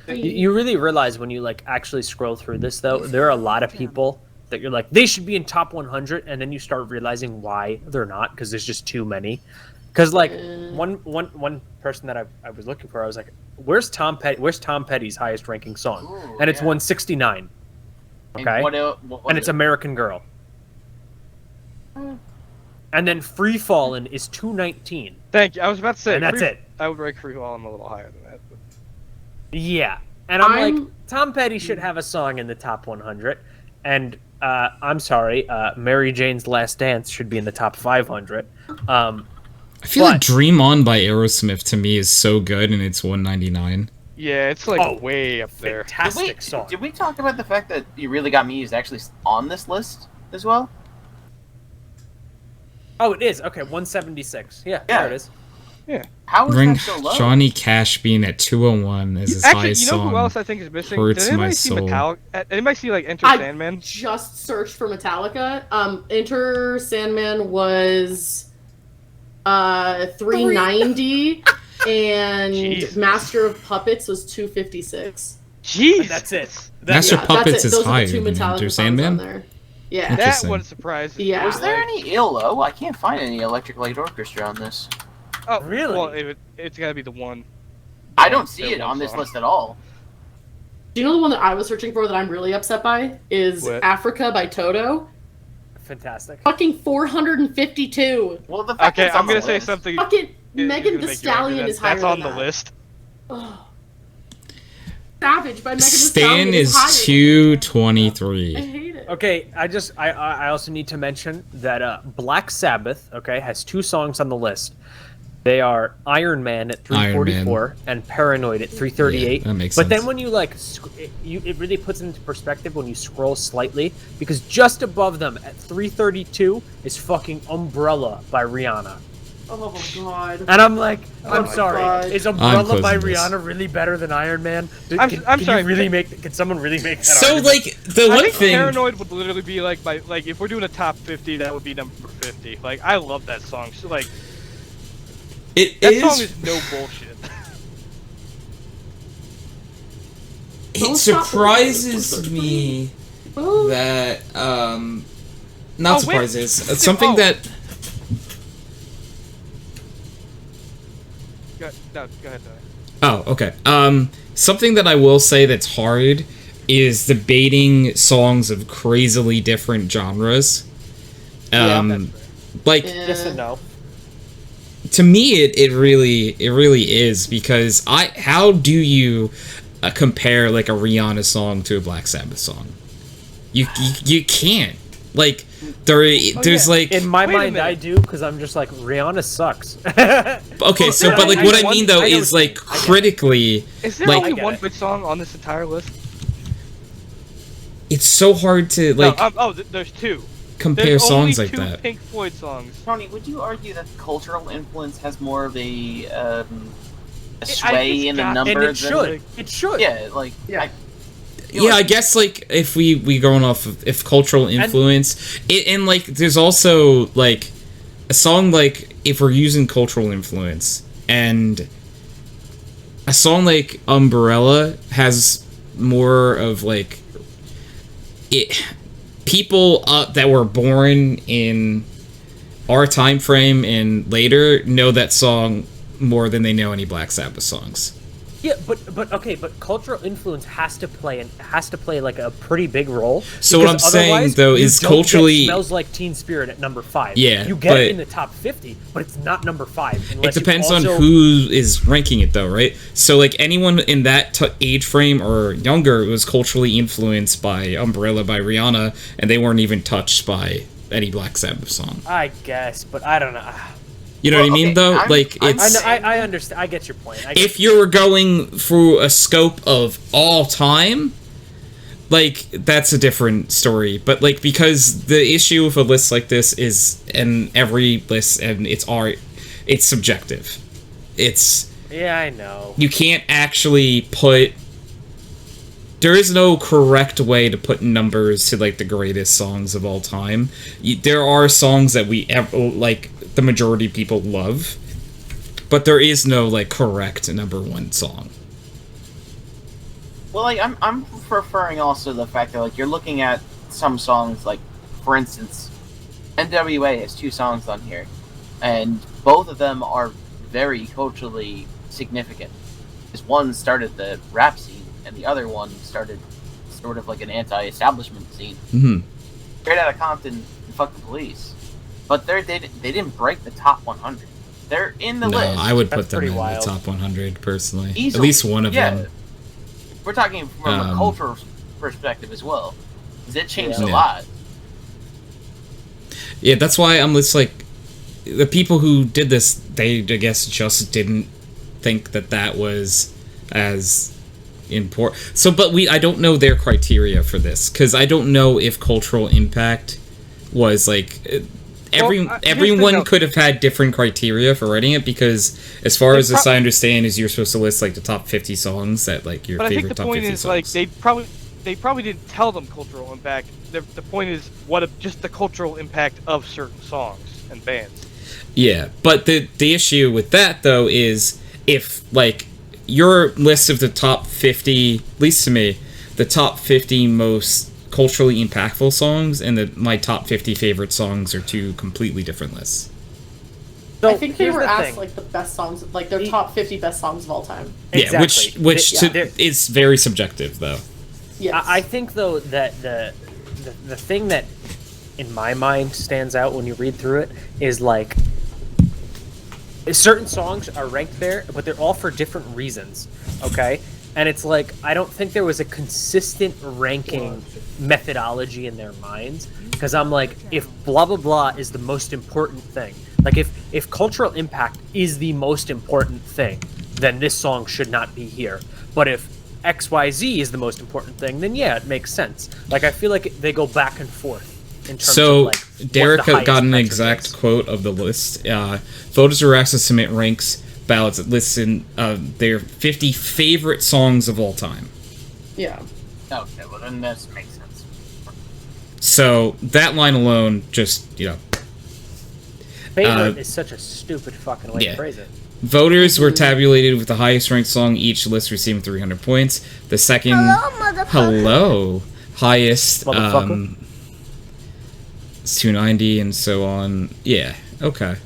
You really realize when you like actually scroll through this though, there are a lot of people that you're like they should be in top 100, and then you start realizing why they're not because there's just too many. Because like one person that I was looking for, I was like, where's Tom Petty's highest ranking song? Ooh, And it's yeah. 169. And Okay, what and it's American Girl. And then Free Fallin' is 219. Thank you. I was about to say, And that's it. I would rank Free Fallin' a little higher than that. But... Yeah, and I'm like, I'm- Tom Petty should have a song in the top 100, and I'm sorry, Mary Jane's Last Dance should be in the top 500. I feel like But- Dream On by Aerosmith to me is so good, and it's 199. Yeah, it's like way up there. Fantastic song. Did we talk about the fact that You Really Got Me is actually on this list as well? Oh, it is. Okay, 176. Yeah, Yeah. there it is. How is Ring that so low? Johnny Cash being at 201 as his Actually, highest you know song. who else I think is missing? hurts Did anybody my see soul. Metallica? Anybody see like Enter I Sandman? just searched for Metallica. Enter Sandman was 390 and Jesus. Master of Puppets was 256. Jeez, That's it. Master Yeah, Puppets that's it. is Those are higher the two than Metallica Enter songs Sandman? on there. Yeah. That Interesting. one surprised me. Yeah. Was there any ELO? I can't find any Electric Light Orchestra on this. Oh, Really? Well, it's gotta be the one. I don't see Their it one on this song. list at all. Do you know the one that I was searching for that I'm really upset by is What? Africa by Toto? Fantastic. Fucking 452. Well, the fact Okay, it's on I'm gonna the say list- something. Fucking is Megan gonna Thee make you angry Stallion then. is higher That's on than the that. list. Ugh. Savage by Megan Thee Stan Stallion is higher than that. I 223. hate it. Okay, I also need to mention that Black Sabbath, okay, has two songs on the list. They are Iron Man at 344 and Paranoid at 338. Yeah, that makes but sense. then when you like, it really puts it into perspective when you scroll slightly, because just above them at 332 is fucking Umbrella by Rihanna. Oh god. And I'm like, Oh I'm my sorry, God. is Umbrella closing by this. Rihanna really better than Iron Man? I'm sorry, Can someone really make that So, argument? like, the I one think thing... Paranoid would literally be like my if we're doing a top 50, that would be number 50. Like I love that song. So, like It that is... song is no bullshit. It surprises me that, not Oh, wait. surprises, it's something Oh. that... Go ahead, Tony. Oh, okay. Something that I will say that's hard is debating songs of crazily different genres. Like, Yes and no. to me, it really is, because how do you compare like a Rihanna song to a Black Sabbath song? You can't. Like, there's like... In my Wait a mind, minute. I do, because I'm just like, Rihanna sucks. Okay, so, but, like, I what I know mean, what- though, I know is, what you like, mean. I get it. critically... Is there like, only get one it. good song on this entire list? it's so hard to, like, There's two. compare There's songs only like two that. Pink Floyd songs. Tony, would you argue that cultural influence has more of a it's sway in the got- number And it than should. It should. Yeah, like Yeah. Yeah, I guess, like, if we going off of if cultural influence, and like, there's also, like, a song, like, if we're using cultural influence, and a song like Umbrella has more of, like, it people that were born in our time frame and later know that song more than they know any Black Sabbath songs. Yeah, but cultural influence has to play like a pretty big role. So what because I'm saying, otherwise though, you is don't get culturally- Smells Like Teen Spirit at number 5. Yeah, you get but- it in the top 50, but it's not number 5. It unless you depends also- on who is ranking it, though, right? So, like, anyone in that age frame or younger was culturally influenced by Umbrella by Rihanna, and they weren't even touched by any Black Sabbath song. I guess, but I don't know. You know what I mean, okay, though? I'm- Like, I'm it's... I understand. I get your point. I get if you were going through a scope of all time, like, that's a different story. But, like, because the issue with a list like this is, and every list, and it's art, it's subjective. It's... Yeah, I know. You can't actually put... There is no correct way to put numbers to, like, the greatest songs of all time. There are songs that like, the majority of people love, but there is no, like, correct number one song. Well, like I'm preferring also the fact that, like, you're looking at some songs, like, for instance, NWA has 2 songs on here, and both of them are very culturally significant. This one started the rap scene, and the other one started sort of like an anti-establishment scene. Mm-hmm. Straight Outta Compton and Fuck the Police, but they didn't break the top 100. They're in the No, list. I would That's put them pretty in wild. the top 100 personally. Easily. At least one of Yeah. them. We're talking from a Um, cultural perspective as well, because it changed Yeah. a lot. Yeah, that's why I'm just like, the people who did this, they, I guess, just didn't think that that was as important. So, but I don't know their criteria for this, because I don't know if cultural impact was, like, here's the everyone note. could have had different criteria for writing it, because as far as this I understand is you're supposed to list, like, the top 50 songs that, like, your But I favorite think the top point 50 is, songs. like, they probably didn't tell them cultural impact. The point is just the cultural impact of certain songs and bands. Yeah, but the issue with that, though, is if, like, your list of the top 50, at least to me, the top 50 most culturally impactful songs and my top 50 favorite songs are 2 completely different lists. So I think they here's were the asked thing. like the best songs, like their top 50 best songs of all time. Yeah, Exactly. which Yeah. is very subjective, though. Yes. I think though that the thing that in my mind stands out when you read through it is like certain songs are ranked there, but they're all for different reasons. Okay, and it's like I don't think there was a consistent ranking methodology in their minds, because I'm like, if blah blah blah is the most important thing, like if cultural impact is the most important thing, then this song should not be here. But if XYZ is the most important thing, then yeah, it makes sense. Like, I feel like they go back and forth in terms So, of, like, what Derek the highest got an metric exact is. quote of the list. Voters are asked to submit ranks ballots that list in their 50 favorite songs of all time. Yeah. Okay, well then this makes sense. So, that line alone just, Favorite is such a stupid fucking way yeah. to phrase it. Voters were tabulated with the highest ranked song, each list receiving 300 points. The second... Hello, highest... Motherfucker. It's 290 and so on. Yeah, okay.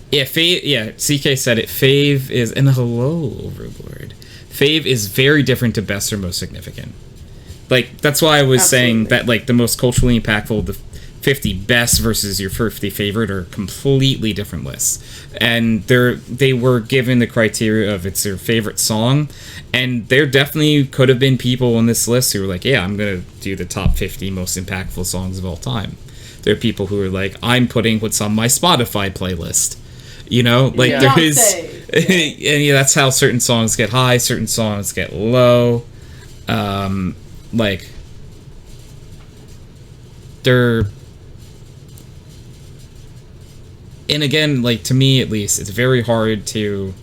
Yeah, CK said it. Fave is... And hello, Overlord. Fave is very different to best or most significant. Like, that's why I was saying Absolutely. that, like, the most culturally impactful, the 50 best versus your 50 favorite are completely different lists. And they were given the criteria of it's their favorite song, and there definitely could have been people on this list who were like, yeah, I'm going to do the top 50 most impactful songs of all time. There are people who are like, I'm putting what's on my Spotify playlist. You know, like there is, and yeah, that's how certain songs get high, certain songs get low. Like they're, and again, like to me at least, it's very hard to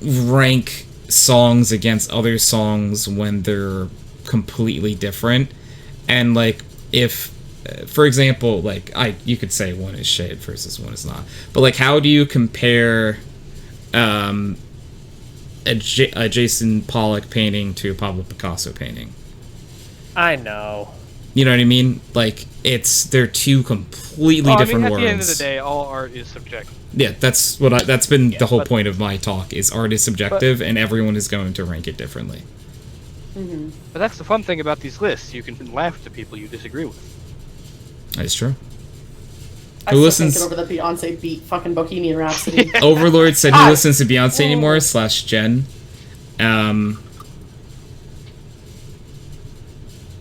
rank songs against other songs when they're completely different. And like if, for example, like you could say one is shit versus one is not, but like how do you compare a Jason Pollock painting to a Pablo Picasso painting? I know. You know what I mean? Like they're two completely different worlds. At the end of the day, all art is subjective. Yeah, that's been the whole point of my talk. Is art is subjective, and everyone is going to rank it differently. Mm-hmm. But that's the fun thing about these lists. You can laugh to people you disagree with. That's true. I Who still listens? can't get over the Beyonce beat fucking Bohemian Rhapsody. Overlord said, "Who listens to Beyonce anymore?" /Jen.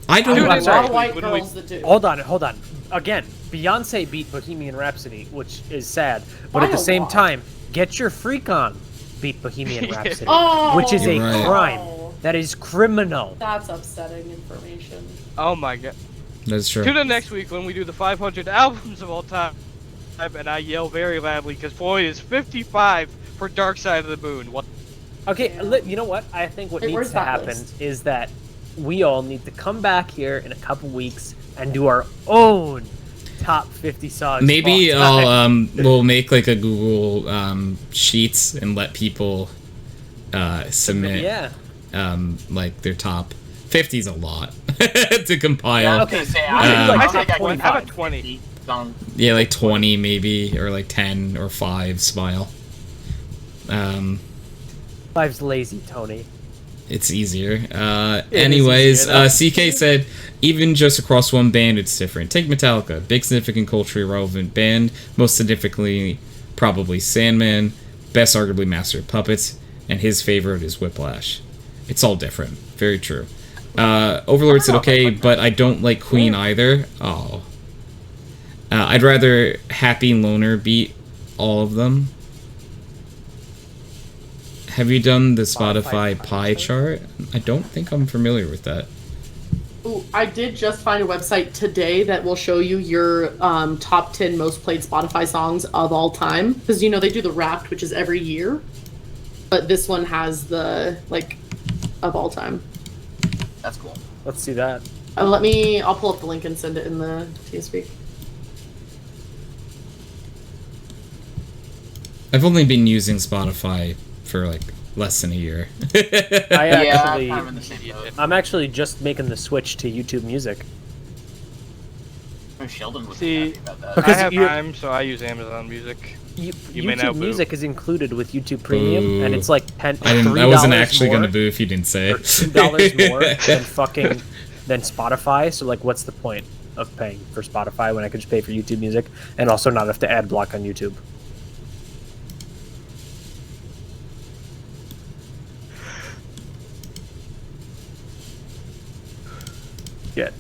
I don't. Dude, a I'm sorry. lot of white Wouldn't girls that do. Hold on. Again, Beyonce beat Bohemian Rhapsody, which is sad. But By at the a same lot. time, Get Your Freak On beat Bohemian Rhapsody, Oh, which is a You're right. crime. That is criminal. That's upsetting information. Oh my god. That's true. Tune in next week when we do the 500 albums of all time, and I yell very loudly because boy is 55 for Dark Side of the Moon. What? Okay, you know what? I think what Wait, needs where's to that happen list? is that we all need to come back here in a couple weeks and do our own top 50 songs. of Maybe all time. we'll make like a Google Sheets and let people submit Yeah. like their top 50's a lot to compile. Yeah, I okay. was gonna say, I I think think I like can 25. How about 20? Song. Yeah, like 20 maybe, or like 10 or 5 Smile. Five's lazy, Tony. It's easier. is Anyways, easier, CK said, even just across one band, it's different. Take Metallica, big significant culturally relevant band, most significantly probably Sandman, best arguably Master of Puppets, and his favorite is Whiplash. It's all different. Very true. Overlord said, okay, but I don't like Queen either. Oh. I'd rather Happy Loner beat all of them. Have you done the Spotify pie chart? I don't think I'm familiar with that. Ooh, I did just find a website today that will show you your top 10 most played Spotify songs of all time. Because, you know, they do the Wrapped, which is every year. But this one has the, like, of all time. That's cool. Let's see that. I'll pull up the link and send it in the TeamSpeak. I've only been using Spotify for like less than a year. I'm actually just making the switch to YouTube Music. Oh, Sheldon was See, happy about that. Because I have you- Prime, so I use Amazon Music. You may now YouTube boo. Music is included with YouTube Premium, Boo. and it's like I wasn't $3 actually more, gonna boo if you didn't say or it. $2 more than Spotify. So like, what's the point of paying for Spotify when I could just pay for YouTube Music and also not have to ad block on YouTube? Good.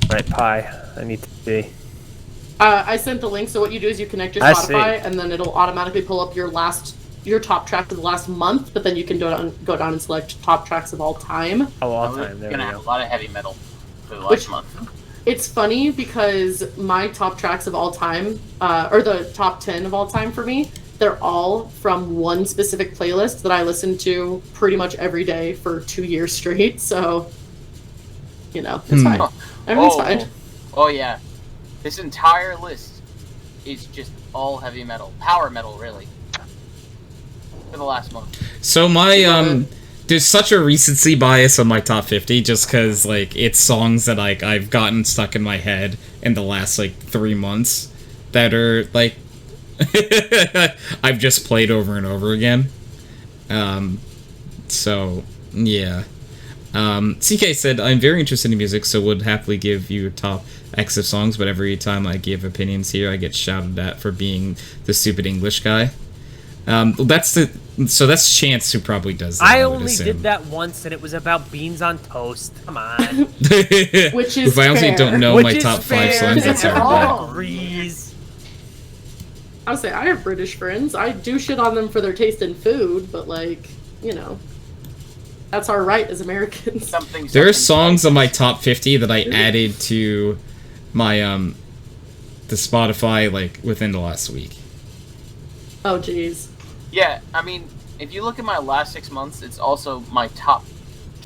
Right, Pi. I need to be. I sent the link, so what you do is you connect your I see. Spotify, and then it'll automatically pull up your top track of the last month, but then you can go down and select top tracks of all time. Oh, all We're time. There we gonna have a go. lot of heavy metal for the Which- last month. It's funny because my top tracks of all time, or the top 10 of all time for me, they're all from one specific playlist that I listen to pretty much every day for 2 years straight, so, you know, it's fine. Everything's fine. Oh yeah, this entire list is just all heavy metal, power metal, really. For the last month. So my there's such a recency bias on my top 50 just because like it's songs that like I've gotten stuck in my head in the last like 3 months that are like I've just played over and over again. So yeah. CK said, I'm very interested in music, so would happily give you top X of songs, but every time I give opinions here, I get shouted at for being the stupid English guy. That's Chance who probably does that. I only did that once, and it was about beans on toast. Come on. Which is if I honestly fair. don't know Which my is top 5 fair. songs, that's Everyone alright. agrees. I would say I have British friends. I do shit on them for their taste in food, but like, you know, that's our right as Americans. There are songs on my top 50 that I added to my the Spotify like within the last week. Oh jeez. Yeah, I mean, if you look at my last 6 months, it's also my top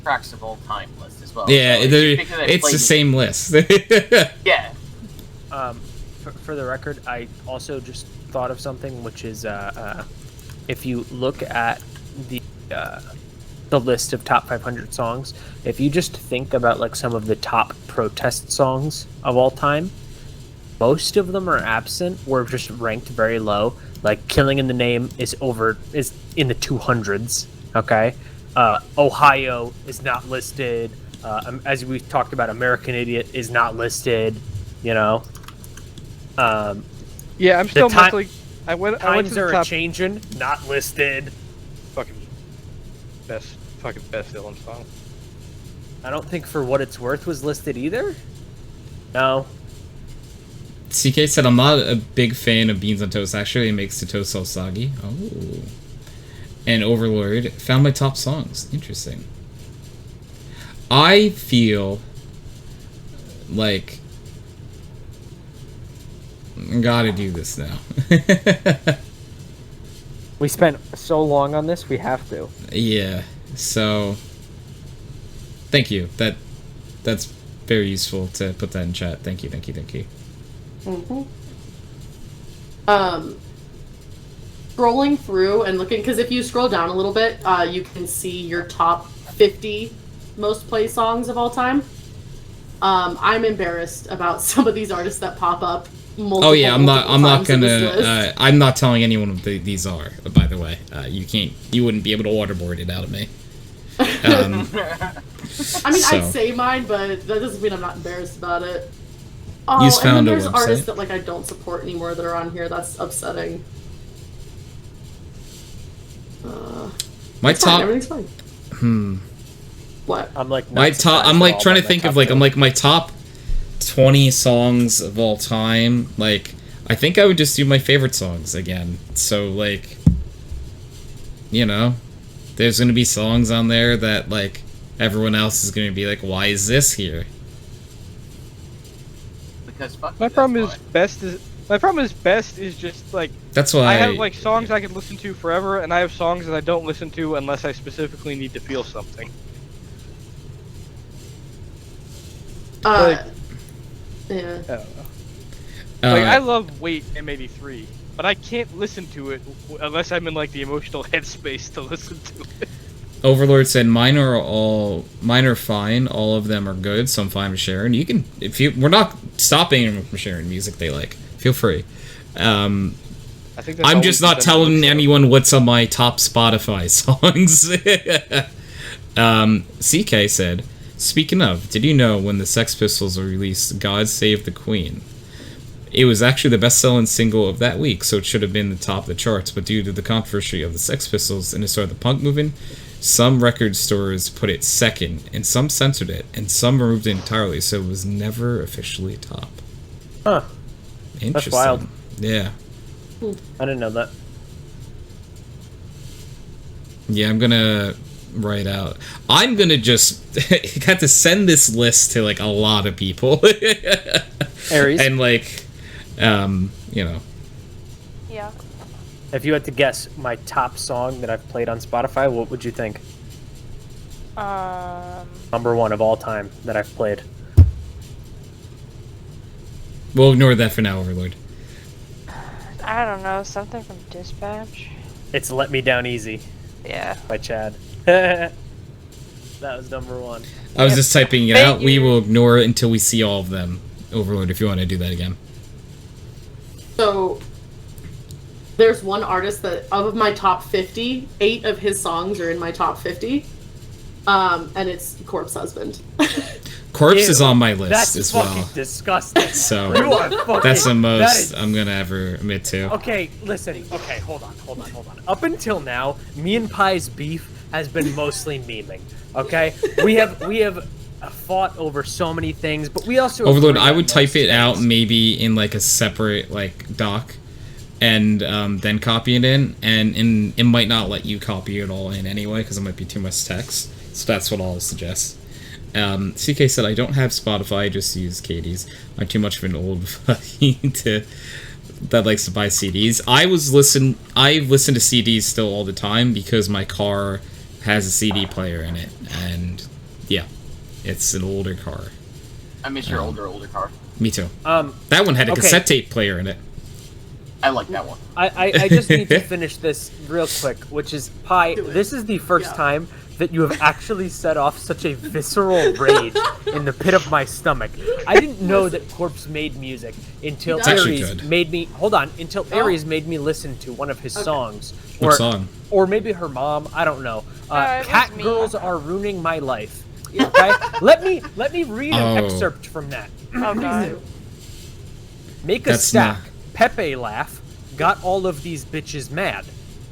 tracks of all time list as well. Yeah, So it's the same list. Yeah. For the record, I also just thought of something, which is if you look at the list of top 500 songs, if you just think about like some of the top protest songs of all time, most of them are absent or just ranked very low. Like "Killing in the Name" is in the 200s. Okay, Ohio is not listed. As we talked about, "American Idiot" is not listed. You know. Yeah, I'm still mentally. I went to Times the Are top. A-Changin', not listed. Fucking best Dylan song. I don't think "For What It's Worth" was listed either. No. CK said, I'm not a big fan of beans on toast. Actually, it makes the toast all soggy. Oh. And Overlord found my top songs. Interesting. I feel like I gotta do this now. We spent so long on this, we have to. Yeah. So thank you. That's very useful to put that in chat. Thank you. Mm-hmm. Scrolling through and looking, because if you scroll down a little bit, you can see your top 50 most played songs of all time. I'm embarrassed about some of these artists that pop up. Oh yeah, I'm not times in gonna. this list. I'm not telling anyone what these are. By the way, you wouldn't be able to waterboard it out of me. I mean, so. I'd say mine, but that doesn't mean I'm not embarrassed about it. Oh, You just and then found a there's website? artists that like I don't support anymore that are on here. That's upsetting. My It's fine, top. everything's fine. What? I'm like My not top. I'm surprised like at all trying to by my think top of like. I'm 10. like my top 20 songs of all time. Like I think I would just do my favorite songs again. So like, you know, there's gonna be songs on there that like everyone else is gonna be like, why is this here? Because fuck My you, problem that's is best is just like That's why I have like songs I can listen to forever, and I have songs that I don't listen to unless I specifically need to feel something. Yeah. I don't know. Like I love "Wait" M83, but I can't listen to it unless I'm in like the emotional headspace to listen to it. Overlord said mine are fine. All of them are good, so I'm fine with sharing. You can we're not stopping anyone from sharing music they like. Feel free. I think that's I'm all just we've not done telling with the show. anyone what's on my top Spotify songs. CK said, speaking of, did you know when the Sex Pistols released God Save the Queen? It was actually the best-selling single of that week, so it should have been the top of the charts, but due to the controversy of the Sex Pistols and the start of the punk movement, some record stores put it second, and some censored it, and some removed it entirely, so it was never officially top. Huh. Interesting. wild. Yeah. I didn't know that. Yeah, I'm gonna write out. I'm gonna just have to send this list to like a lot of people. Aries, And like, you know. Yeah. if you had to guess my top song that I've played on Spotify, what would you think? Number one of all time that I've played. We'll ignore that for now, Overlord. I don't know, something from Dispatch. It's "Let Me Down Easy" Yeah. by Chad. That was number one. I was just typing it Thank out. We you. will ignore it until we see all of them. Overlord, if you want to do that again. So there's one artist that of my top 50, 8 of his songs are in my top 50. and it's Corpse Husband. Corpse Ew, is on my list That's as fucking well. disgusting. So You are fucking, that's the that most is- I'm gonna ever admit to. Okay, listen. Okay, hold on. Up until now, me and Pie's beef has been mostly memeing. Okay, we have fought over so many things, but we also Overlord, agree I on would type most it out things. maybe in like a separate like doc, and then copy it in, and it might not let you copy it all in anyway because it might be too much text. So that's what I'll suggest. CK said, I don't have Spotify, I just use Katie's. I'm too much of an old fucking that likes to buy CDs. I listen to CDs still all the time because my car has a CD player in it, and yeah, it's an older car. I miss your older car. Me too. That one had a okay. cassette tape player in it. I like that one. I just need to finish this real quick, which is, Pie, this is the first time that you have actually set off such a visceral rage in the pit of my stomach. I didn't know that Corpse made music until It's actually Aries good. made me, until Aries made me listen to one of his songs. What song? Or maybe her mom, I don't know. it was Cat me. Girls Are Ruining My Life. Okay? let me read an Oh. excerpt from that. Oh god. Make a That's stack. not- Pepe laugh. Got all of these bitches mad.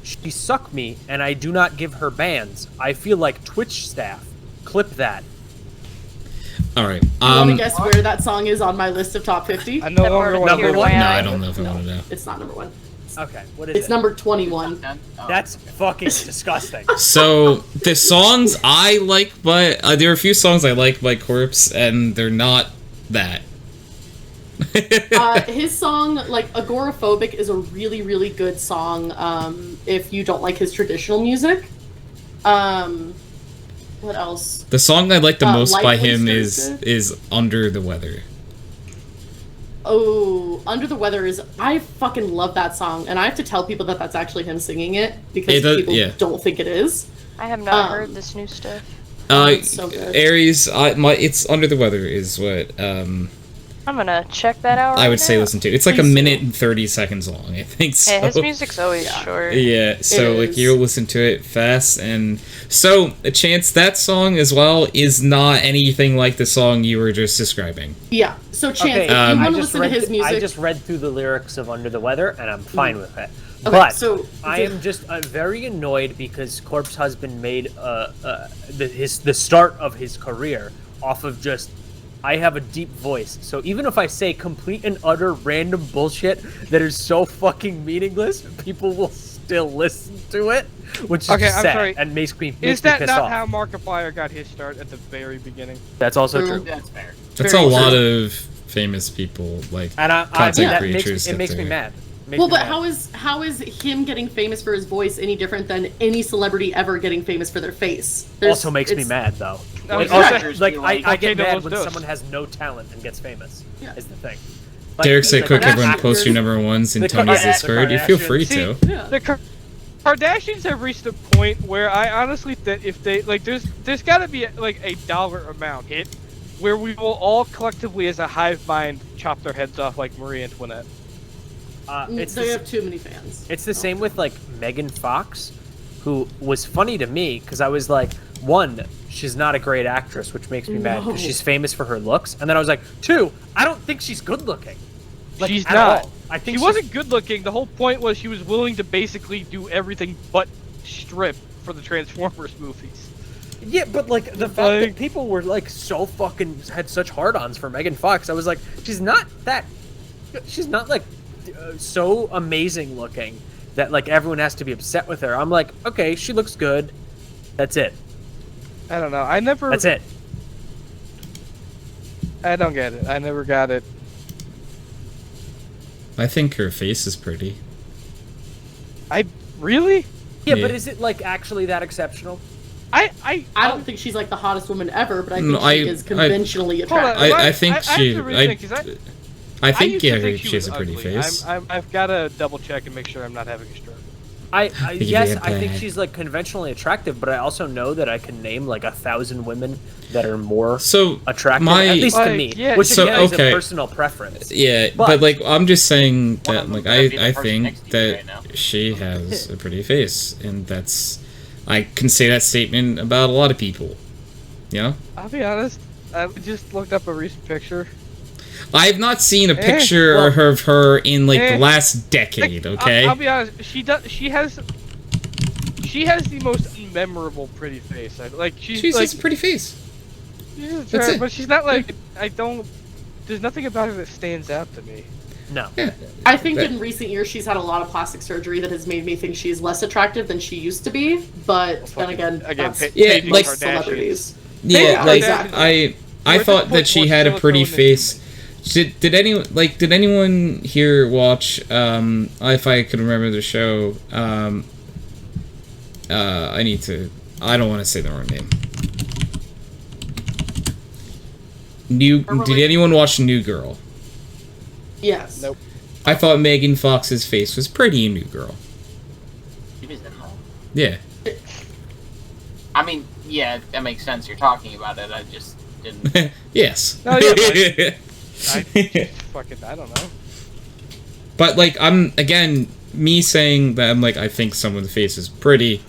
She suck me, and I do not give her bands. I feel like Twitch staff. Clip that. All right. You want to guess where that song is on my list of top 50? I no That longer word want appeared to one? my No, eye. I don't know if I No, want to know. it's not number 1. Okay, what is It's it? number 21. That's fucking disgusting. So the songs I like, but there are a few songs I like by Corpse, and they're not that. His song, like, Agoraphobic is a really, really good song if you don't like his traditional music. What else? The song I like the most Light by him Oyster is Under the Weather. Oh, Under the Weather is... I fucking love that song, and I have to tell people that that's actually him singing it, because people don't think it is. I have not heard this new stuff. It's so good. Aries, it's Under the Weather is what I'm gonna check that out. I would right say now. listen to. It's like a Please minute do. and 30 seconds long, I think. So. Yeah, his music's always short. Yeah, so It like is. you'll listen to it fast, and so a chance that song as well is not anything like the song you were just describing. Yeah, so Chance, Okay, if you I want to just listen to his music... I just read through the lyrics of Under the Weather, and I'm fine with it. Okay, But so- I am just very annoyed because Corpse Husband made the start of his career off of just, I have a deep voice. So even if I say complete and utter random bullshit that is so fucking meaningless, people will still listen to it, which is Okay, just I'm sad sorry. and makes me Is pissed that not off. how Markiplier got his start at the very beginning? That's also True. true. That's fair. That's Very a lot true. of famous people, like And content that creators. it makes me they're- mad. Makes Well, me but mad. how is him getting famous for his voice any different than any celebrity ever getting famous for their face? Also makes me it's- mad though. I Like, was gonna also, say- like I Okay, get no, mad let's when do it. someone has no talent and gets famous. Yeah. Is the thing. Like, Derek said, like, "Quick, that's everyone, actors- post your number ones in the Tony's Kardashians- Discord. the You feel free Kardashians. to." Yeah. The Kardashians have reached a point where I honestly that if they like, there's got to be like a dollar amount hit where we will all collectively as a hive mind chop their heads off like Marie Antoinette. It's They the, have too many fans. it's the same with like Megan Fox, who was funny to me because I was like, one, she's not a great actress, which makes me mad No. because she's famous for her looks, and then I was like, two, I don't think she's good looking. Like, She's at not. all. I think She wasn't good looking. The whole point was she was willing to basically do everything but strip for the Transformers movies. Yeah, but like the fact that people were like so fucking had such hard-ons for Megan Fox, I was like, she's not like so amazing looking that like everyone has to be upset with her. I'm like, okay, she looks good. That's it. I don't know. I never. That's it. I don't get it. I never got it. I think her face is pretty. I really. Yeah, Yeah. but is it like actually that exceptional? I don't think she's like the hottest woman ever, but I think No, she is conventionally Hold on, attractive. I think I have she. to rethink, 'cause I I think used to yeah, think she was has a pretty ugly. face. I've got to double check and make sure I'm not having a stroke. you Yes, get I think that. she's like conventionally attractive, but I also know that I can name like 1,000 women that are more So attractive, my at least to Like, me, yeah, which So, again is okay. a personal preference. yeah, But- but like I'm just saying One that of like them could be the I person think next to you that right now. she has a pretty face, and that's I can say that statement about a lot of people. You know? I'll be honest. I just looked up a recent picture. I have not seen a picture of her in like the last decade. Okay. I'll be honest. She has the most memorable pretty face. She's like a pretty face. That's it. But she's not like There's nothing about her that stands out to me. No. Yeah. I think in recent years she's had a lot of plastic surgery that has made me think she's less attractive than she used to be. But then again, that's like celebrities. Yeah, like exactly. I thought that she had a pretty face. Did anyone here watch? If I could remember the show, I don't want to say the wrong name. Did anyone watch New Girl? Yes. Nope. I thought Megan Fox's face was pretty in New Girl. Yeah. I mean, yeah, that makes sense. You're talking about it. I just didn't. Yes. No, yeah, I don't know. But like, me saying that I think someone's face is pretty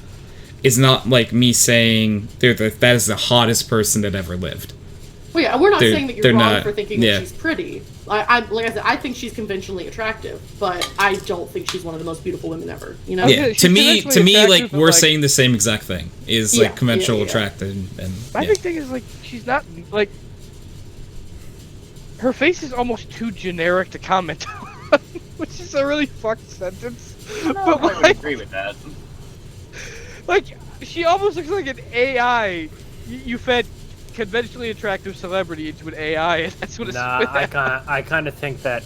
is not like me saying that is the hottest person that ever lived. Well, yeah, we're not saying that you're wrong not, for thinking that she's pretty. Like I said, I think she's conventionally attractive, but I don't think she's one of the most beautiful women ever. You know? Yeah. To me, like we're saying the same exact thing. Is like conventional attractive, and my big thing is like she's not like her face is almost too generic to comment on, which is a really fucked sentence. But I would agree with that. Like she almost looks like an AI. You fed conventionally attractive celebrity into an AI, and that's what it's. I kind of think that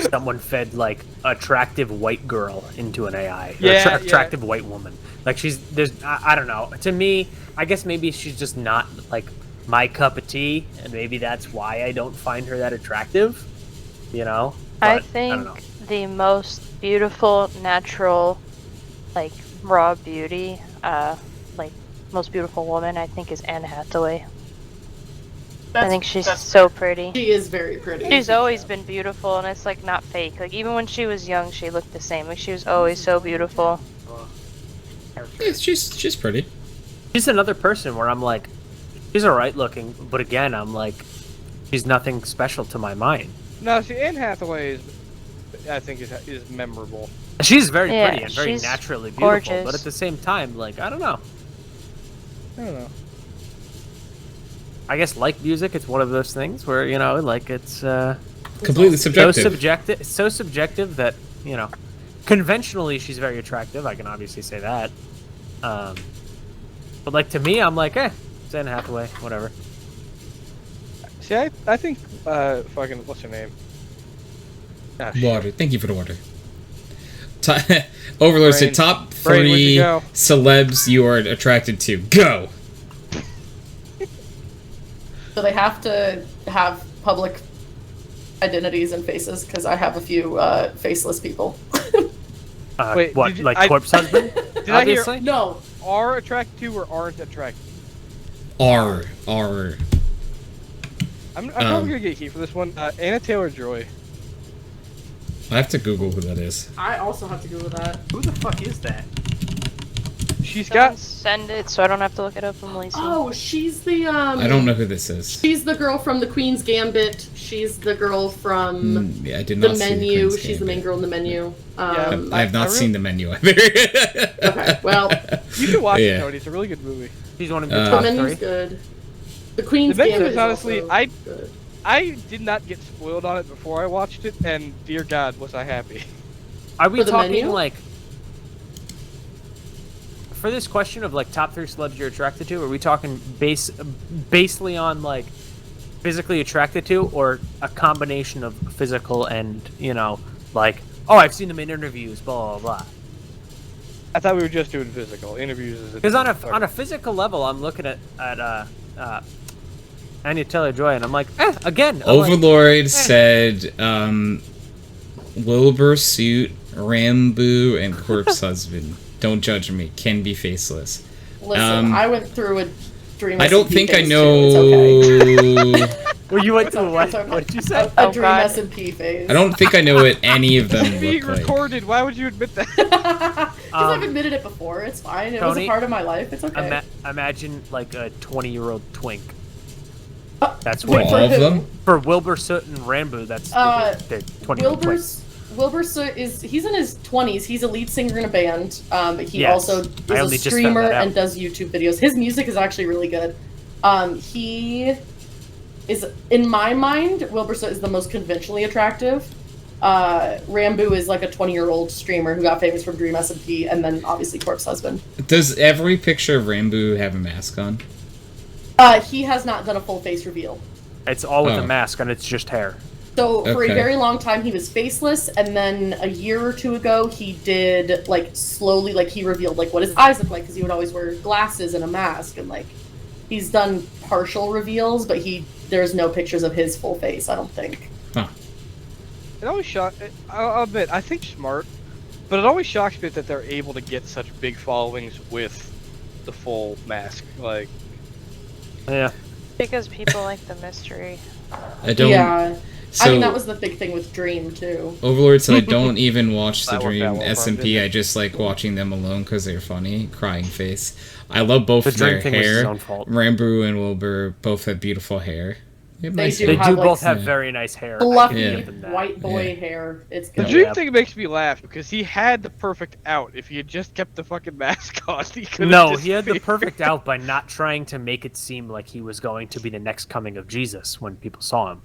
someone fed like attractive white girl into an AI. Yeah, attractive white woman. Like I don't know. To me, I guess maybe she's just not like my cup of tea, and maybe that's why I don't find her that attractive. You know. But, I think the most beautiful natural, like raw beauty, like most beautiful woman, I think is Anne Hathaway. I think she's so pretty. She is very pretty. She's always been beautiful, and it's like not fake. Like even when she was young, she looked the same. Like she was always so beautiful. Yeah, she's pretty. She's another person where I'm like, she's alright looking, but again, I'm like, she's nothing special to my mind. No, see, Anne Hathaway I think is memorable. She's very pretty and very naturally beautiful, gorgeous. But at the same time, like I don't know. I guess like music, it's one of those things where like it's completely subjective. So subjective that conventionally she's very attractive. I can obviously say that. But like to me, I'm like, it's Anne Hathaway, whatever. See, I think fucking what's her name? Water. Thank you for the water. Overlord said top 3 celebs you are attracted to. Go. So they have to have public identities and faces, because I have a few faceless people. Wait, what? Like corpse husband? Did obviously? I hear no? Are attracted to or aren't attracted? Are. I'm probably gonna get heat for this one. Anna Taylor-Joy. I have to Google who that is. I also have to Google that. Who the fuck is that? She's got. Send it so I don't have to look it up from Lisa. Oh, she's the I don't know who this is. She's the girl from the Queen's Gambit. She's the girl from I did not the see Menu. The She's the main girl in the Menu. I have not seen the Menu either. Okay, well, you can watch it, Tony. It's a really good movie. She's one of your the top Menu's 3. good. The Queen's the Menu Gambit is honestly, good. I did not get spoiled on it before I watched it, and dear God, was I happy. Are we talking Menu? like for this question of like top 3 celebs you're attracted to? Are we talking basely on like physically attracted to, or a combination of physical and like I've seen them in interviews, blah blah blah? I thought we were just doing physical interviews. Because on a physical level, I'm looking at Anya Taylor-Joy, and I'm like, again. Overlord said, Wilbur Suit, Rambo, and Corpse Husband. Don't judge me. Can be faceless. Listen, I went through a dream. I don't think I know. Okay. Well, you went through what? What did you say? A dream S&P phase. I don't think I know what any of them It's being look like. recorded. Why would you admit that? Because I've admitted it before. It's fine. It was a Tony, part of my life. It's okay. Imagine like a 20-year-old twink. That's Wait, what for All of who? them? for Wilbur Soot and Rambo. That's the 20-year-old twink. Wilbur Soot he's in his 20s. He's a lead singer in a band. But he Yes, also I is only a just found streamer that out. and does YouTube videos. His music is actually really good. He is, in my mind, Wilbur Soot is the most conventionally attractive. Rambo is like a 20-year-old streamer who got famous from Dream SMP and then obviously Corpse Husband. Does every picture of Rambo have a mask on? He has not done a full face reveal. It's all with Oh. a mask and it's just hair. So for Okay. a very long time he was faceless, and then a year or two ago he did like slowly, like he revealed like what his eyes look like, because he would always wear glasses and a mask, and like he's done partial reveals, but there's no pictures of his full face, I don't think. It always I'll admit, I think smart, but it always shocks me that they're able to get such big followings with the full mask. Like, Yeah. Because people like the mystery. I don't. Yeah. So, I mean, that was the big thing with Dream too. Overlord said I don't even watch the That worked Dream out well for him, SMP. didn't it? I just like watching them alone because they're funny. Crying face. I love both The of their Dream thing was his hair. own fault. Rambo and Wilbur both have beautiful hair. have They nice do They hair. have, do like, both have yeah. very nice hair. Fluffy Yeah. give them that. white boy Yeah. hair. It's the good. Dream Yeah. thing makes me laugh because he had the perfect out. If he had just kept the fucking mask on, he could have No, just he had the figured- perfect out by not trying to make it seem like he was going to be the next coming of Jesus when people saw him.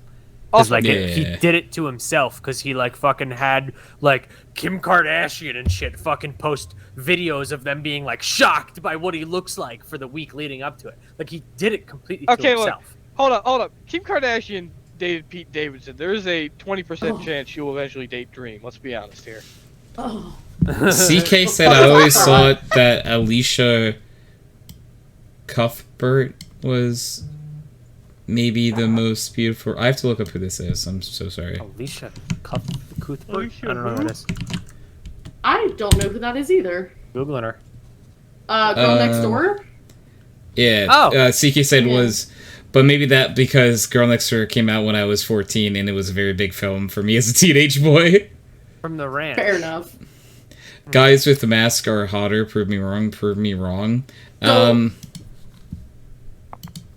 Because like he Yeah. did it to himself. Because he like fucking had like Kim Kardashian and shit fucking post videos of them being like shocked by what he looks like for the week leading up to it. Like he did it completely to Okay, look. himself. Hold up. Kim Kardashian dated Pete Davidson. There is a 20% chance she will eventually date Dream. Let's be honest here. Oh. CK said I always thought that Alicia Cuthbert was maybe the most beautiful. I have to look up who this is. I'm so sorry. Alicia Cuthbert? Alicia I don't know who that is. I don't know who that is either. Googling her. Girl Next Door? Yeah. Oh. CK said Yeah. was, but maybe that because Girl Next Door came out when I was 14 and it was a very big film for me as a teenage boy. From the ranch. Fair enough. Guys with the mask are hotter. Prove me wrong. Prove me wrong.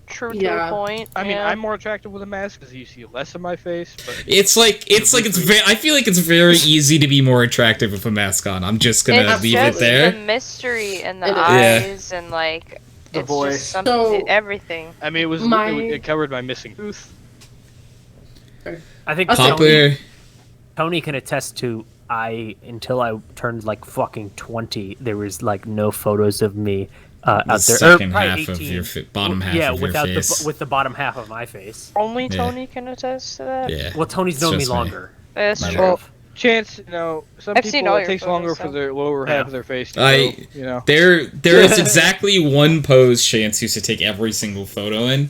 True to Yeah. a point. I mean, yeah. I'm more attractive with a mask because you see less of my face. But It's very. I feel like it's very easy to be more attractive with a mask on. I'm just gonna It's leave just it there. the mystery and the It is. eyes and like The it's voice. just something, So- everything. I mean, it covered my missing tooth. I think Okay. Popular. Tony can attest to until I turned like fucking 20, there was like no photos of me out The there. second probably half of 18. your bottom half yeah, of your without face. with the bottom half of my face. Only Yeah. Tony can attest to that. Yeah. Well, Tony's It's known me just me. longer. That's My true. bad. Chance, some I've seen people all it your takes longer photos, for so- their lower half of their face to I- grow, There is exactly one pose Chance used to take every single photo in,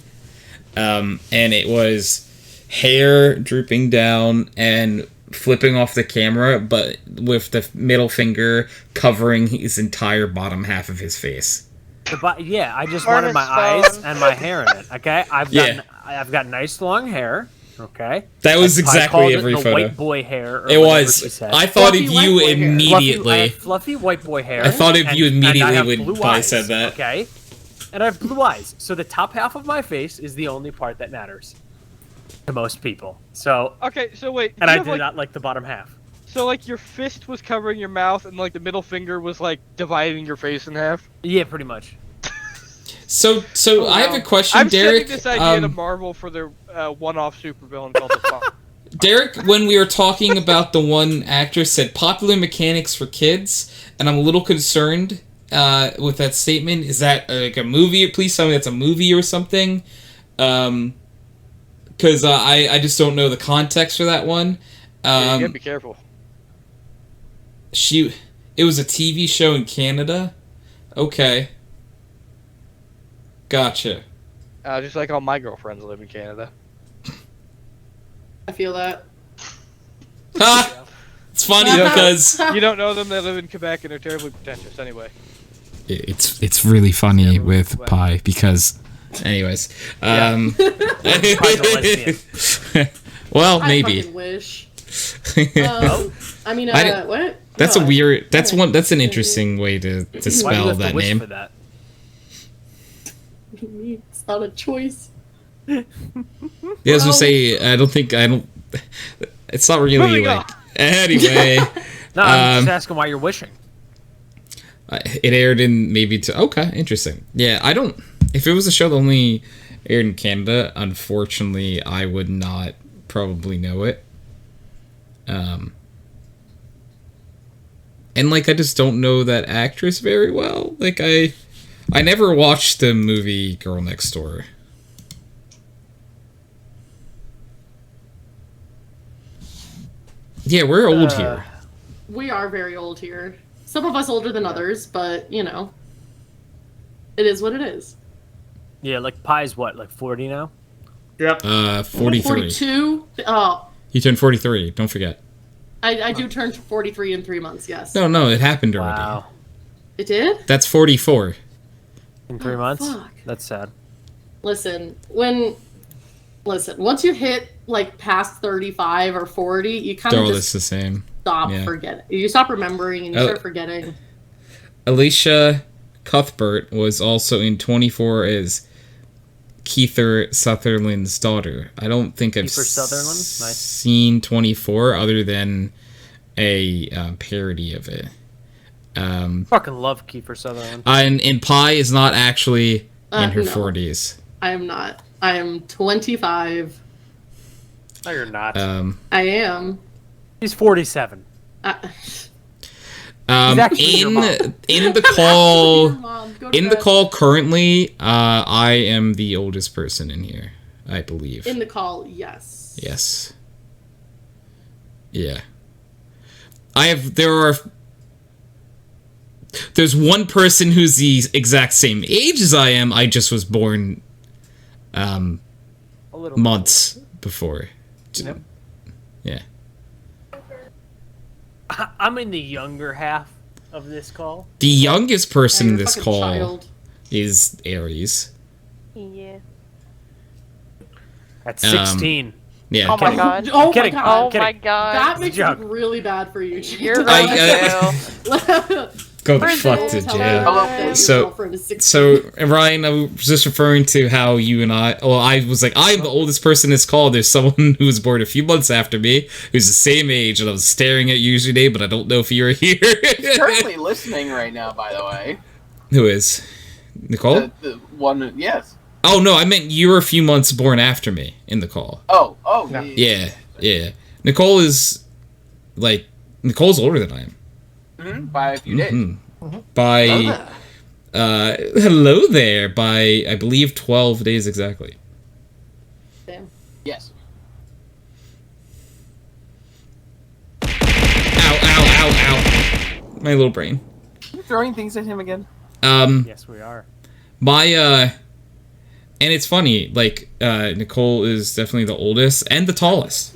and it was hair drooping down and flipping off the camera, but with the middle finger covering his entire bottom half of his face. Yeah, I just Or wanted my his eyes phone. and my hair in it. Okay, I've got nice long hair. Okay, That was I exactly called every it the photo. white boy hair. Or It whatever was. she said. I thought Fluffy of white you boy hair. immediately. I have fluffy white boy hair. I thought of you immediately and I have when blue Pi eyes, said that. Okay, and I have blue eyes. So the top half of my face is the only part that matters to most people. So, Okay, so wait. and you I have, do like, not like the bottom half. So, like, your fist was covering your mouth, and, like, the middle finger was, like, dividing your face in half? Yeah, pretty much. So I have a question, I'm Derek. sending this idea to Marvel for their one-off supervillain called the Funk. Derek, when we were talking about the one actress said popular mechanics for kids, and I'm a little concerned with that statement. Is that like a movie? Please tell me that's a movie or something. Because I just don't know the context for that one. Yeah, you gotta be careful. It was a TV show in Canada. Okay. Gotcha. Just like all my girlfriends live in Canada. I feel that. Ha! It's funny because You don't know them, they live in Quebec, and they're terribly pretentious anyway. it's really funny Yeah, with well. Pi because, anyways, Pi's a lesbian. well, I maybe. fucking wish. Oh, I mean, I didn't- what? That's a No, weird. That's one. That's an interesting way to Why do you spell have to that wish name. for that? It's not a choice. Yeah, I was gonna say. I don't. It's not really Moving like. on. Anyway, No, I'm Um, just asking why you're wishing. it aired in maybe. Okay, interesting. Yeah, I don't. If it was a show that only aired in Canada, unfortunately, I would not probably know it. And like I just don't know that actress very well. Like I never watched the movie Girl Next Door. Yeah, we're old here. We are very old here. Some of us older than others, but you know, it is what it is. Yeah, like Pie's what, like 40 now? Yep. 43. 42. Oh, You turned 43. Don't forget. I do turn 43 in 3 months. Yes. No, it happened already. Wow. It did. That's 44. In 3 Oh, months? fuck. That's sad. Listen, once you hit like past 35 or 40, you kind They're of all just the same. stop yeah. forgetting. You stop remembering and you Oh. start forgetting. Alicia Cuthbert was also in 24 as Kiefer Sutherland's daughter. I don't think I've Kiefer Sutherland? Nice. seen 24 other than a parody of it. Fucking love Kiefer Sutherland. And Pi is not actually in her No. 40s. I am not. I am 25. No, you're not. I am. He's 47. actually your mom. In the call, Your mom, go to in the bed. call currently, I am the oldest person in here, I believe. In the call, yes. Yes. Yeah. There's one person who's the exact same age as I am. I just was born A little months before. Yep. Yeah. I'm in the younger half of this call. The youngest person You're in a this fucking call child. is Aries. Yeah. At 16. Yeah. Oh my god. Oh my kidding. god. Oh kidding. my god. That makes joke. it really bad for you. Jake. You're I- right, too. Go the Where's fuck it? to Tell her jail. that your So- girlfriend is 16. So, Ryan, I was just referring to how you and I was like, I'm the oldest person in this call. There's someone who was born a few months after me, who's the same age, and I was staring at you today, but I don't know if you're here. Currently listening right now, by the way. Who is? Nicole? The one, yes. Oh, no, I meant you were a few months born after me in the call. Oh, Yeah. Nicole is, Nicole's older than I am. by a few days. By, hello there, by, I believe, 12 days exactly. Damn. Yes. Ow. My little brain. You throwing things at him again? Yes, we are. And it's funny, Nicole is definitely the oldest and the tallest.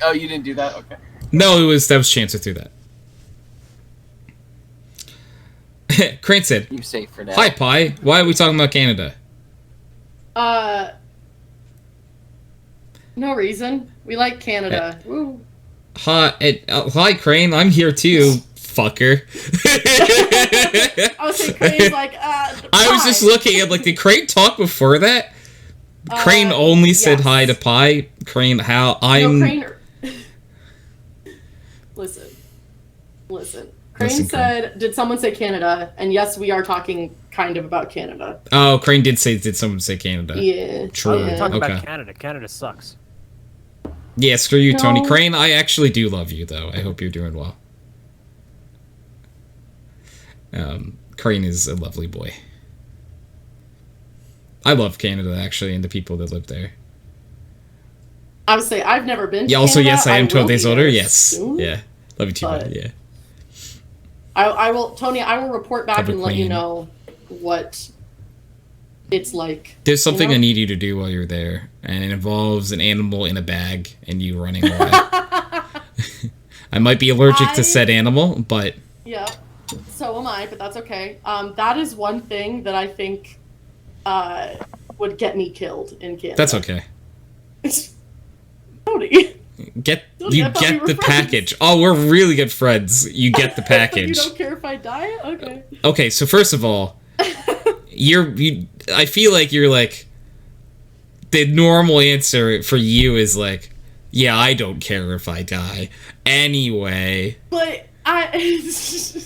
Oh, you didn't do that? Okay. No, that was Chance who threw that. Crane said, You safe for now. "Hi, Pi. Why are we talking about Canada?" No reason. We like Canada. Woo. Hi, Crane. I'm here too, fucker. I was saying Crane's like, I was just looking at, did Crane talk before that? Crane only said yes. hi to Pi. Crane, how I'm... No, Crane. Listen. Crane Listen, said, did someone say Canada? And yes, we are talking kind of about Canada. Oh, Crane did someone say Canada? Yeah. True. We're talking Okay. about Canada. Canada sucks. Yeah, screw you, Tony. No. Crane, I actually do love you, though. I hope you're doing well. Crane is a lovely boy. I love Canada, actually, and the people that live there. I would say I've never been to Yeah, also, Canada. yes, I am 12 will days be older. there Yes. soon. Yeah. Love you too, But- bud. Yeah. I will, Tony, I will report back Public and let you queen. know what it's like. There's something know? I need you to do while you're there, and it involves an animal in a bag and you running away. I might be allergic to said animal, but Yeah, so am I, but that's okay. That is one thing that I think would get me killed in Canada. that's okay. Tony. Get Okay, I thought we get were the friends. package. Oh, we're really good friends. You get the But you package. don't care if I die? Okay. Okay, so first of all, I feel like you're like the normal answer for you is like, yeah, I don't care if I die. Anyway. But listen,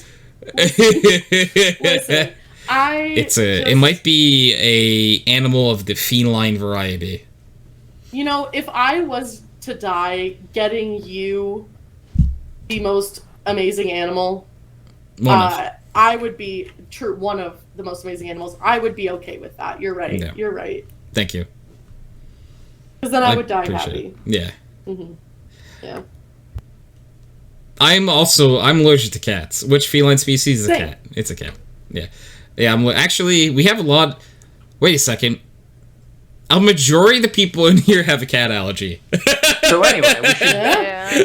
It might be a animal of the feline variety. You know, if I was to die, getting you the most amazing animal, I would be one of the most amazing animals. I would be okay with that. You're right. Yeah. You're right. Thank you. Because then I would die appreciate happy. it. Yeah. Mm-hmm. Yeah. I'm allergic to cats. Which feline species is a Same. cat? It's a cat. Yeah. Yeah, actually, we have a lot... Wait a second. A majority of the people in here have a cat allergy. So anyway, we should. Yeah.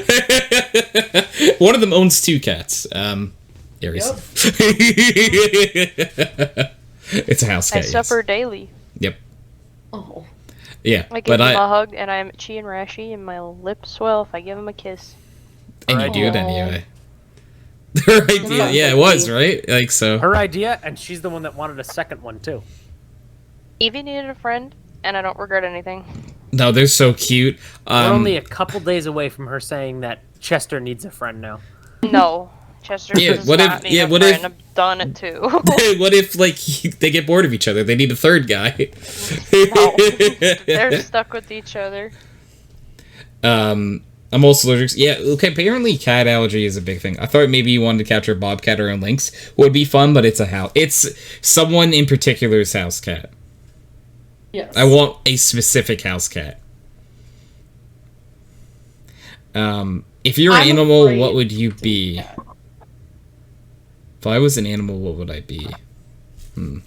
Yeah. One of them owns 2 cats. Aries. Yep. It's a house I cat. suffer daily. Yep. Oh. Yeah, I give but him a hug, and I'm itchy and rashy, and my lips swell if I give him a kiss. and you do it Aw. anyway. Her idea, yeah, it was right. Like so. Her idea, and she's the one that wanted a second one too. Evie needed a friend, and I don't regret anything. No, they're so cute. We're only a couple days away from her saying that Chester needs a friend now. No, Chester Yeah, does what if- not need yeah, a what friend. if- I've done it too. What if like they get bored of each other? They need a third guy. No. They're stuck with each other. I'm also allergic. Yeah, okay. Apparently, cat allergy is a big thing. I thought maybe you wanted to capture a bobcat or a lynx would be fun, but it's a house. It's someone in particular's house cat. Yes. I want a specific house cat. If you're an I'm animal, afraid what would you to be? cat. If I was an animal, what would I be? You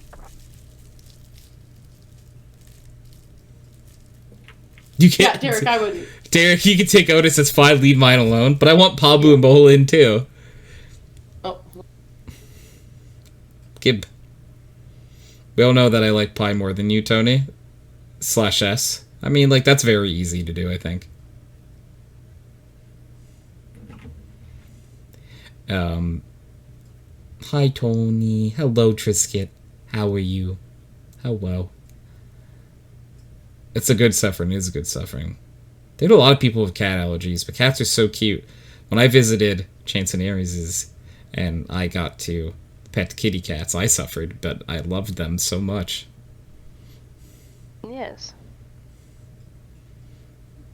Yeah, can't. Derek, I wouldn't. Derek, you can take Otis. It's fine. Leave mine alone. But I want Pabu and Bolin too. Oh. Gib. We all know that I like pie more than you, Tony. /S. I mean, like, that's very easy to do, I think. Hi, Tony. Hello, Trisket. How are you? Hello. It's a good suffering. It is a good suffering. There are a lot of people with cat allergies, but cats are so cute. When I visited Chance and Aries' and I got to pet kitty cats, I suffered, but I loved them so much. Yes.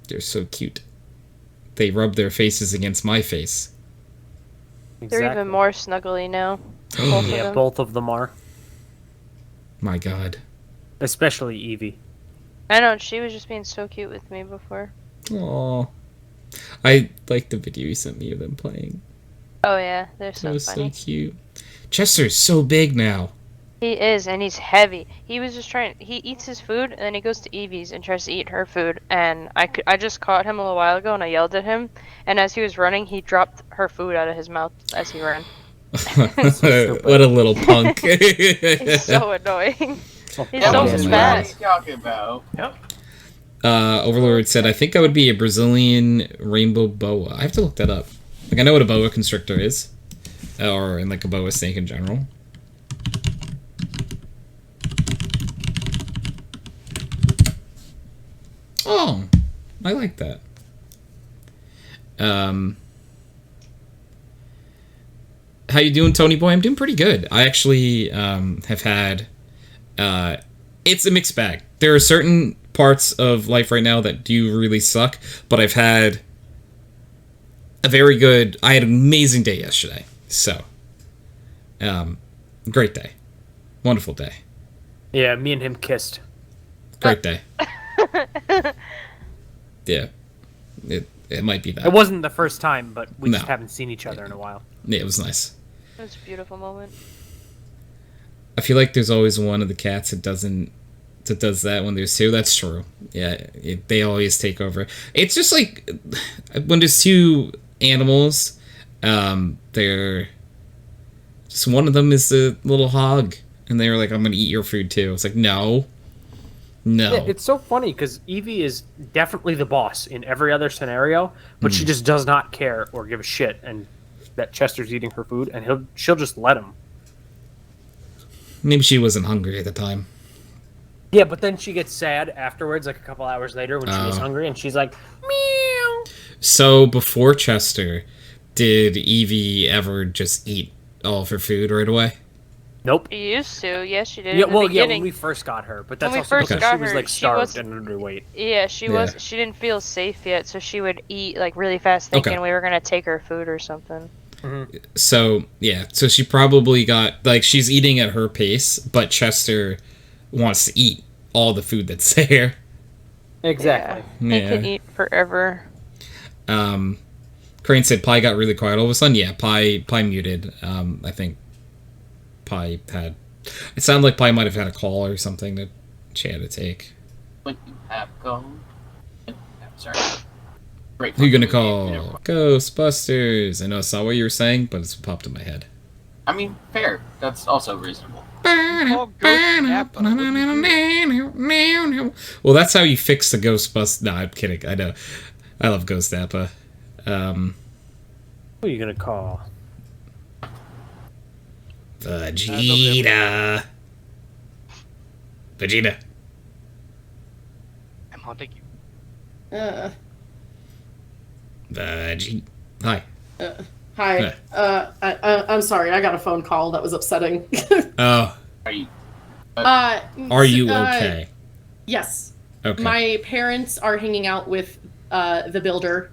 They're so cute. They rub their faces against my face. They're even more snuggly now. Both of Yeah, them. both of them are. My god. Especially Evie. I know, she was just being so cute with me before. Aww. I like the video you sent me of them playing. Oh yeah, they're That so was funny. so cute. Chester's so big now. He is, and he's heavy. He was just trying. He eats his food, and then he goes to Evie's and tries to eat her food. And I just caught him a little while ago, and I yelled at him. And as he was running, he dropped her food out of his mouth as he ran. What a little punk. He's so annoying. He's so Oh, What are you fat. talking about? Yep. Overlord said, I think I would be a Brazilian rainbow boa. I have to look that up. Like, I know what a boa constrictor is. Or, like, a boa snake in general. Oh, I like that. How you doing, Tony boy? I'm doing pretty good. I actually have had... it's a mixed bag. There are certain parts of life right now that do really suck, but I've had a very good... I had an amazing day yesterday. So, great day. Wonderful day. Yeah, me and him kissed. Great day. Yeah. It might be that. It wasn't the first time, but we just No. haven't seen each other in a while. Yeah, it was nice. It was a beautiful moment. I feel like there's always one of the cats that does that when there's two. That's true. Yeah, they always take over. It's just like when there's two animals, they're just one of them is the little hog, and they were like, "I'm gonna eat your food too." It's like, no, No. Yeah, it's so funny because Evie is definitely the boss in every other scenario, but she just does not care or give a shit, and that Chester's eating her food, and she'll just let him. Maybe she wasn't hungry at the time. Yeah, but then she gets sad afterwards, like a couple hours later when she was hungry, and she's like, meow. So before Chester, did Evie ever just eat all of her food right away? Nope. She used to, yes, she did. Yeah, in the yeah, beginning. when we first got her, but that's When we also first because got she was her, like she starved wasn't- and underweight. Yeah, she was. She didn't feel safe yet, so she would eat like really fast, thinking we were gonna take her food or something. So yeah, so she probably got like she's eating at her pace, but Chester wants to eat all the food that's there. Exactly. Yeah, they can eat forever. Crane said Pi got really quiet all of a sudden. Yeah, Pi muted. I think Pi had. It sounded like Pi might have had a call or something that she had to take. When you have gone. Sorry. Great. Who you gonna call? Ghostbusters. I know it's not what you were saying, but it's popped in my head. I mean, fair. That's also reasonable. Oh, Ghost Nappa. Well, that's how you fix the Ghostbusters. No, I'm kidding. I know. I love Ghost Nappa. Who are you gonna call? Vegeta. Vegeta. I'm haunting you. Vegeta. Hi. Hi. I'm sorry. I got a phone call that was upsetting. Oh. Are you? Are you okay? Yes. Okay. My parents are hanging out with the builder,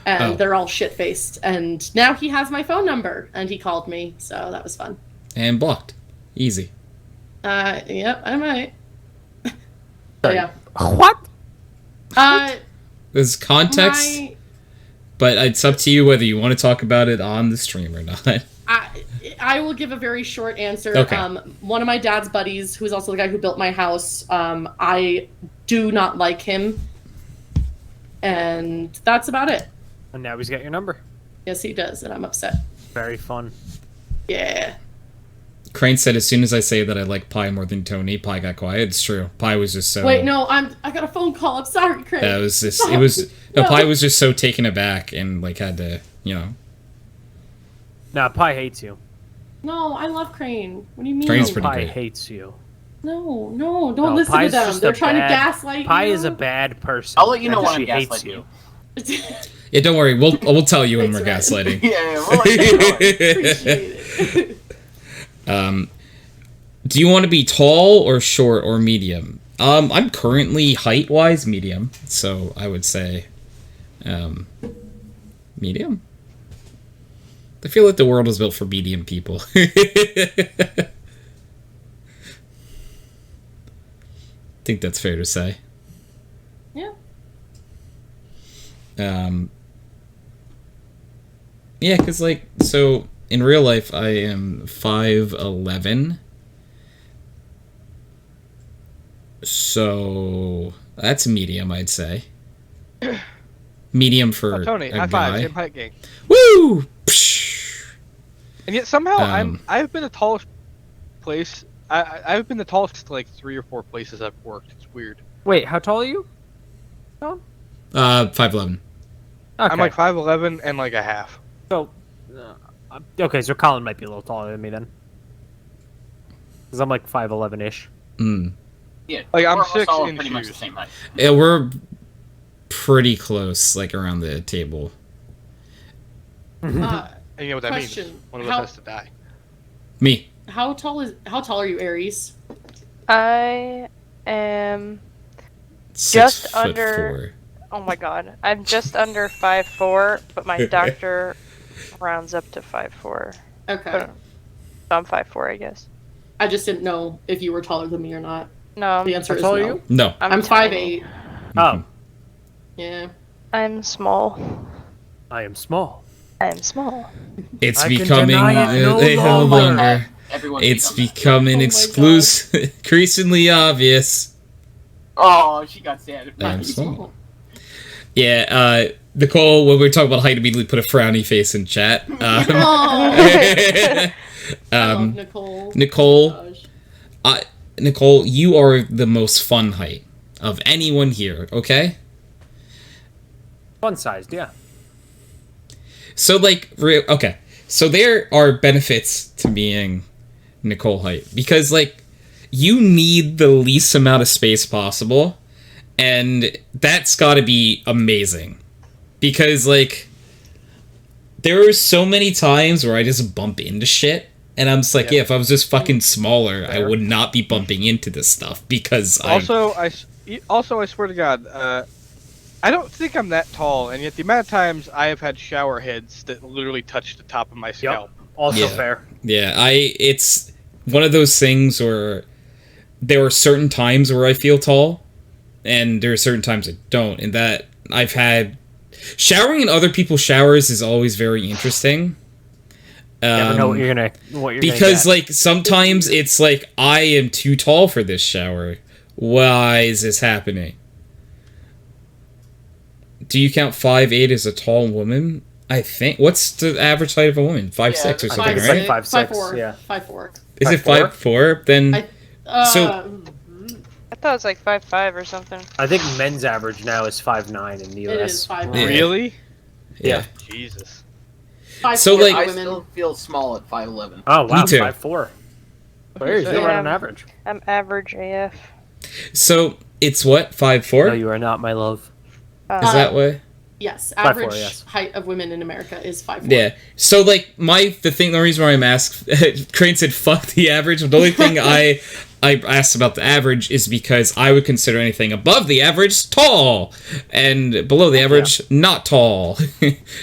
and they're all shit-faced. And now he has my phone number, and he called me, so that was fun. And blocked. Easy. Yep, I might. So, yeah. What? There's context, but it's up to you whether you want to talk about it on the stream or not. I will give a very short answer. Okay. One of my dad's buddies, who is also the guy who built my house, I do not like him. And that's about it. And now he's got your number. Yes, he does, and I'm upset. Very fun. Yeah. Crane said, as soon as I say that I like Pi more than Tony, Pi got quiet. It's true. Pi was just so... Wait, no, I got a phone call. I'm sorry, Craig. That was just... Stop. It was... No, No. Pi was just so taken aback and, like, had to, you know... Nah, Pi hates you. No, I love Crane. What do you mean? Crane's pretty Pi great. hates you. No, don't No, listen Pi's to them. just They're a trying bad- to gaslight Pi you. is a bad person. I'll let you know and when I'm she hates gaslighting you. Yeah, don't worry. We'll tell you when we're Thanks, gaslighting. Yeah, we'll let you know. Appreciate it. Do you want to be tall or short or medium? I'm currently height-wise medium, so I would say medium. I feel like the world was built for medium people. I think that's fair to say. Yeah. Yeah, because, like, so in real life, I am 5'11". So that's medium, I'd say. Medium for Tony, a high five, guy. same height gang. Woo! Psh! And yet somehow Um, I've been the tallest place. I've been the tallest like 3 or 4 places I've worked. It's weird. Wait, how tall are you? 5'11". Okay. I'm like 5'11" and like a half. So, okay, so Collin might be a little taller than me then. Because I'm like 5'11"-ish. Yeah, Like, I'm we're almost 6 all in pretty much the shoes. same height. Yeah, we're pretty close, like, around the table. And you know what that Question. means? One of us How- has to die. Me. How tall are you, Aries? I am 6'4". under- Oh my god, I'm just under 5'4", but my doctor rounds up to 5'4". Okay. So I'm 5'4", I guess. I just didn't know if you were taller than me or not. No, The answer How is tall are no. you? No. I'm tiny. 5'8". Oh, Yeah. I'm small. I am small. I'm small. It's I can becoming deny it no no longer. longer. Everyone It's beat on that. becoming Oh my exclusive, increasingly obvious. Oh, she got sad. I'm small. Yeah, Nicole, when we were talking about height, immediately put a frowny face in chat. I love Nicole. Nicole, Oh, gosh. Nicole, you are the most fun height of anyone here, okay? Fun sized, yeah. So, like, okay. So there are benefits to being Nicole height. Because, like, you need the least amount of space possible. And that's gotta be amazing. Because, like, there are so many times where I just bump into shit. And I'm just like, yeah, if I was just fucking smaller, I would not be bumping into this stuff. Because I swear to God, I don't think I'm that tall, and yet the amount of times I have had shower heads that literally touch the top of my scalp. Also fair. Yeah, it's one of those things where there are certain times where I feel tall, and there are certain times I don't, and that I've had... Showering in other people's showers is always very interesting. Never know what you're gonna because, gonna like, sometimes it's like, I am too tall for this shower. Why is this happening? Do you count 5'8" as a tall woman? I think. What's the average height of a woman? 5'6" or something, right? 5'6", yeah. 5'4". Is it 5'4"? Then So I thought it was like 5'5" or something. I think men's average now is 5'9" in the US. it is 5'4". Yeah. Really? yeah. Jesus. 5'4" So, like- I women. still feel small at 5'11". Oh wow, Me too. 5'4". Where is Yeah. it right on average? I'm average AF. So it's what, 5'4"? No, you are not, my love. Is that way? Yes, 5'4", average yes. height of women in America is 5'4". Yeah. So, like, the reason why I'm asked, Crane said fuck the average. The only thing I asked about the average is because I would consider anything above the average tall, and below the average not tall.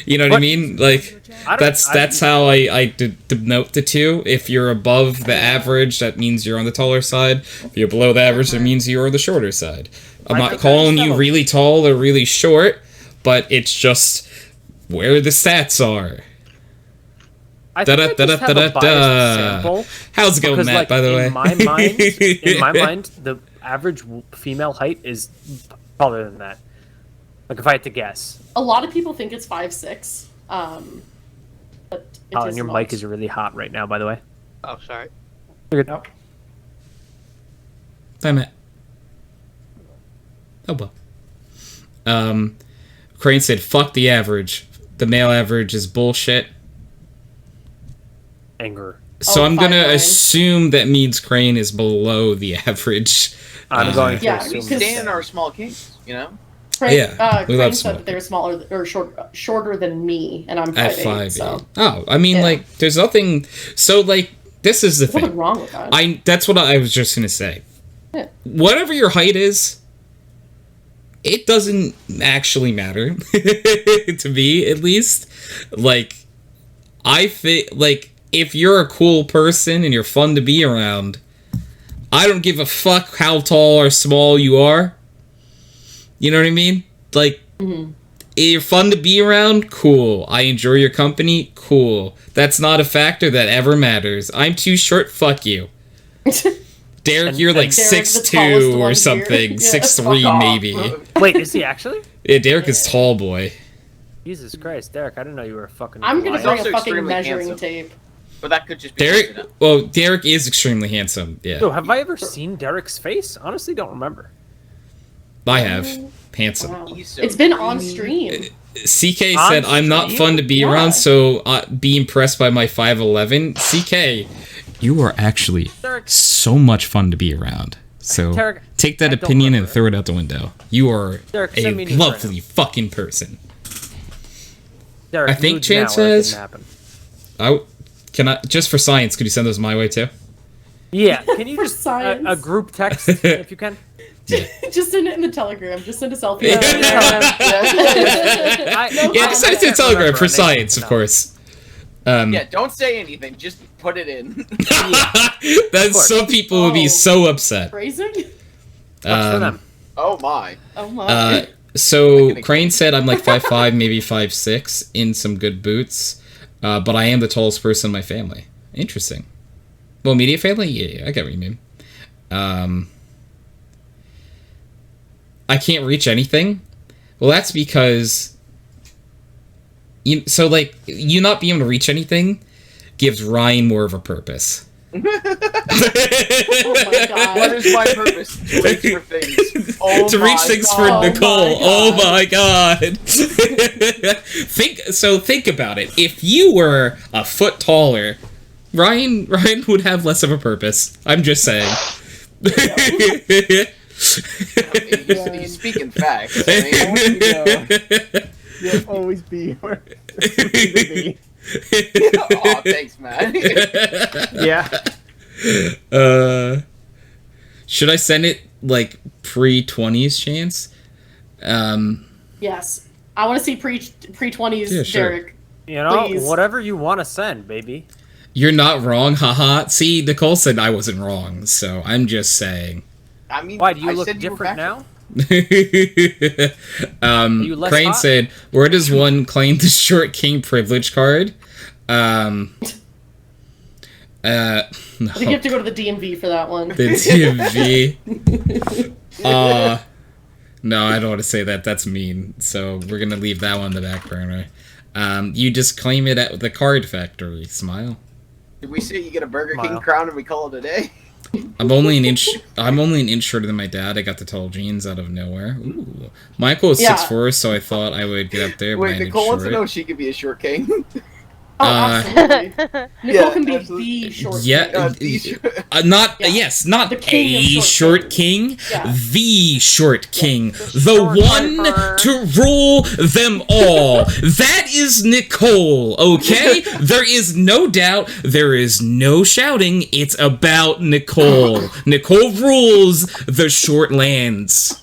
You know what I mean? Like, that's how I denote the two. If you're above the average, that means you're on the taller side. If you're below the average, that means you're on the shorter side. I'm not calling you really tall or really short, but it's just where the stats are. I think I just have a biased sample. How's it going, Because, Matt, like, by the way? in my mind, the average female height is taller than that. Like, if I had to guess. A lot of people think it's 5'6". But it Oh, is and your not. mic is really hot right now, by the way. Oh, sorry. You're good. Hi, Matt. Oh, well. Crane said, fuck the average. The male average is bullshit. Anger. So Oh, I'm gonna 5'9". assume that means Crane is below the average. I'm going to Yeah, assume. because- that. Stand our small kings, you know? Crane, Yeah, we Crane love said smoke. that they're smaller or shorter than me, and I'm 5'8". At 5'8". So Oh, I mean, Yeah. like, there's nothing... So, like, this is the there's nothing thing. wrong with that. That's what I was just gonna say. Yeah. Whatever your height is, it doesn't actually matter. To me, at least. Like, I think, like, if you're a cool person and you're fun to be around, I don't give a fuck how tall or small you are. You know what I mean? Like, you're fun to be around? Cool. I enjoy your company? Cool. That's not a factor that ever matters. I'm too short? Fuck you. Derek, you're like Derek, the 6'2" tallest or one here. something. Yeah. 6'3", Fuck off. maybe. Wait, is he actually? Yeah, Derek is tall boy. Jesus Christ, Derek, I didn't know you were a fucking I'm gonna liar. bring also a fucking extremely measuring handsome. tape. But that could just be Derek, coincidence. well, Derek is extremely handsome. Yeah, Yo, have I ever seen Derek's face? Honestly, don't remember. I have. Handsome. Wow. He's so It's been on creamy. stream. CK On said, I'm not stream? fun to be Yeah. around, so be impressed by my 5'11". CK, you are actually Derek, so much fun to be around. So Derek, take that I don't opinion and remember. throw it out the window. You are Derek, a send me an email right lovely fucking person. Derek, I think nude Chance now, or it says- didn't happen. Can I, just for science, could you send those my way too? Yeah, can you For just science. a group text if you can? Just send it in the Telegram. Just send a selfie. Yeah. I- Yeah, just send it to can't Telegram remember for a name. science, of No. course. Yeah, don't say anything. Just put it in. That's course. some people would be Oh. so upset. Phrasing? What's for them? Oh my. Oh my. So Crane said I'm like 5'5", maybe 5'6", in some good boots, but I am the tallest person in my family. Interesting. Well, immediate family? Yeah, I get what you mean. I can't reach anything. Well, that's because you not being able to reach anything gives Ryan more of a purpose. Oh my god. What is my purpose? To reach for things. Oh to reach my things God. for Oh Nicole. my Oh God. my god. think about it. If you were a foot taller, Ryan would have less of a purpose. I'm just saying. He's speaking facts. I mean, You'll always be where be. oh, thanks, man. Yeah. Should I send it like pre-20s chance? Yes. I want to see pre-20s Yeah, sure. Derek. You know, Please. whatever you want to send, baby. You're not wrong, haha. See, Nicole said I wasn't wrong, so I'm just saying. I mean, Why, do you I look said you were different factual. now? you less Crane hot? said, where does one claim the short king privilege card? No. I think you have to go to the DMV for that one. The DMV. No, I don't want to say that. That's mean. So we're going to leave that one in the back burner. You just claim it at the card factory. Smile. Did we say you get a Burger King Smile. crown and we call it a day? I'm only an inch shorter than my dad. I got the tall jeans out of nowhere. Ooh. Michael is Yeah. 6'4", so I thought I would get up there, but Wait, I inch Nicole wants to short. know if she could be a short king. Oh, absolutely. Nicole Yeah, can be absolutely. the short Yeah, king. not Yeah. yes, not The king of a short short king, Yeah. the short king, the short one emperor. to rule them all. That is Nicole, okay? There is no doubt, there is no shouting. It's about Nicole. Nicole rules the short lands.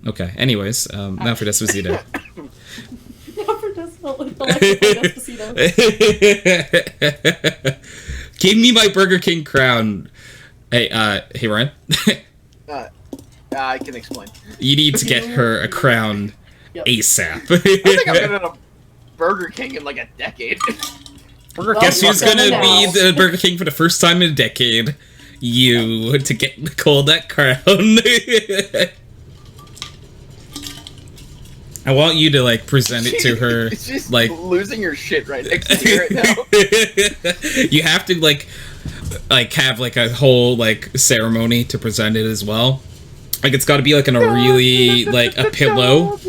Okay. Anyways, now for Despacito. Give me my Burger King crown. Hey, Ryan. I can explain. You need to get her a crown Yep. ASAP. I think I've been at a Burger King in like a decade. Guess who's Well, gonna now. be the Burger King for the first time in a decade? You, to get Nicole that crown. I want you to, like, present it to her, It's just like... losing your shit right next to you right now. You have to, like, have, like, a whole, like, ceremony to present it as well. Like, it's gotta be, like, in a really, like, a pillow.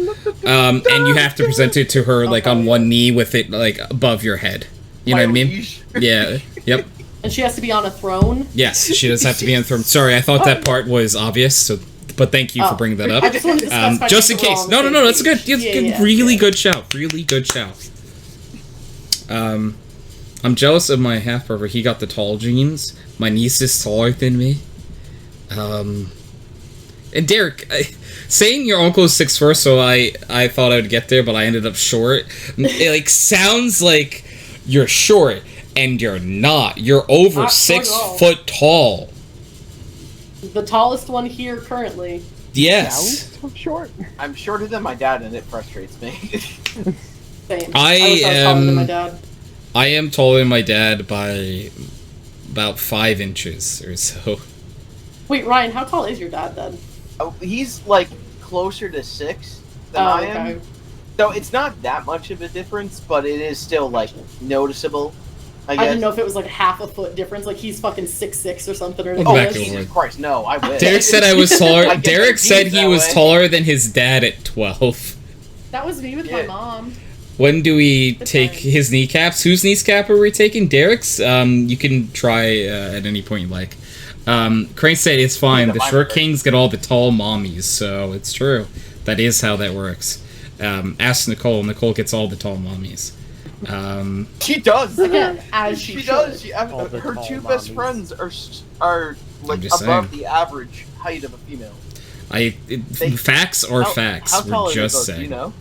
And you have to present it to her, like, on one knee with it, like, above your head. You know what I mean? Liege. Yeah. Yep. And she has to be on a throne. Yes, she does have to be on throne. Sorry, I thought that part was obvious, so... But thank you for bringing that up. I just wanted to specify Just in that we're case. all on No, the no, same that's good. page. It's good. Yeah. Really good shout. Really good shout. I'm jealous of my half brother. He got the tall jeans. My niece is taller than me. And Derek, saying your uncle is 6'4", so I thought I would get there, but I ended up short. It like sounds like you're short, and you're not. You're over Not short 6 at all. foot tall. The tallest one here currently. Yes. I'm short. I'm shorter than my dad, and it frustrates me. Same. I wish was taller than am- my dad. I am taller than my dad by about 5 inches or so. Wait, Ryan, how tall is your dad then? Oh, he's like closer to 6 than Oh, I okay. am. So it's not that much of a difference, but it is still like noticeable. I I guess. didn't know if it was like half a foot difference. Like he's fucking 6'6" or something Oh, ridiculous. Back Jesus over. Christ, no, I wish. Derek said I was I taller. get Derek said confused he that was way. taller than his dad at 12. That was me with my Yeah. mom. When do we Good take times. his kneecaps? Whose kneecap are we taking? Derek's? You can try at any point you like. Crane said it's fine. Yeah, The mine short works. kings get all the tall mommies, so it's true. That is how that works. Ask Nicole. Nicole gets all the tall mommies. She does. Again, as she, She should. does. All the Her tall 2 best mommies. friends are like just above saying. the average height of a female. Facts are facts. How tall We're are they just both? Do saying. you know?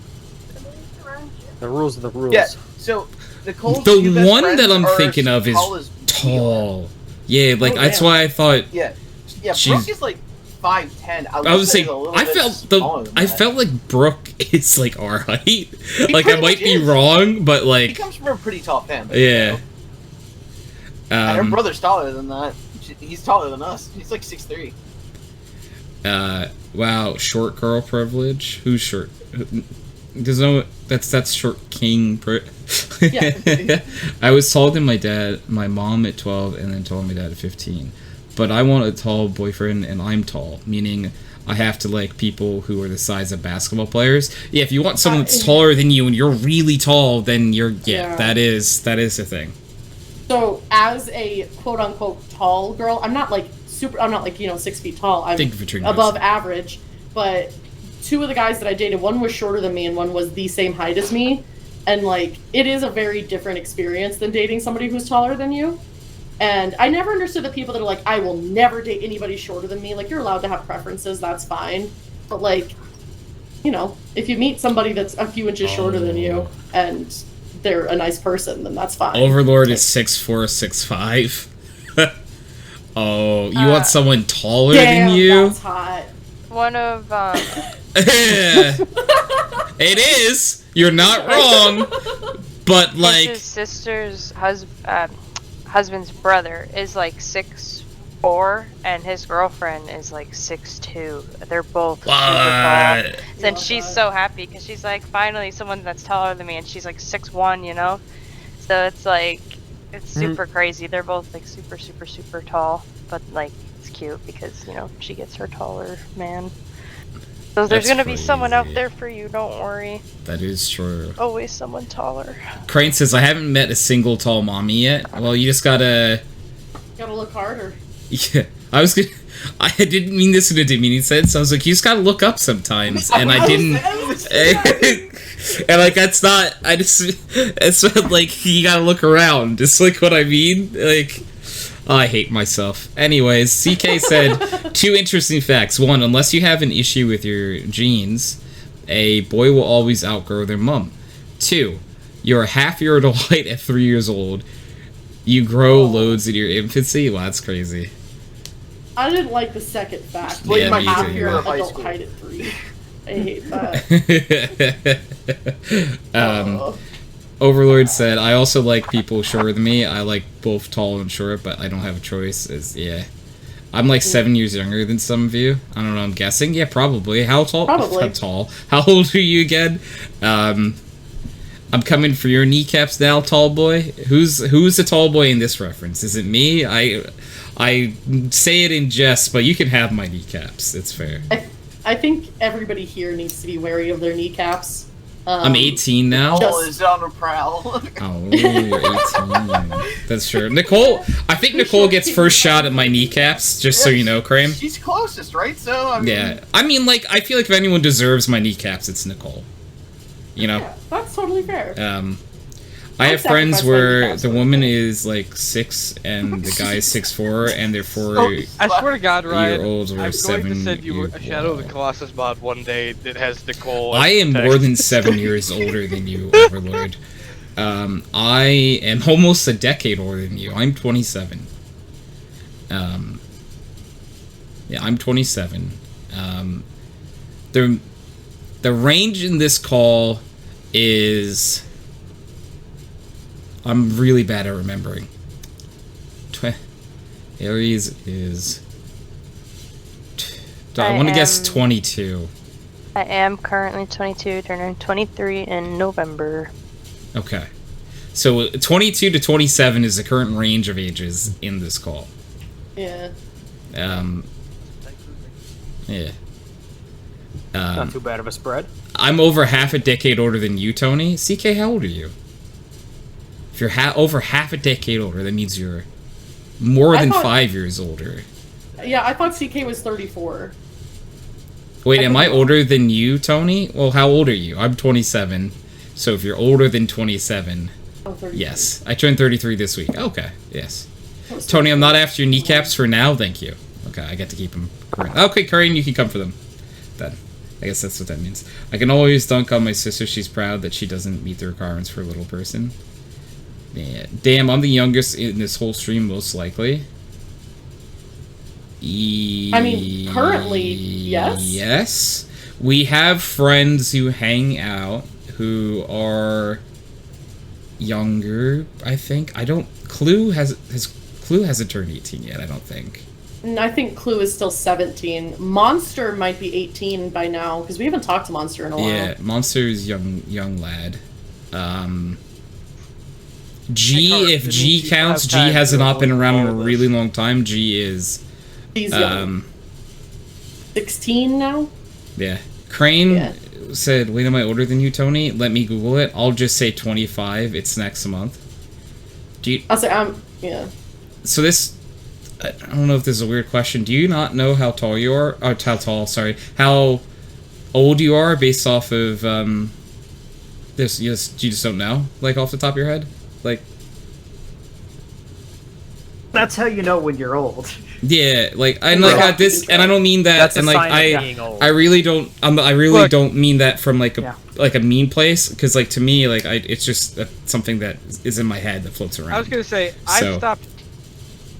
The rules are the rules. Yeah. So Nicole's The 2 best one friends that I'm are thinking of is tall as tall. Yeah, like Oh, that's damn. why I thought. Yeah. Yeah. She's- Brooke is like 5'10". I was saying, I felt like Brooke is like our height. Like I pretty might much be is. wrong, but He like, comes from a pretty tall family. yeah. And her Um, brother's taller than that. He's taller than us. He's like 6'3". wow, short girl privilege. Who's short? There's no that's short king. Yeah. I was taller than my mom at 12, and then taller than my dad at 15. But I want a tall boyfriend, and I'm tall, meaning I have to like people who are the size of basketball players. Yeah, if you want someone that's taller than you and you're really tall, then that is the thing. So as a quote unquote tall girl, I'm not like 6 feet tall. I'm above average, but 2 of the guys that I dated, one was shorter than me and one was the same height as me, and like it is a very different experience than dating somebody who's taller than you. And I never understood the people that are like, I will never date anybody shorter than me. Like, you're allowed to have preferences, that's fine. But like, you know, if you meet somebody that's a few inches shorter than you and they're a nice person, then that's fine. Overlord is 6'4", 6'5". Oh, you want someone taller than you? That's hot. One of It is. You're not wrong. But like his sister's husband's brother is like 6'4", and his girlfriend is like 6'2". They're both super tall. And she's so happy because she's like, finally someone that's taller than me, and she's like 6'1", you know. So it's like, it's super crazy. They're both like super, super, super tall, but like it's cute because, you know, she gets her taller man. So there's gonna be someone out there for you, don't worry. That is true. Always someone taller. Crane says, I haven't met a single tall mommy yet. Well, you just gotta look harder. Yeah, I didn't mean this in a demeaning sense. I was like, you just gotta look up sometimes, and I didn't. And like that's not. It's like you gotta look around. Just like what I mean. Like, oh, I hate myself. Anyways, CK said 2 interesting facts. 1, unless you have an issue with your genes, a boy will always outgrow their mom. 2, you're half your adult height at 3 years old. You grow loads in your infancy. Wow, that's crazy. I didn't like the second fact. Yeah, my me half too. your adult height at 3. I hate that. Overlord said, I also like people shorter than me. I like both tall and short, but I don't have a choice. I'm like 7 years younger than some of you. I don't know, I'm guessing. Yeah, probably. How tall? Probably. How tall? How old are you again? I'm coming for your kneecaps now, tall boy. Who's the tall boy in this reference? Is it me? I say it in jest, but you can have my kneecaps. It's fair. I think everybody here needs to be wary of their kneecaps. I'm 18 now. Nicole is on a prowl. Oh, you're 18. That's true. Nicole, I think Nicole gets first shot at my kneecaps, just so you know, Kramer. She's closest, right? So, I mean... Yeah. I mean, like, I feel like if anyone deserves my kneecaps, it's Nicole. You know? Yeah, that's totally fair. I have friends where the woman is like 6 and the guy is 6'4", and they're 4 I swear to God, Ryan, year olds or I'm 7 going to send you a Shadow of the wow. Colossus mod one day that has Nicole. I am more than 7 years older than you, Overlord. I am almost a decade older than you. I'm 27. Yeah, I'm 27. The range in this call is... I'm really bad at remembering. Aries is... I want to guess 22. I am currently 22, turning 23 in November. Okay. So 22 to 27 is the current range of ages in this call. Yeah. Yeah. Not too bad of a spread. I'm over half a decade older than you, Tony. CK, how old are you? If you're over half a decade older, that means you're more than 5 years older. Yeah, I thought CK was 34. Wait, am I older than you, Tony? Well, how old are you? I'm 27. So if you're older than 27... Oh, 33. Yes. I turned 33 this week. Okay, yes. Tony, I'm not after your kneecaps for now, thank you. Okay, I get to keep them current. Okay, Corinne, you can come for them. Then. I guess that's what that means. I can always dunk on my sister. She's proud that she doesn't meet the requirements for a little person. Yeah. Damn, I'm the youngest in this whole stream, most likely. I mean, currently, yes. Yes. We have friends who hang out who are younger, I think. I don't... Clue hasn't turned 18 yet, I don't think. And I think Clue is still 17. Monster might be 18 by now because we haven't talked to Monster in a while. Yeah, Monster's young lad. G, if G counts, G has not been around in a really long time. G is He's young. 16 now. Yeah. Crane said, "Wait, am I older than you, Tony? Let me Google it. I'll just say 25. It's next month." Do you? I'll say yeah. So this, I don't know if this is a weird question. Do you not know how tall you are? Or how tall? Sorry, how old you are based off of this? You just don't know, like off the top of your head, like. That's how you know when you're old. Yeah, like and like this, and I don't mean that, That's a and like sign of being old. I really don't, I really Look. don't mean that from like a mean place, because like to me, like it's just something that is in my head that floats around. I was gonna say So- I stopped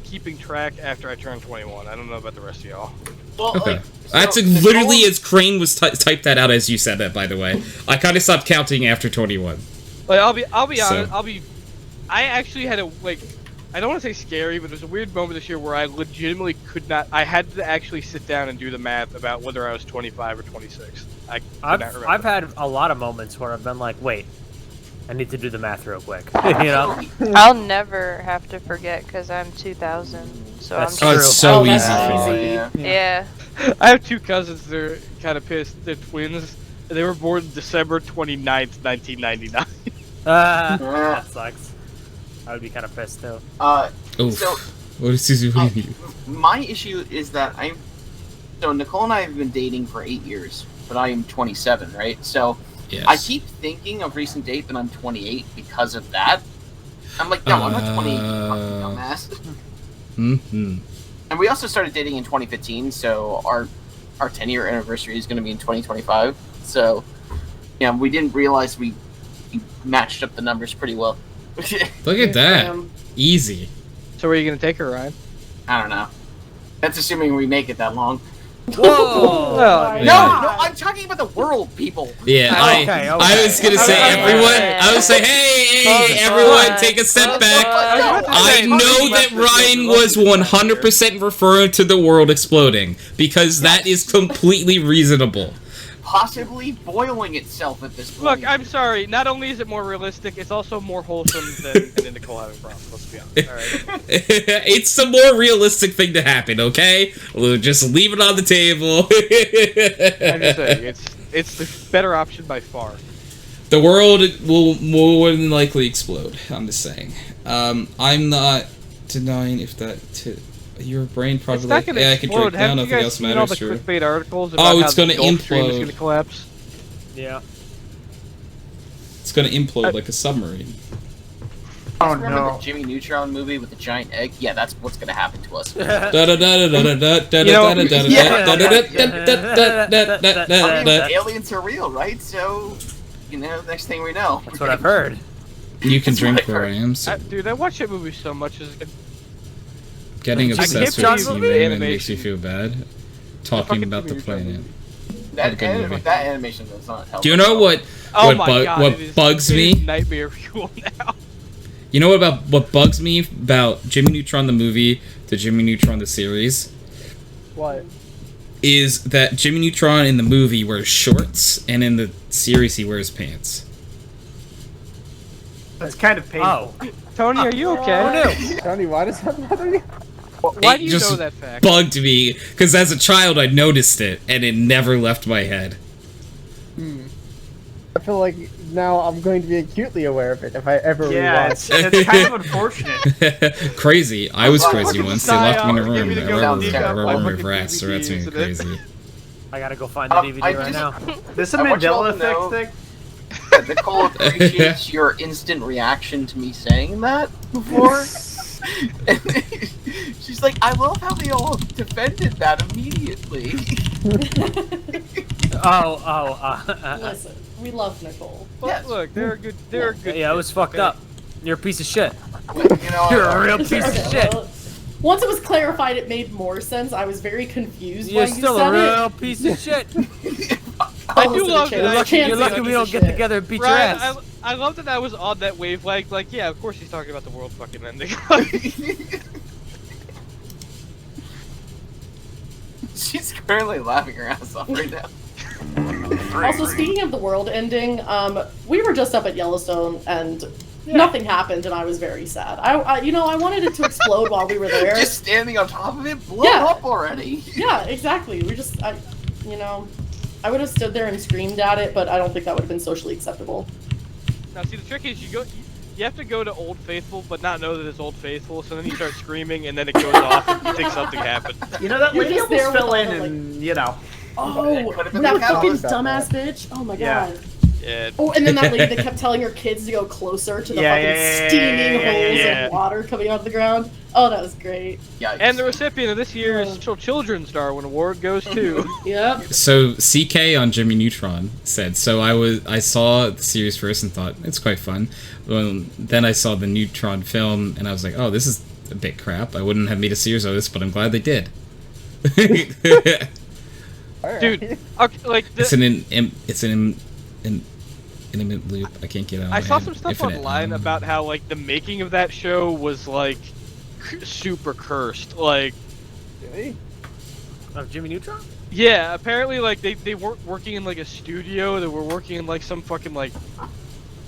keeping track after I turned 21. I don't know about the rest of y'all. Well, Okay, like, that's so literally Nicole- as Crane was typed that out as you said that. By the way, I kind of stopped counting after 21. Like I'll be So- honest. I actually had a like. I don't want to say scary, but there's a weird moment this year where I legitimately could not. I had to actually sit down and do the math about whether I was 25 or 26. I could not remember. I've had a lot of moments where I've been like, wait, I need to do the math real quick. You know? I'll never have to forget because I'm 2000. So That's I'm Oh, true. it's so that's easy. easy. yeah. yeah. I have two cousins. They're kind of pissed. They're twins. They were born December 29th, 1999. That sucks. I would be kind of pissed too. Oof. So- What is this? My issue is that so Nicole and I have been dating for 8 years, but I am 27, right? So Yes. I keep thinking of recent date that I'm 28 because of that. I'm like, no, I'm not 28, you fucking dumbass. Mm-hmm. And we also started dating in 2015, so our 10-year anniversary is going to be in 2025. So, yeah, we didn't realize we matched up the numbers pretty well. Look at that. Damn. Easy. So where are you gonna take her, Ryan? I don't know. That's assuming we make it that long. Whoa! Well, Yeah. No, I'm talking about the world, people. Yeah, Okay, I okay. was gonna say Okay. everyone. I would say, hey, everyone, take a step back. I know that Ryan was 100% referring to the world exploding because that is completely reasonable. Possibly boiling itself at this point. Look, I'm sorry. Not only is it more realistic, it's also more wholesome than Nicole having problems. Let's be honest. All right. It's the more realistic thing to happen. Okay, we'll just leave it on the table. I'm just saying, it's the better option by far. The world will more than likely explode. I'm just saying. I'm not denying if that. Your brain probably It's not gonna I can explode. break down. Haven't Nothing you guys else seen all matters. the True. clickbait articles about Oh, how it's the gonna Gulf Stream is implode. gonna collapse? Yeah. It's gonna implode like a submarine. Oh Remember no. the Jimmy Neutron movie with the giant egg? Yeah, that's what's gonna happen to us. I mean, aliens are real, right? So, next thing we know. That's what I've heard. You can That's drink what I where I heard. am. So Dude, I watch that movie so much. getting I obsessed can't with John this movie human makes you animation. feel bad. Talking fucking about the Jimmy Neutron planet. movie. That animation does not help. Do you know what? Oh what my bu- god, what it is, bugs it is me? nightmare fuel now. You know what bugs me about Jimmy Neutron the movie to Jimmy Neutron the series What? is that Jimmy Neutron in the movie wears shorts and in the series he wears pants. That's kind of painful. Oh. Tony, are you okay? Who knew? Tony, why does that bother you? Why It do you just know that fact? bugged me because as a child I noticed it and it never left my head. I feel like now I'm going to be acutely aware of it if I ever Yeah, rewatch. it's kind of unfortunate. Crazy. I was Well, crazy look at once. the They locked me in a style. Give room. me the I go remember deep up. I remember Fucking rats, so that's DVDs been crazy. I gotta go find the DVD I right just- now. This a I want you all Mandela to effect know- thing? that Nicole appreciates your instant reaction to me saying that before. She's like, I love how they all defended that immediately. Listen, we love Nicole. But look, they're good. They're good. Yeah, it was kids, fucked okay? up. You're a piece of shit. You're a real piece of shit. Well, once it was clarified, it made more sense. I was very confused You're why you still said a real it. piece of shit. I do Listen to love Chance. that. Chance You're is lucky a we piece don't of get shit. together and beat your Ryan, ass. I love that I was on that wavelength. Like, yeah, of course he's talking about the world fucking ending. She's currently laughing her ass off right now. Also, speaking of the world ending, we were just up at Yellowstone and nothing happened, and I was very sad. I wanted it to explode while we were there. Just standing on top of it, blow Yeah. up already. Yeah, exactly. I would have stood there and screamed at it, but I don't think that would have been socially acceptable. Now, see, the trick is you have to go to Old Faithful, but not know that it's Old Faithful. So then you start screaming, and then it goes off, and you think something happened. You know that You're lady just there almost fell with in, all the, and you know. Oh, Could've been that the fucking catalyst. dumbass bitch! Oh my Yeah. god. Yeah. Oh, and then that lady that kept telling her kids to go closer to the fucking steaming holes of water coming out of the ground. Oh, that was great. Yikes. And the recipient of this year's Children's Darwin Award goes to. Yep. So CK on Jimmy Neutron said, so I saw the series first and thought it's quite fun. Well, then I saw the Neutron film and I was like, oh, this is a bit crap. I wouldn't have made a series of this, but I'm glad they did. Dude, okay, like It's an intimate loop. I can't get out. I saw some stuff online about how like the making of that show was like super cursed. Like, Of Jimmy Neutron? yeah, apparently like they weren't working in like a studio. They were working in like some fucking like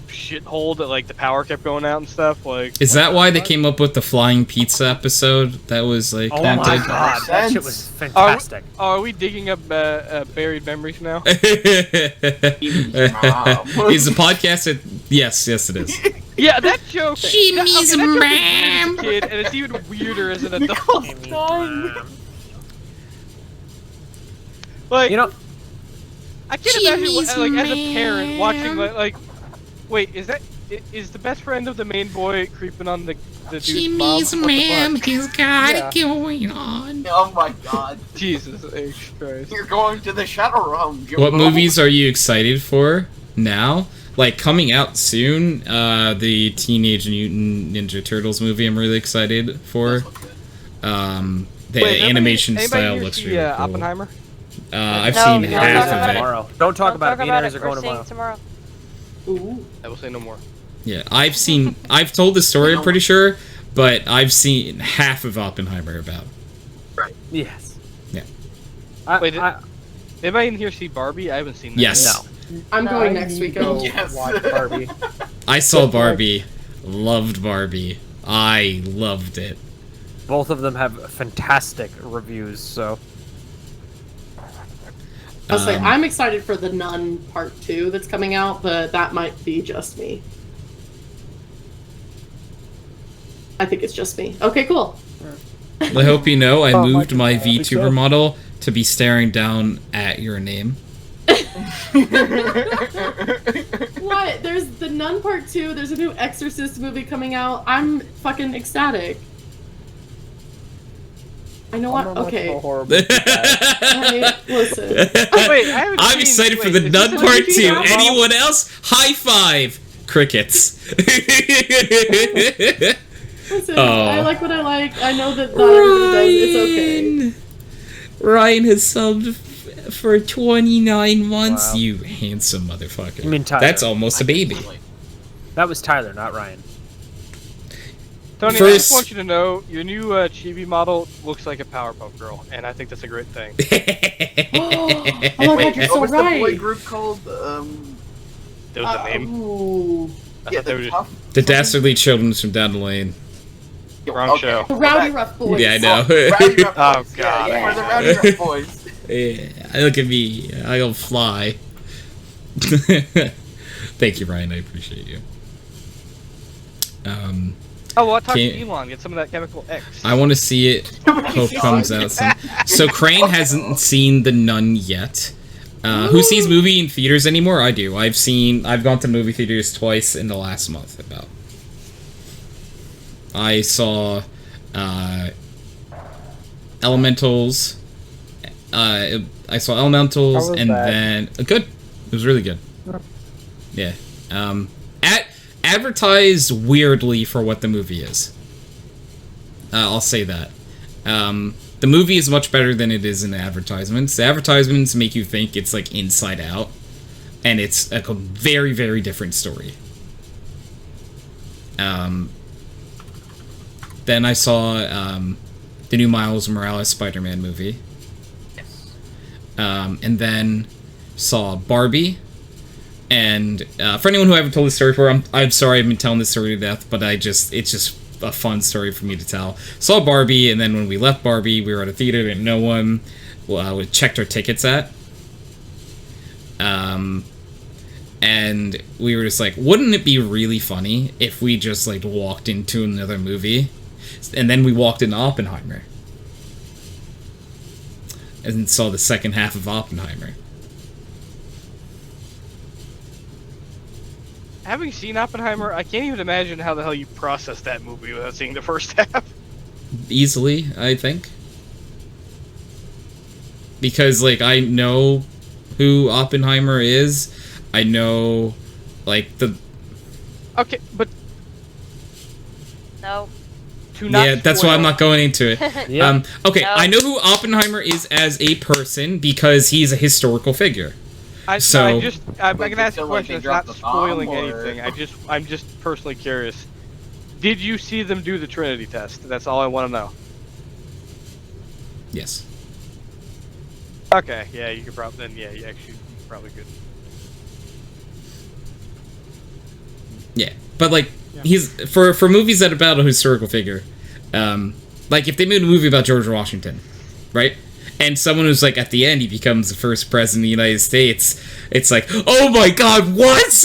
shithole that like the power kept going out and stuff. Like, Is that why they came up with the flying pizza episode? That was like Oh my haunted? god, that shit was fantastic. are we digging up buried memories now? Is the podcast? Yes, it is. Yeah, that joke. Jimmy's that joke was weird mom. as a kid, and it's even weirder as an adult. Like, You know, I can't imagine like as a parent watching like wait, is the best friend of the main boy creeping on the dude's mom? What the fuck? he's got it going on. Oh my god. Jesus H. Christ. You're going to the Shadow Realm, Jimbo. What movies are you excited for now? Like coming out soon, the Teenage Mutant Ninja Turtles movie. I'm really excited for. The Wait, animation anybody style here looks see, really cool. Oppenheimer? I've No, seen don't half talk of it. tomorrow. Don't talk about it. Me and Aries are We're going seeing tomorrow. Ooh. I will say no more. Yeah, I've told the story, I'm pretty sure, but I've seen half of Oppenheimer about. Yes. Yeah. Wait, anybody in here see Barbie? I haven't seen that. Yes. I'm going next weekend. Yes. Watch Barbie. I saw Barbie. Loved Barbie. I loved it. Both of them have fantastic reviews, so. I was like, I'm excited for The Nun Part 2 that's coming out, but that might be just me. I think it's just me. Okay, cool. I hope you know I Oh, moved my Michael, VTuber model to be staring down at your name. What? There's The Nun Part 2, there's a new Exorcist movie coming out. I'm fucking ecstatic. I know what? Okay. Hey, listen. Wait, I haven't I'm seen- excited for wait, The is Nun this a Part movie 2. now? Anyone else? High five! Crickets. Listen, Oh. I like what I like. I know that not everybody does. It's okay. Ryan has subbed for 29 months. Wow. You handsome motherfucker. You mean Tyler. That's almost a baby. That was Tyler, not Ryan. Tony, I First- just want you to know your new chibi model looks like a Powerpuff Girl, and I think that's a great thing. Oh my Wait, god, you're what so was the boy right. group called? That was the name. Ooh. I Yeah, thought they the were just tough. The Dastardly Children from Down the Lane. wrong show. The Rowdy Rough Boys. Yeah, I know. Rowdy Rough Oh, Boys. God. Yeah, for the Rowdy Rough Boys. Yeah, look at me. I'll fly. Thank you, Ryan. I appreciate you. Oh, well, I talked Can't- to Elon. Get some of that chemical X. I want to see it. Hope comes out soon. So Crane hasn't seen The Nun yet. Who sees movie in theaters anymore? I do. I've gone to movie theaters twice in the last month. About. I saw Elementals. I saw Elementals, How was and that? then good. It was really good. Yeah. Advertised weirdly for what the movie is. I'll say that. The movie is much better than it is in the advertisements. The advertisements make you think it's like Inside Out, and it's like a very, very different story. Then I saw the new Miles Morales Spider-Man movie. and then saw Barbie. And for anyone who I haven't told this story for, I'm sorry I've been telling this story to death, but it's just a fun story for me to tell. Saw Barbie, and then when we left Barbie, we were at a theater that no one we checked our tickets at. And we were just like, wouldn't it be really funny if we just like walked into another movie? And then we walked into Oppenheimer. And saw the second half of Oppenheimer. Having seen Oppenheimer, I can't even imagine how the hell you process that movie without seeing the first half. Easily, I think. Because, like, I know who Oppenheimer is. I know, like, the... Okay, but... No. Yeah, that's why I'm not going into it. Yeah. Okay, No. I know who Oppenheimer is as a person because he's a historical figure. I'm Like, gonna ask a feel like question. they It's not dropped the bomb, spoiling or- anything. I'm just personally curious. Did you see them do the Trinity test? That's all I want to know. Yes. Okay, yeah, you could probably then. Yeah, you actually probably could. Yeah, but like he's for movies that are about a historical figure, like if they made a movie about George Washington, right? And someone who's like at the end he becomes the first president of the United States, it's like, oh my god, what?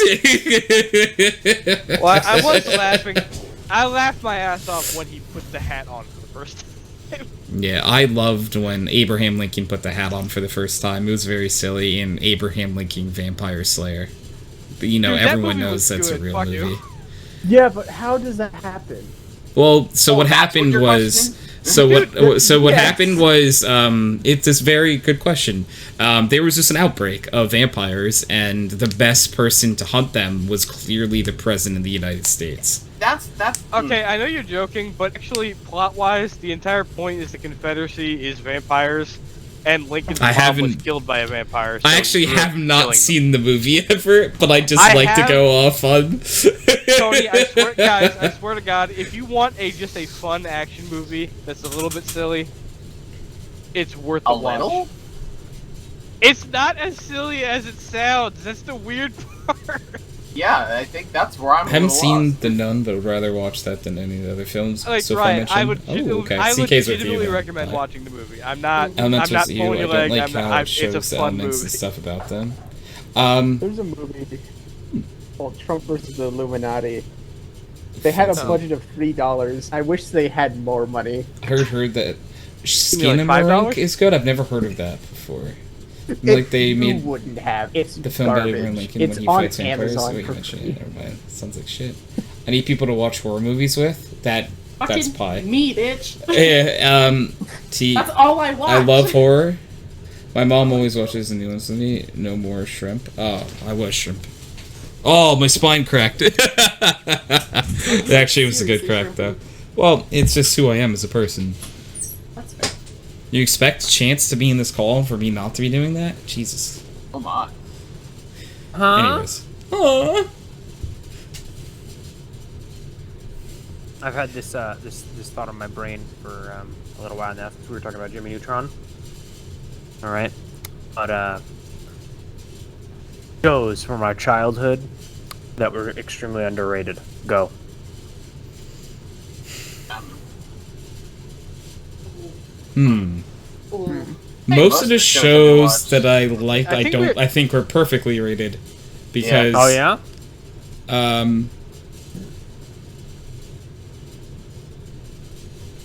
Well, I was laughing. I laughed my ass off when he put the hat on for the first time. Yeah, I loved when Abraham Lincoln put the hat on for the first time. It was very silly. In Abraham Lincoln Vampire Slayer, but, you know, Dude, that everyone movie knows was that's good. a real Fuck you. movie. Yeah, but how does that happen? Well, so what that's happened your was, question? what Yes. happened was, it's this very good question. There was just an outbreak of vampires, and the best person to hunt them was clearly the president of the United States. That's Okay, I know you're joking, but actually, plot-wise, the entire point is the Confederacy is vampires, and Lincoln's I mom was haven't- killed by a vampire. So I actually he grew up have not killing seen the movie ever, but I just I like to have. go off on. them. Tony, I swear, guys, I swear to God, if you want just a fun action movie that's a little bit silly, it's worth a the watch. little. It's not as silly as it sounds. That's the weird part. Yeah, I think that's where I'm. I haven't a little seen lost. The Nun, but would rather watch that than any of the other films. Like, so far Ryan, mentioned. I would, Oh, okay. I would CK's with you legitimately then. recommend Bye. watching the movie. I'm not I'm not pulling supposed to you. I your don't leg. like how it it's a shows fun elements movie. and stuff about them. There's a movie called Trump versus the Illuminati. They had a Oh. budget of $3. I wish they had more money. I heard that like Skinamarink $5? is good. I've never heard of that before. Like they you made wouldn't have. It's the film about Abraham garbage. Lincoln It's when he on fights vampires. Amazon Wait, for mention free. it. Never mind. Sounds like shit. I need people to watch horror movies with. That's Fucking pie. me, bitch. That's all I watch. I love horror. My mom always watches the new ones with me. No more shrimp. Oh, I was shrimp. Oh, my spine cracked. It actually was a good crack, though. Well, it's just who I am as a person. That's fair. You expect Chance to be in this call for me not to be doing that? Jesus. Oh my. Anyways. Aww. I've had this this thought on my brain for a little while now since we were talking about Jimmy Neutron. All right, but shows from our childhood that were extremely underrated. Go. Hmm. Ooh. Most of the shows that I liked, I think I think were perfectly rated. Because Oh yeah.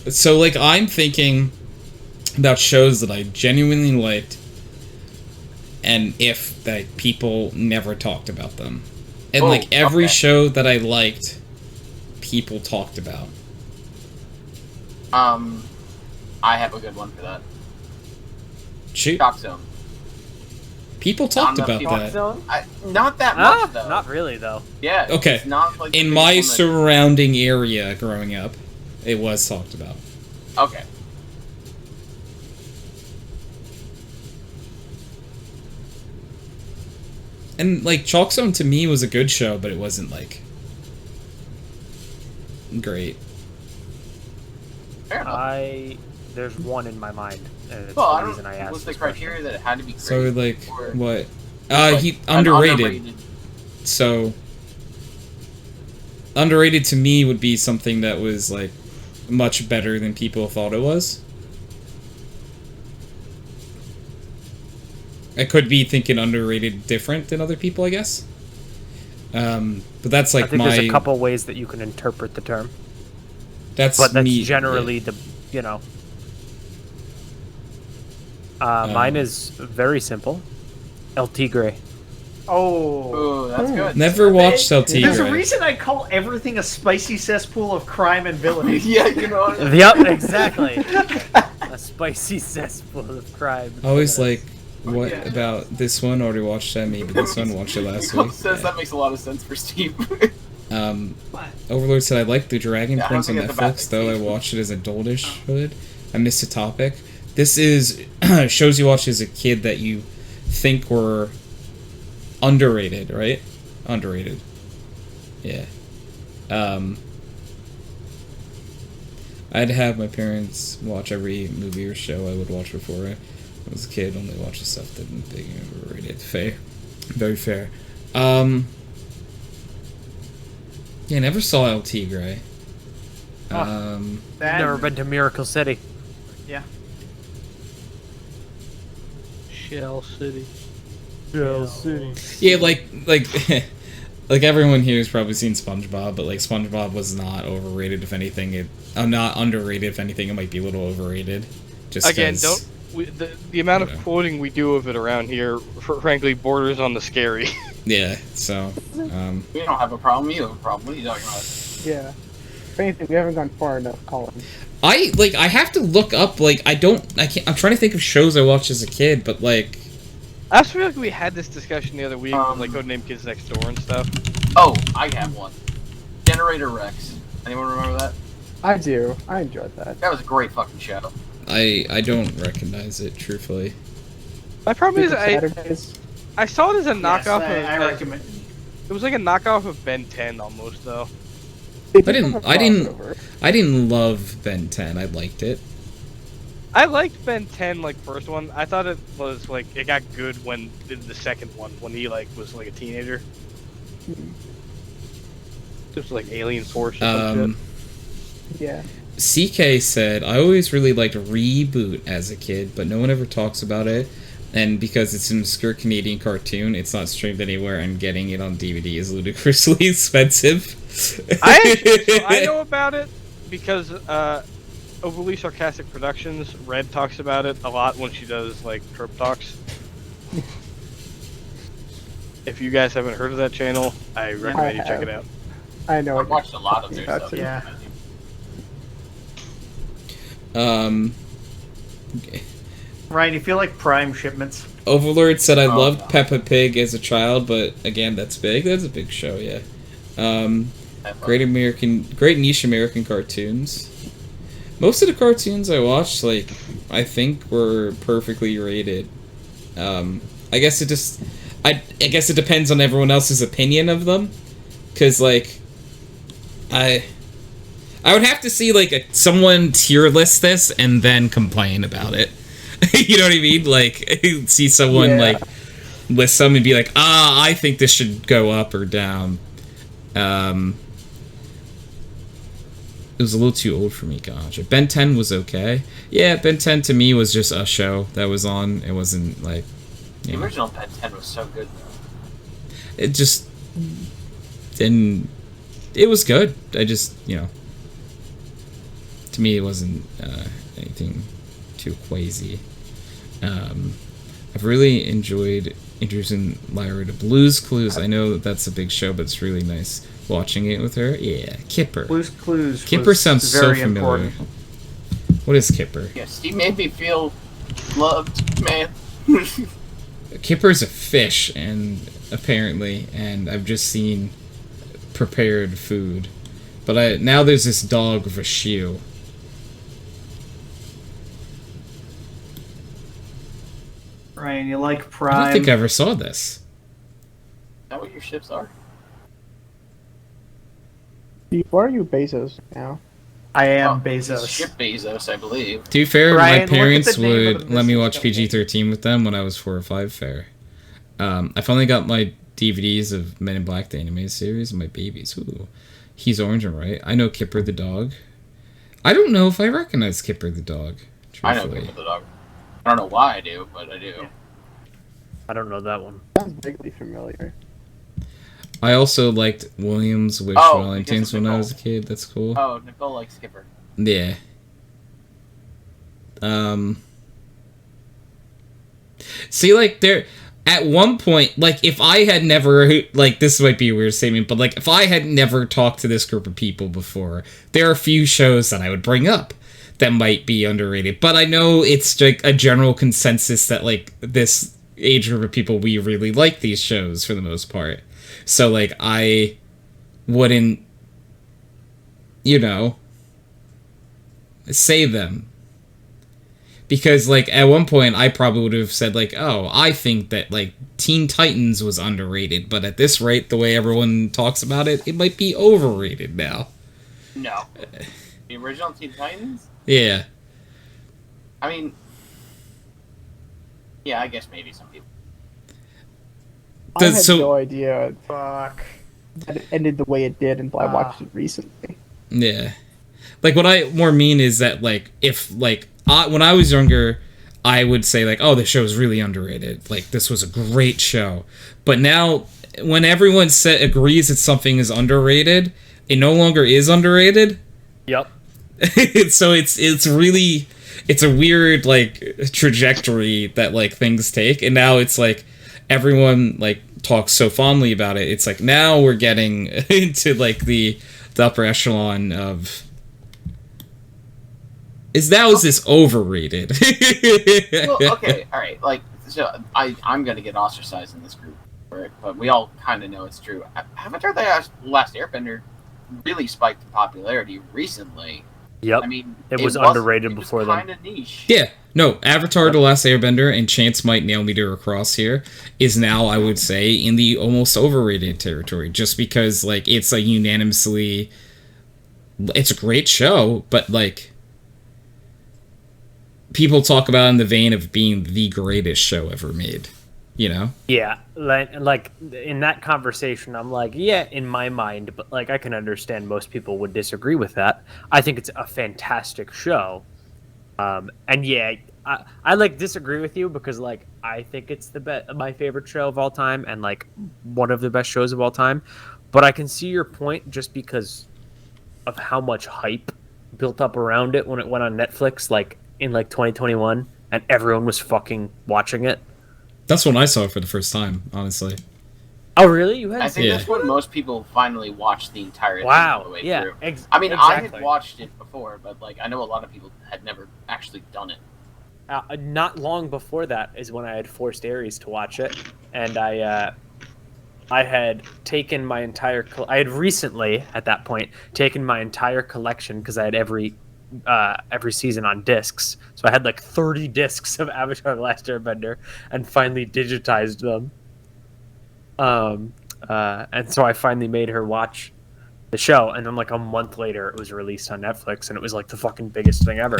So like I'm thinking about shows that I genuinely liked, and if that people never talked about them, and Oh, like every okay. show that I liked, people talked about. I have a good one for that. Shoot, Shock Zone. people talked Not about enough that. Zone? Not that much though. Not really though. Yeah. Okay. It's not like the In biggest my one that- surrounding area growing up, it was talked about. Okay. And like Chalk Zone to me was a good show, but it wasn't like great. Fair enough. I there's one in my mind, and it's Well, I the don't. reason I asked. Was the this question. criteria that it had to be great? So like or what? like He an underrated. So underrated to me would be something that was like much better than people thought it was. I could be thinking underrated different than other people, I guess. But that's like I think my. there's a couple ways that you can interpret the term, That's but that's me. generally yeah. the Mine is very simple. El Tigre. Oh, that's good. Never watched El Tigre. There's a reason I call everything a spicy cesspool of crime and villainy. Yeah, you know. Yep, exactly. A spicy cesspool of crime. I always like, what Yeah. about this one? Already watched that. Maybe this one. Watched it last week. Says that makes a lot of sense for Steve. Overlord said I like the Dragon Yeah, I Prince on don't think that's a bad Netflix, though I thing. watched it as adultish hood. I missed a topic. This is shows you watch as a kid that you think were underrated, right? Underrated. Yeah. I'd have my parents watch every movie or show I would watch before I was a kid. Only watch the stuff that didn't think overrated. Fair. Very fair. Yeah, I never saw El Tigre. Never been to Miracle City. Yeah. Shell City. Yeah, like like everyone here has probably seen SpongeBob, but like SpongeBob was not overrated. If anything, not underrated. If anything, it might be a little overrated. Just Again, 'cause- the amount of Yeah. quoting we do of it around here, frankly, borders on the scary. Yeah. So, We don't have a problem. You have a problem. What are you talking about? Yeah. If anything, we haven't gone far enough, Colin. I have to look up. I'm trying to think of shows I watched as a kid, but like. I also feel like we had this discussion the other week with like Codename Kids Next Door and stuff. Oh, I have one. Generator Rex. Anyone remember that? I do. I enjoyed that. That was a great fucking show. I don't recognize it, truthfully. My problem is Saturdays. I saw it as a knockoff Yes, I of. recommend. It was like a knockoff of Ben 10 almost though. They I did have a didn't crossover. I didn't love Ben 10. I liked it. I liked Ben 10 like first one. I thought it was like it got good when the second one when he like was like a teenager. Just like Alien Force or some shit. Yeah. CK said, I always really liked Reboot as a kid, but no one ever talks about it. And because it's an obscure Canadian cartoon, it's not streamed anywhere, and getting it on DVD is ludicrously expensive. I know about it because Overly Sarcastic Productions, Red talks about it a lot when she does like Trope Talks. If you guys haven't heard of that channel, I recommend you check it out. I know. I've watched a lot of their That's stuff. it. Yeah. Ryan, you feel like Prime shipments? Overlord said, I loved no. Peppa Pig as a child, but again, that's big. That's a big show, yeah. Great niche American cartoons. Most of the cartoons I watched, like, I think were perfectly rated. I guess it depends on everyone else's opinion of them, because like, I would have to see like someone tier list this and then complain about it. You know what I mean? Like, see someone like list some and be like, I think this should go up or down. It was a little too old for me, gosh. Ben 10 was okay. Yeah, Ben 10 to me was just a show that was on. It wasn't like... The original Ben 10 was so good, though. It just didn't... It was good. I just, to me, it wasn't anything too crazy. I've really enjoyed introducing Lyra to Blue's Clues. I know that that's a big show, but it's really nice watching it with her. Yeah, Kipper. Blue's Clues. Kipper was sounds so very familiar. important. What is Kipper? Yeah, Steve made me feel loved, man. Kipper's a fish, and apparently, and I've just seen prepared food. But now there's this dog with a shoe. Ryan, you like I Prime? don't think I ever saw this. Is that what your ships are? Steve, why are you Bezos now? I am Oh, Bezos. Ship Bezos, I believe. To be fair, Ryan, my look at parents the name of would the let me business watch company. PG-13 with them when I was 4 or 5 fair. I finally got my DVDs of Men in Black, the animated series, and my babies. Ooh. He's orange and right. I know Kipper the dog. I don't know if I recognize Kipper the dog. I know Truthfully. Kipper the dog. I don't know why I do, but I do. I don't know that one. Sounds vaguely familiar. I also liked Williams Wish Oh, Wellingtons because of when I Nicole. was a kid. That's cool. Oh, Nicole likes Skipper. Yeah. See, like, there... At one point, like, if I had never... Like, this might be a weird statement, but, like, if I had never talked to this group of people before, there are a few shows that I would bring up that might be underrated. But I know it's, like, a general consensus that, like, this age group of people, we really like these shows for the most part. So, like, I wouldn't, you know, say them. Because, like, at one point, I probably would have said, like, oh, I think that, like, Teen Titans was underrated. But at this rate, the way everyone talks about it, it might be overrated now. No. The original Teen Titans? Yeah. I mean... Yeah, I guess maybe some people. I had So- no idea Fuck. that it ended the way it did until I watched it recently. Yeah. Like, what I more mean is that, like, if, like, when I was younger, I would say, like, oh, the show is really underrated. Like, this was a great show. But now, when everyone agrees that something is underrated, it no longer is underrated. Yep. So it's really... It's a weird, like, trajectory that, like, things take. And now it's, like, everyone, like, talks so fondly about it. It's like, now we're getting into, like, the upper echelon of... Is this overrated? Well, okay, alright, like, so I'm gonna get ostracized in this group for it, but we all kind of know it's true. Avatar The Last Airbender really spiked in popularity recently. Yep. I mean, It was underrated before then. kind of niche. Yeah, no, Avatar The Last Airbender, and Chance might nail me to a cross here, is now, I would say, in the almost overrated territory, just because, like, it's a unanimously... It's a great show, but, like... People talk about it in the vein of being the greatest show ever made, you know? Yeah, like in that conversation, I'm like, yeah, in my mind, but like I can understand most people would disagree with that. I think it's a fantastic show, and yeah, I like disagree with you because like I think it's my favorite show of all time and like one of the best shows of all time. But I can see your point just because of how much hype built up around it when it went on Netflix, like in like 2021, and everyone was fucking watching it. That's when I saw it for the first time, honestly. Oh, really? You had? I think Yeah. that's when most people finally watched the entire thing all Wow. the way Yeah. through. Exactly. I mean, I had watched it before, but like I know a lot of people had never actually done it. Not long before that is when I had forced Aries to watch it, and I had taken my entire. I had recently, at that point, taken my entire collection because I had every season on discs. So I had like 30 discs of Avatar: The Last Airbender, and finally digitized them. And so I finally made her watch the show, and then like a month later, it was released on Netflix, and it was like the fucking biggest thing ever.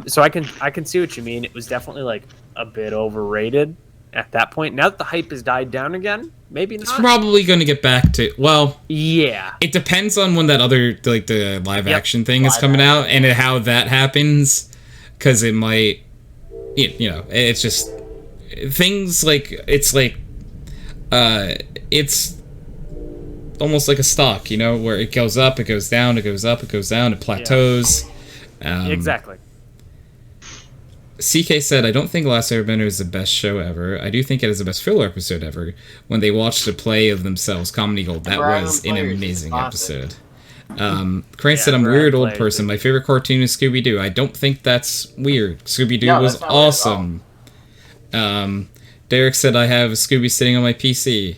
So I can see what you mean. It was definitely like a bit overrated at that point. Now that the hype has died down again, maybe It's not. probably going to get back to... Well, Yeah. it depends on when that other, like, the live-action thing is Live coming action. out, and how that happens, because it might... You know, it's just... Things like... It's like... It's almost like a stock, you know, where it goes up, it goes down, it goes up, it goes down, it plateaus. Exactly. CK said, I don't think Last Airbender is the best show ever. I do think it is the best filler episode ever. When they watched the play of themselves, Comedy Gold, that Brian was an Players is amazing classic. episode. Crane said, I'm a Brian weird old Players person. is- My favorite cartoon is Scooby-Doo. I don't think that's weird. Scooby-Doo No, was that's not weird at all. awesome. Derek said, I have Scooby sitting on my PC.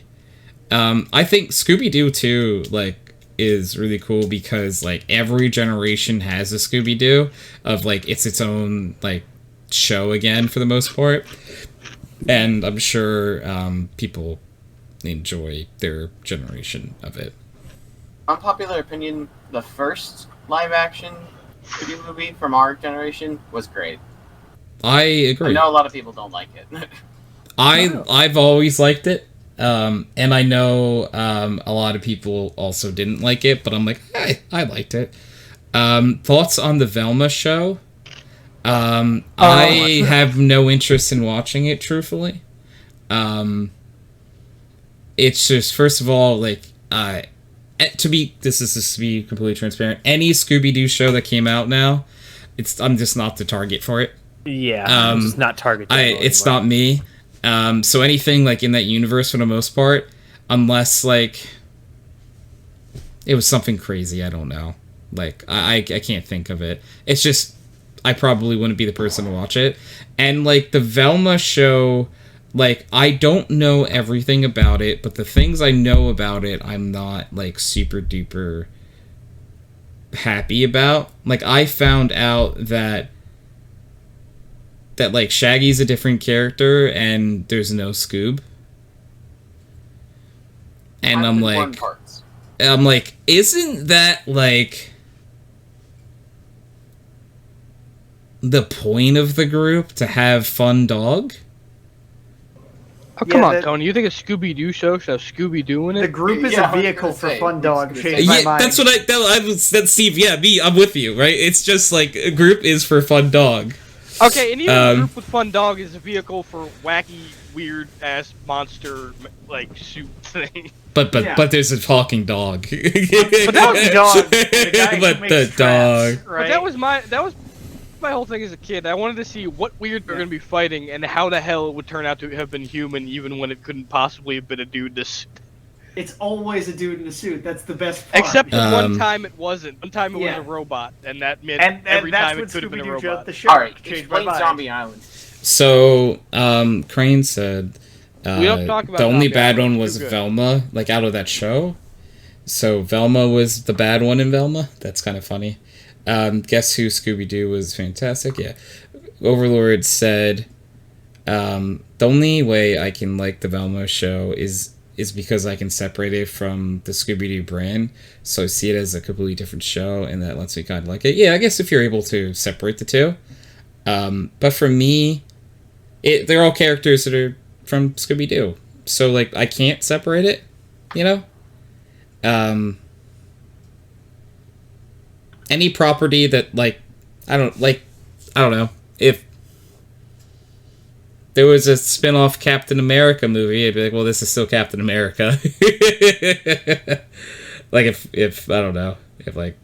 I think Scooby-Doo, too, like, is really cool because, like, every generation has a Scooby-Doo of, like, it's its own, like, show again for the most part. And I'm sure people enjoy their generation of it. unpopular opinion, the first live-action Scooby movie from our generation was great. I I agree. know a lot of people don't like it. I've always liked it, and I know a lot of people also didn't like it, but I'm like, I liked it. Thoughts on the Velma show? I have no interest in watching it, truthfully. It's just, first of all, like, to be completely transparent, any Scooby-Doo show that came out now, I'm just not the target for it. Yeah, it's not target. It's not me. So anything like in that universe for the most part, unless like it was something crazy, I don't know. Like I can't think of it. It's just I probably wouldn't be the person to watch it. And like the Velma show, like I don't know everything about it, but the things I know about it, I'm not like super duper happy about. Like I found out that like Shaggy's a different character and there's no Scoob. And I'm like, isn't that like the point of the group, to have fun dog? Oh, come on, Tony. You think a Scooby-Doo show should have Scooby-Doo in it? The group is a vehicle for fun dog. Changed my mind. That's what that's Steve. Yeah, me. I'm with you, right? It's just like a group is for fun dog. Okay, and even a group with fun dog is a vehicle for wacky, weird-ass monster, like, suit thing. But there's a talking dog. But that was dog. The guy who makes traps, right? But that was my whole thing as a kid. I wanted to see what weird they're going to be fighting and how the hell it would turn out to have been human, even when it couldn't possibly have been a dude in a suit. It's always a dude in a suit. That's the best part. Except the one time it wasn't. One time it was a robot, and that meant every time it could have been a robot. Alright, explain Zombie Island. So, Crane said we don't talk about the only Zombie bad Island. one was Velma, like out of that show. So Velma was the bad one in Velma. That's kind of funny. Guess Who Scooby-Doo was fantastic. Yeah. Overlord said, the only way I can like the Velma show is because I can separate it from the Scooby-Doo brand, so I see it as a completely different show, and that lets me kind of like it. Yeah, I guess if you're able to separate the two. But for me, they're all characters that are from Scooby-Doo, so like I can't separate it, you know? Any property that like I don't know, if there was a spin-off Captain America movie, I'd be like, well, this is still Captain America. Like if I don't know, if like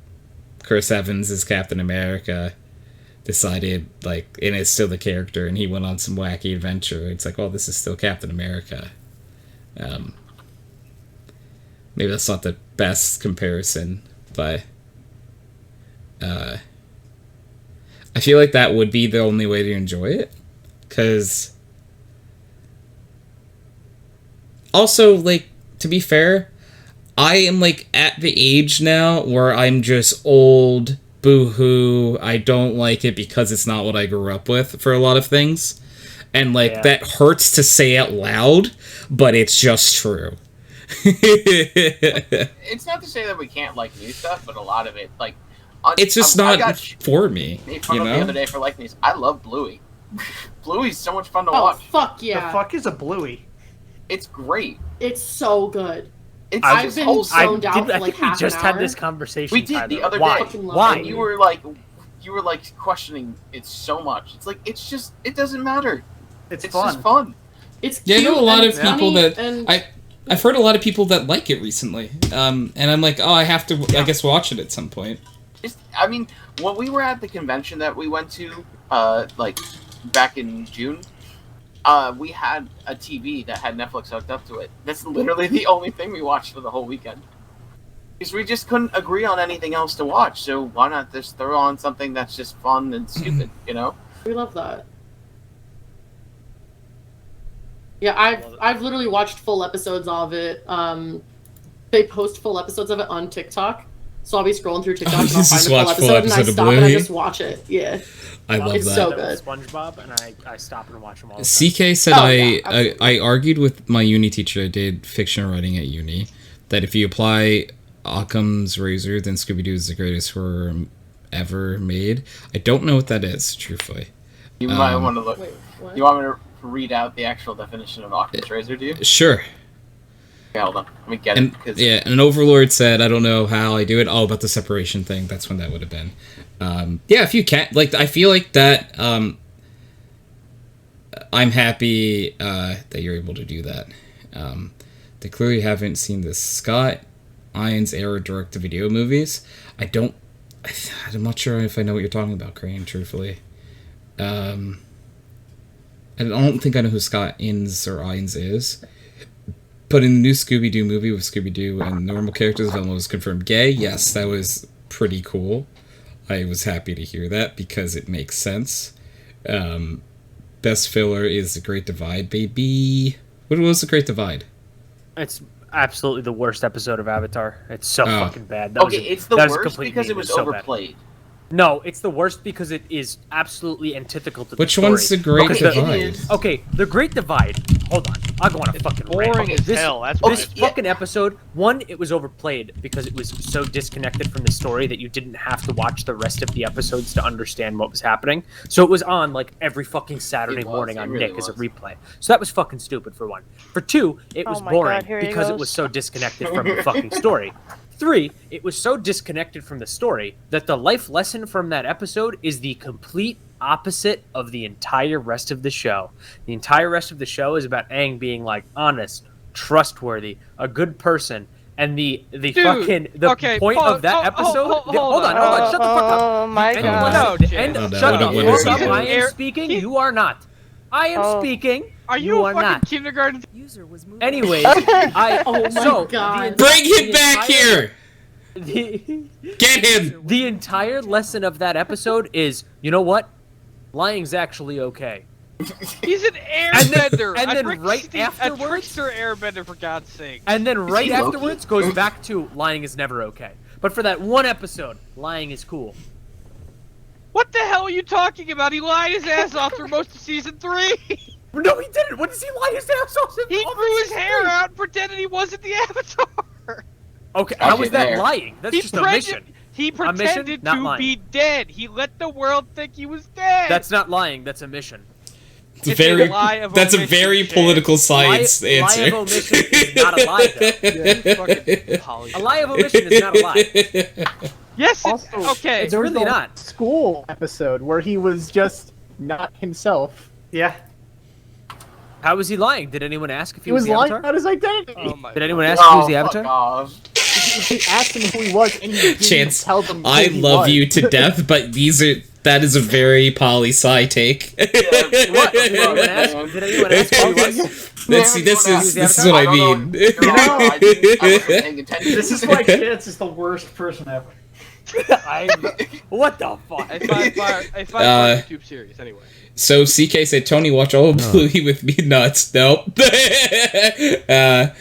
Chris Evans is Captain America decided like, and it's still the character, and he went on some wacky adventure, it's like, oh, this is still Captain America. Maybe that's not the best comparison, but I feel like that would be the only way to enjoy it, because also, like, to be fair, I am like at the age now where I'm just old, boo-hoo, I don't like it because it's not what I grew up with for a lot of things, and like that hurts to say out loud, but it's just true. It's not to say that we can't like new stuff, but a lot of it, like, it's just not for me. Made fun of the other day for liking these. I love Bluey. Bluey's so much fun to watch. Fuck yeah! The fuck is a Bluey? It's great. It's so good. I've been zoned out for like half an hour. We just had this conversation. We did the other Why? day. Why? And you were like questioning it so much. It's like, it doesn't matter. It's fun. Just fun. It's cute. Yeah, I know a lot of people that and... I've heard a lot of people that like it recently. And I'm like, oh, I have to, I guess, watch it at some point. I mean, when we were at the convention that we went to, like, back in June, we had a TV that had Netflix hooked up to it. That's literally the only thing we watched for the whole weekend. Because we just couldn't agree on anything else to watch, so why not just throw on something that's just fun and stupid, you know? We love that. Yeah, I've literally watched full episodes of it. They post full episodes of it on TikTok. So I'll be scrolling through TikTok and I'll find the full episode and I stop and I just watch it. Yeah. I love it's that. It's so good. SpongeBob, and I stop and watch them all the time. CK said I argued with my uni teacher. I did fiction writing at uni. That if you apply Occam's razor, then Scooby-Doo is the greatest horror ever made. I don't know what that is, truthfully. You might want to look. Wait, what? You want me to read out the actual definition of Occam's razor, do you? Sure. Okay, hold on. Let me get And, it. Cause... yeah, an overlord said, I don't know how I do it. Oh, about the separation thing. That's when that would have been. Yeah, if you can. Like, I feel like that... I'm happy that you're able to do that. They clearly haven't seen the Scott Ian's era direct-to-video movies. I'm not sure if I know what you're talking about, Crane, truthfully. I don't think I know who Scott Innes or Ians is. But in the new Scooby-Doo movie with Scooby-Doo and normal characters, Velma was confirmed gay. Yes, that was pretty cool. I was happy to hear that because it makes sense. Best filler is The Great Divide, baby. What was The Great Divide? It's absolutely the worst episode of Avatar. It's so fucking bad. It's the worst because it was so overplayed. No, it's the worst because it is absolutely antithetical to the Which story. one's The Great Divide? Okay, The Great Divide. Hold on. I'll go on a fucking rant. Boring as hell. That's what This fucking episode, one, it was overplayed because it was so disconnected from the story that you didn't have to watch the rest of the episodes to understand what was happening. So it was on like every fucking Saturday morning on really Nick as a replay. So that was fucking stupid for one. For two, it was Oh my boring God, here he because it goes. was so disconnected from the fucking story. 3, it was so disconnected from the story that the life lesson from that episode is the complete opposite of the entire rest of the show. The entire rest of the show is about Aang being like honest, trustworthy, a good person, and the point of that episode. Hold on, shut the fuck up. Oh my The end God. lesson- No, shut the what is fuck up. he I doing? am speaking. You are not. I am speaking. Are you a are fucking not. kindergarten? Anyways, Oh my God. Bring him back here! The, Get him! the entire lesson of that episode is, you know what? Lying's actually okay. He's an airbender. and then a right trickster- afterwards- a trickster airbender, for God's sake. And then right he Loki? afterwards goes back to lying is never okay. But for that one episode, lying is cool. What the hell are you talking about? He lied his ass off through most of season 3. No, he didn't. What does he lie his ass off? He grew his hair out and pretended he wasn't the Avatar. Okay, how is that there. lying? That's He just a mission. He mission, pretended not to lying. be dead. He let the world think he was dead. That's not lying. That's a mission. It's a It's a very, lie of that's a omission, very Shane. political science Lie answer. of omission is not a lie, though. A lie of omission is not a lie. Yes. Also, Okay. It's there was really the not. school episode where he was just not himself. Yeah. How was he lying? Did anyone ask if he He was the lying Avatar? about his identity. Oh my Did anyone God. ask if he was Oh, the fuck Avatar? off. They asked him who he was, and he didn't Chance, tell them who I he love was. you to death, but that is a very poli-sci take. What? Did anyone ask? Did anyone ask who he was? This is what I mean. I wasn't paying attention. This is why Chance is the worst person ever. What the fuck? I find YouTube series anyway. So CK said, Tony, watch all of Bluey with me. Nuts. Nope. Yes.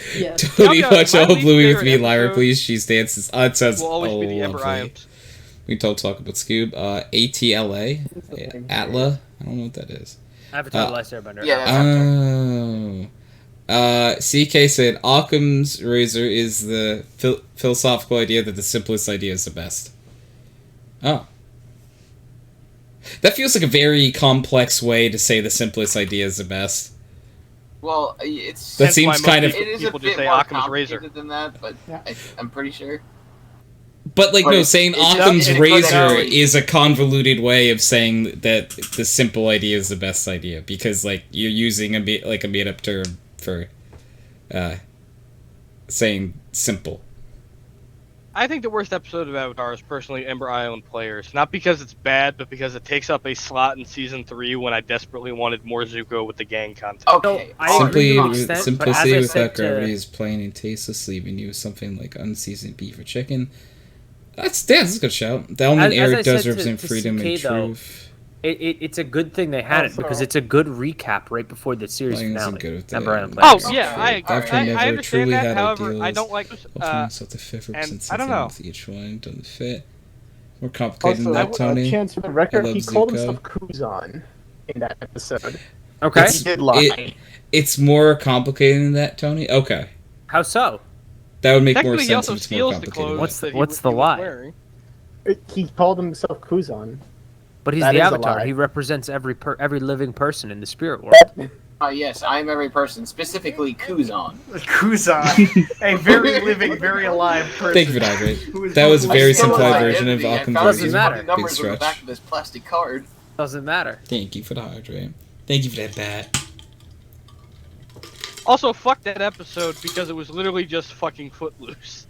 Tony, Okay, watch my all of least Bluey with favorite me. Lyra, episode please. She dances. It says, Will always be the Ember lovely. Ions. We don't talk about Scoob. ATLA. Atla. I don't know what that is. Avatar: The Last Airbender. Yeah, that's CK said, Occam's razor is the philosophical idea that the simplest idea is the best. Oh. That feels like a very complex way to say the simplest idea is the best. Well, it's That That's seems why kind most of... it is a people just bit say more Occam's razor. complicated than that, but Yeah. I'm pretty sure. But, like, But no, it's- saying it's Occam's not- razor it's is a convoluted way of saying that the simple idea is the best idea, because, like, you're using a made-up term for saying simple. I think the worst episode of Avatar is personally Ember Island Players. Not because it's bad, but because it takes up a slot in season 3 when I desperately wanted more Zuko with the gang content. Okay. I agree to an extent, but Simplicity as I without said to- gravity is plain and tasteless, leaving you with something like unseasoned beef or chicken. That's a good shout. The element As I Eric does said represent to freedom CK and though, truth. It's a good thing they had it because it's a good recap right before the series Lions finale. and good with that. Ember Island Oh, Players. yeah, I After I never understand truly that. had However, I ideals, don't like... ultimately sought to fit and represent I don't something know. with each one doesn't fit. More complicated Also, than that, Tony. Chance for the record, I love he called Zuko. himself Kuzan in that episode. Okay. It's- He did lie. It's more complicated than that, Tony? Okay. How so? That would make more Technically, sense he also if it's more steals the complicated. clothes that What's he the was lie? wearing. He called himself Kuzan. But he's That the is a avatar. lie. He represents every living person in the spirit world. Yes, I am every person, specifically Kuzan. Kuzan, a very living, very alive person. Thank you for that, who Ray. is That was a fucking very still simplified alive. version of Identity. I Occam's found Doesn't these razor. matter. fucking Big numbers on the stretch. back of this plastic card. Doesn't matter. Thank you for the hydrate. Thank you for that bat. Also, fuck that episode because it was literally just fucking Footloose.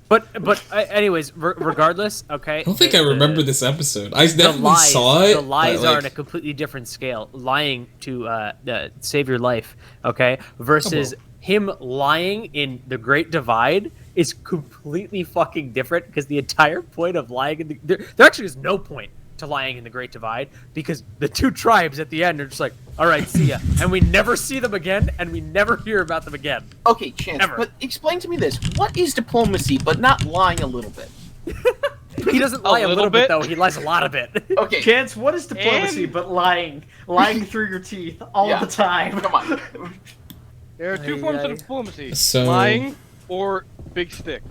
But anyways, regardless, okay. I don't think I remember this episode. I The definitely lies, saw it. the lies but, are like, on a completely different scale. Lying to save your life, okay, versus him lying in the Great Divide is completely fucking different because the entire point of lying in there actually is no point to lying in the Great Divide because the two tribes at the end are just like, all right, see ya, and we never see them again, and we never hear about them again. Okay, Chance, Ever. but explain to me this. What is diplomacy, but not lying a little bit? He doesn't lie a little bit bit? though. He lies a lot of it. Okay, Chance, what is diplomacy And- but lying through your teeth all Yeah. the time? come on. There are two forms of diplomacy: So- lying or big stick.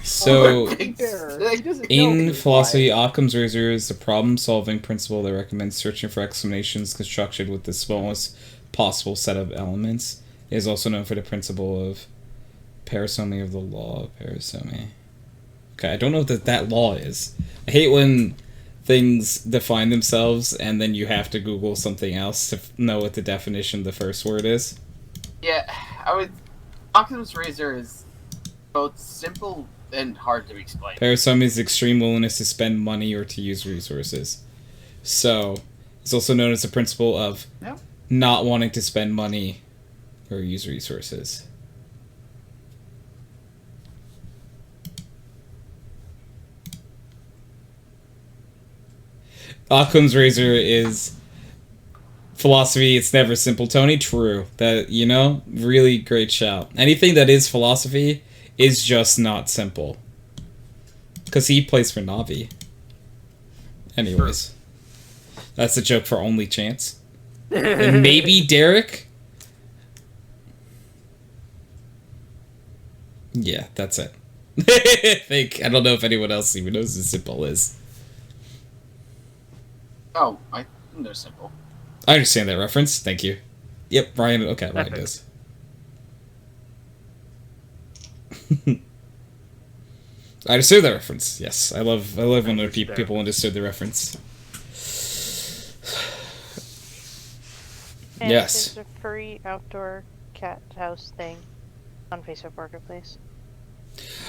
So, Big There, stick. he doesn't know in he's philosophy, lying. Occam's razor is a problem-solving principle that recommends searching for explanations constructed with the smallest possible set of elements. It is also known for the principle of parasomny of the law of parasomny. Okay, I don't know what that law is. I hate when things define themselves and then you have to Google something else to know what the definition of the first word is. Yeah, Occam's razor is both simple and hard to explain. Parasomny is extreme willingness to spend money or to use resources. So, it's also known as the principle of Yeah. not wanting to spend money or use resources. Occam's razor is philosophy. It's never simple, Tony. True. That, really great shout. Anything that is philosophy is just not simple. Because he plays for Navi. Anyways. That's a joke for only Chance. And maybe Derek? Yeah, that's it. I don't know if anyone else even knows what simple is. Oh, I know simple. I understand that reference. Thank you. Yep, Ryan. Okay, Ryan Epic. does. I understood that reference. Yes, I love when other people understood the reference. And Yes. There's a free outdoor cat house thing on Facebook Marketplace.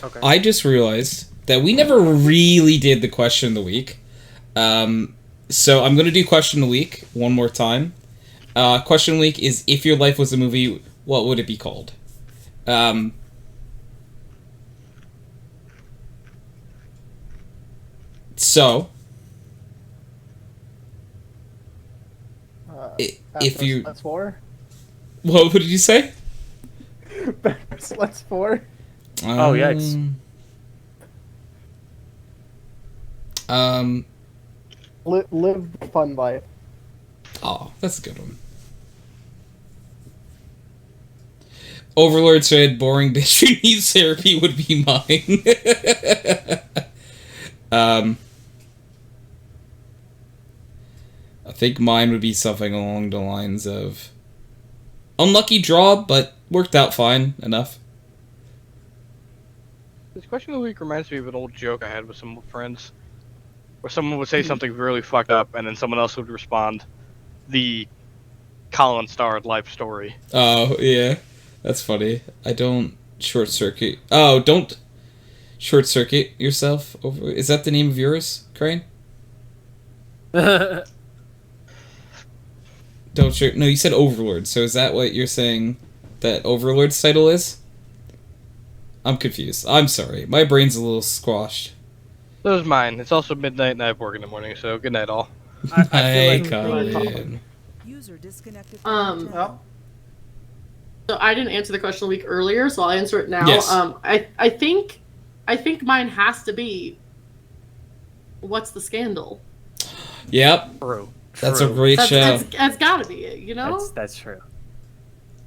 Okay. I just realized that we never really did the question of the week. So I'm going to do question of the week one more time. Question of the week is, if your life was a movie, what would it be called? So, if you... Let's 4. What did you say? Let's 4. Oh, yikes. Live the fun life. Oh, that's a good one. Overlord said, boring bitch who needs therapy would be mine. I think mine would be something along the lines of unlucky draw, but worked out fine enough. This question of the week reminds me of an old joke I had with some friends, where someone would say something really fucked up, and then someone else would respond, "The Collin starred life story." Oh, yeah. That's funny. I don't short circuit. Oh, don't short circuit yourself over. Is that the name of yours, Crane? Don't short. No, you said Overlord. So is that what you're saying that Overlord's title is? I'm confused. I'm sorry. My brain's a little squashed. That was mine. It's also midnight and I have work in the morning, so good night all. Hi, like Colin. User disconnected. Oh. So I didn't answer the question of the week earlier, so I'll answer it now. Yes. I think mine has to be, what's the scandal? Yep. True. That's a True. great show. That's gotta be it, you know? That's true.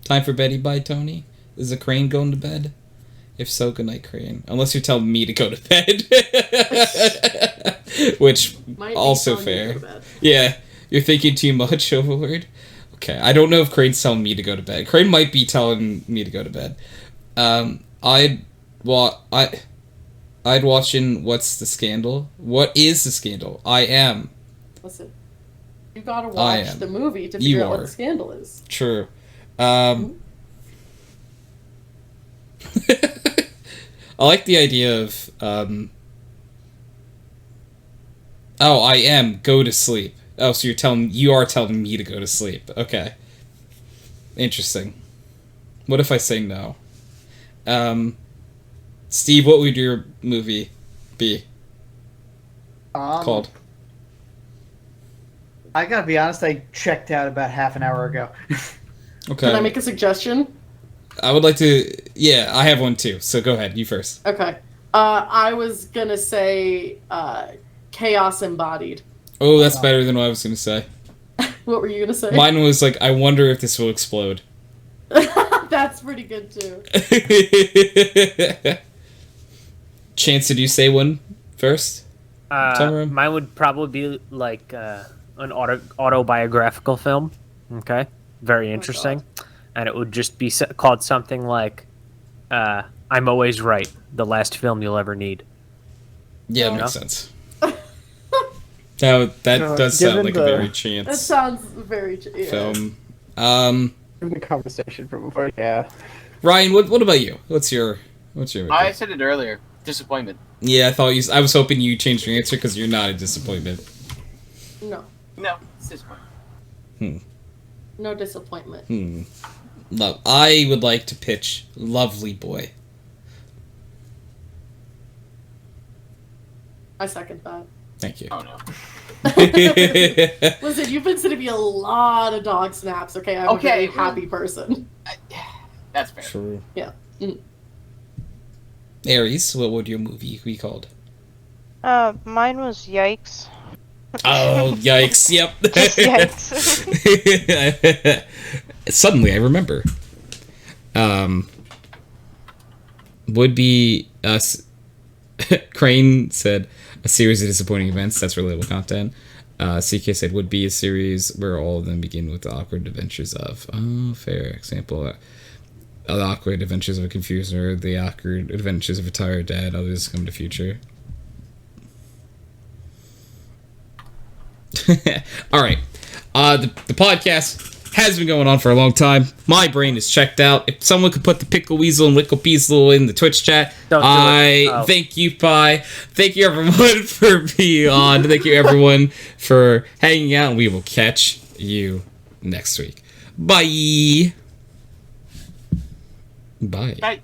Time for Betty by Tony. Is the Crane going to bed? If so, good night, Crane. Unless you're telling me to go to bed. Which, Might be also telling you to fair. go to bed. Yeah, you're thinking too much, Overlord. Okay, I don't know if Crane's telling me to go to bed. Crane might be telling me to go to bed. I'd watching What's the Scandal? What is the scandal? I am. Listen, you gotta I watch am. the movie to You figure out what are. the scandal is. True. I like the idea of, oh, I am, go to sleep. Oh, so you are telling me to go to sleep. Okay. Interesting. What if I say no? Steve, what would your movie be called? I gotta be honest, I checked out about half an hour ago. Okay. Can I make a suggestion? I would like to, yeah, I have one too, so go ahead, you first. Okay. I was gonna say Chaos Embodied. Oh, that's better than what I was going to say. What were you gonna say? Mine was like, I wonder if this will explode. That's pretty good too. Chance, did you say one first? Tamaram? Mine would probably be like an autobiographical film. Okay, very interesting, and it would just be called something like "I'm Always Right," the last film you'll ever need. Yeah, You makes know? sense. That does sound given like a the- very That Chance sounds very yeah. film. In the conversation from before, yeah. Ryan, what about you? What's your movie? I said it earlier. Disappointment. Yeah, I was hoping you changed your answer because you're not a disappointment. No, No, it's disappointment. no disappointment. Love. I would like to pitch Lovely Boy. I second that. Thank you. Oh no. Listen, you've been sending me a lot of dog snaps. Okay, I'm a very happy person. That's fair. True. Yeah. Aries, what would your movie be called? Mine was Yikes. Oh, yikes! Yep. Just yikes. Suddenly, I remember. Would be us. Crane said a series of disappointing events. That's relatable content. CK said would be a series where all of them begin with the awkward adventures of. Oh, fair example. The awkward adventures of a confused nerd, the awkward adventures of a tired dad, others come to future. All right. The podcast has been going on for a long time. My brain is checked out. If someone could put the Pickle Weasel and Wickle Peasel in the Twitch chat, Don't do it. Oh. thank you, Pi. Thank you, everyone, for being on. Thank you, everyone, for hanging out. We will catch you next week. Bye. Bye. Bye.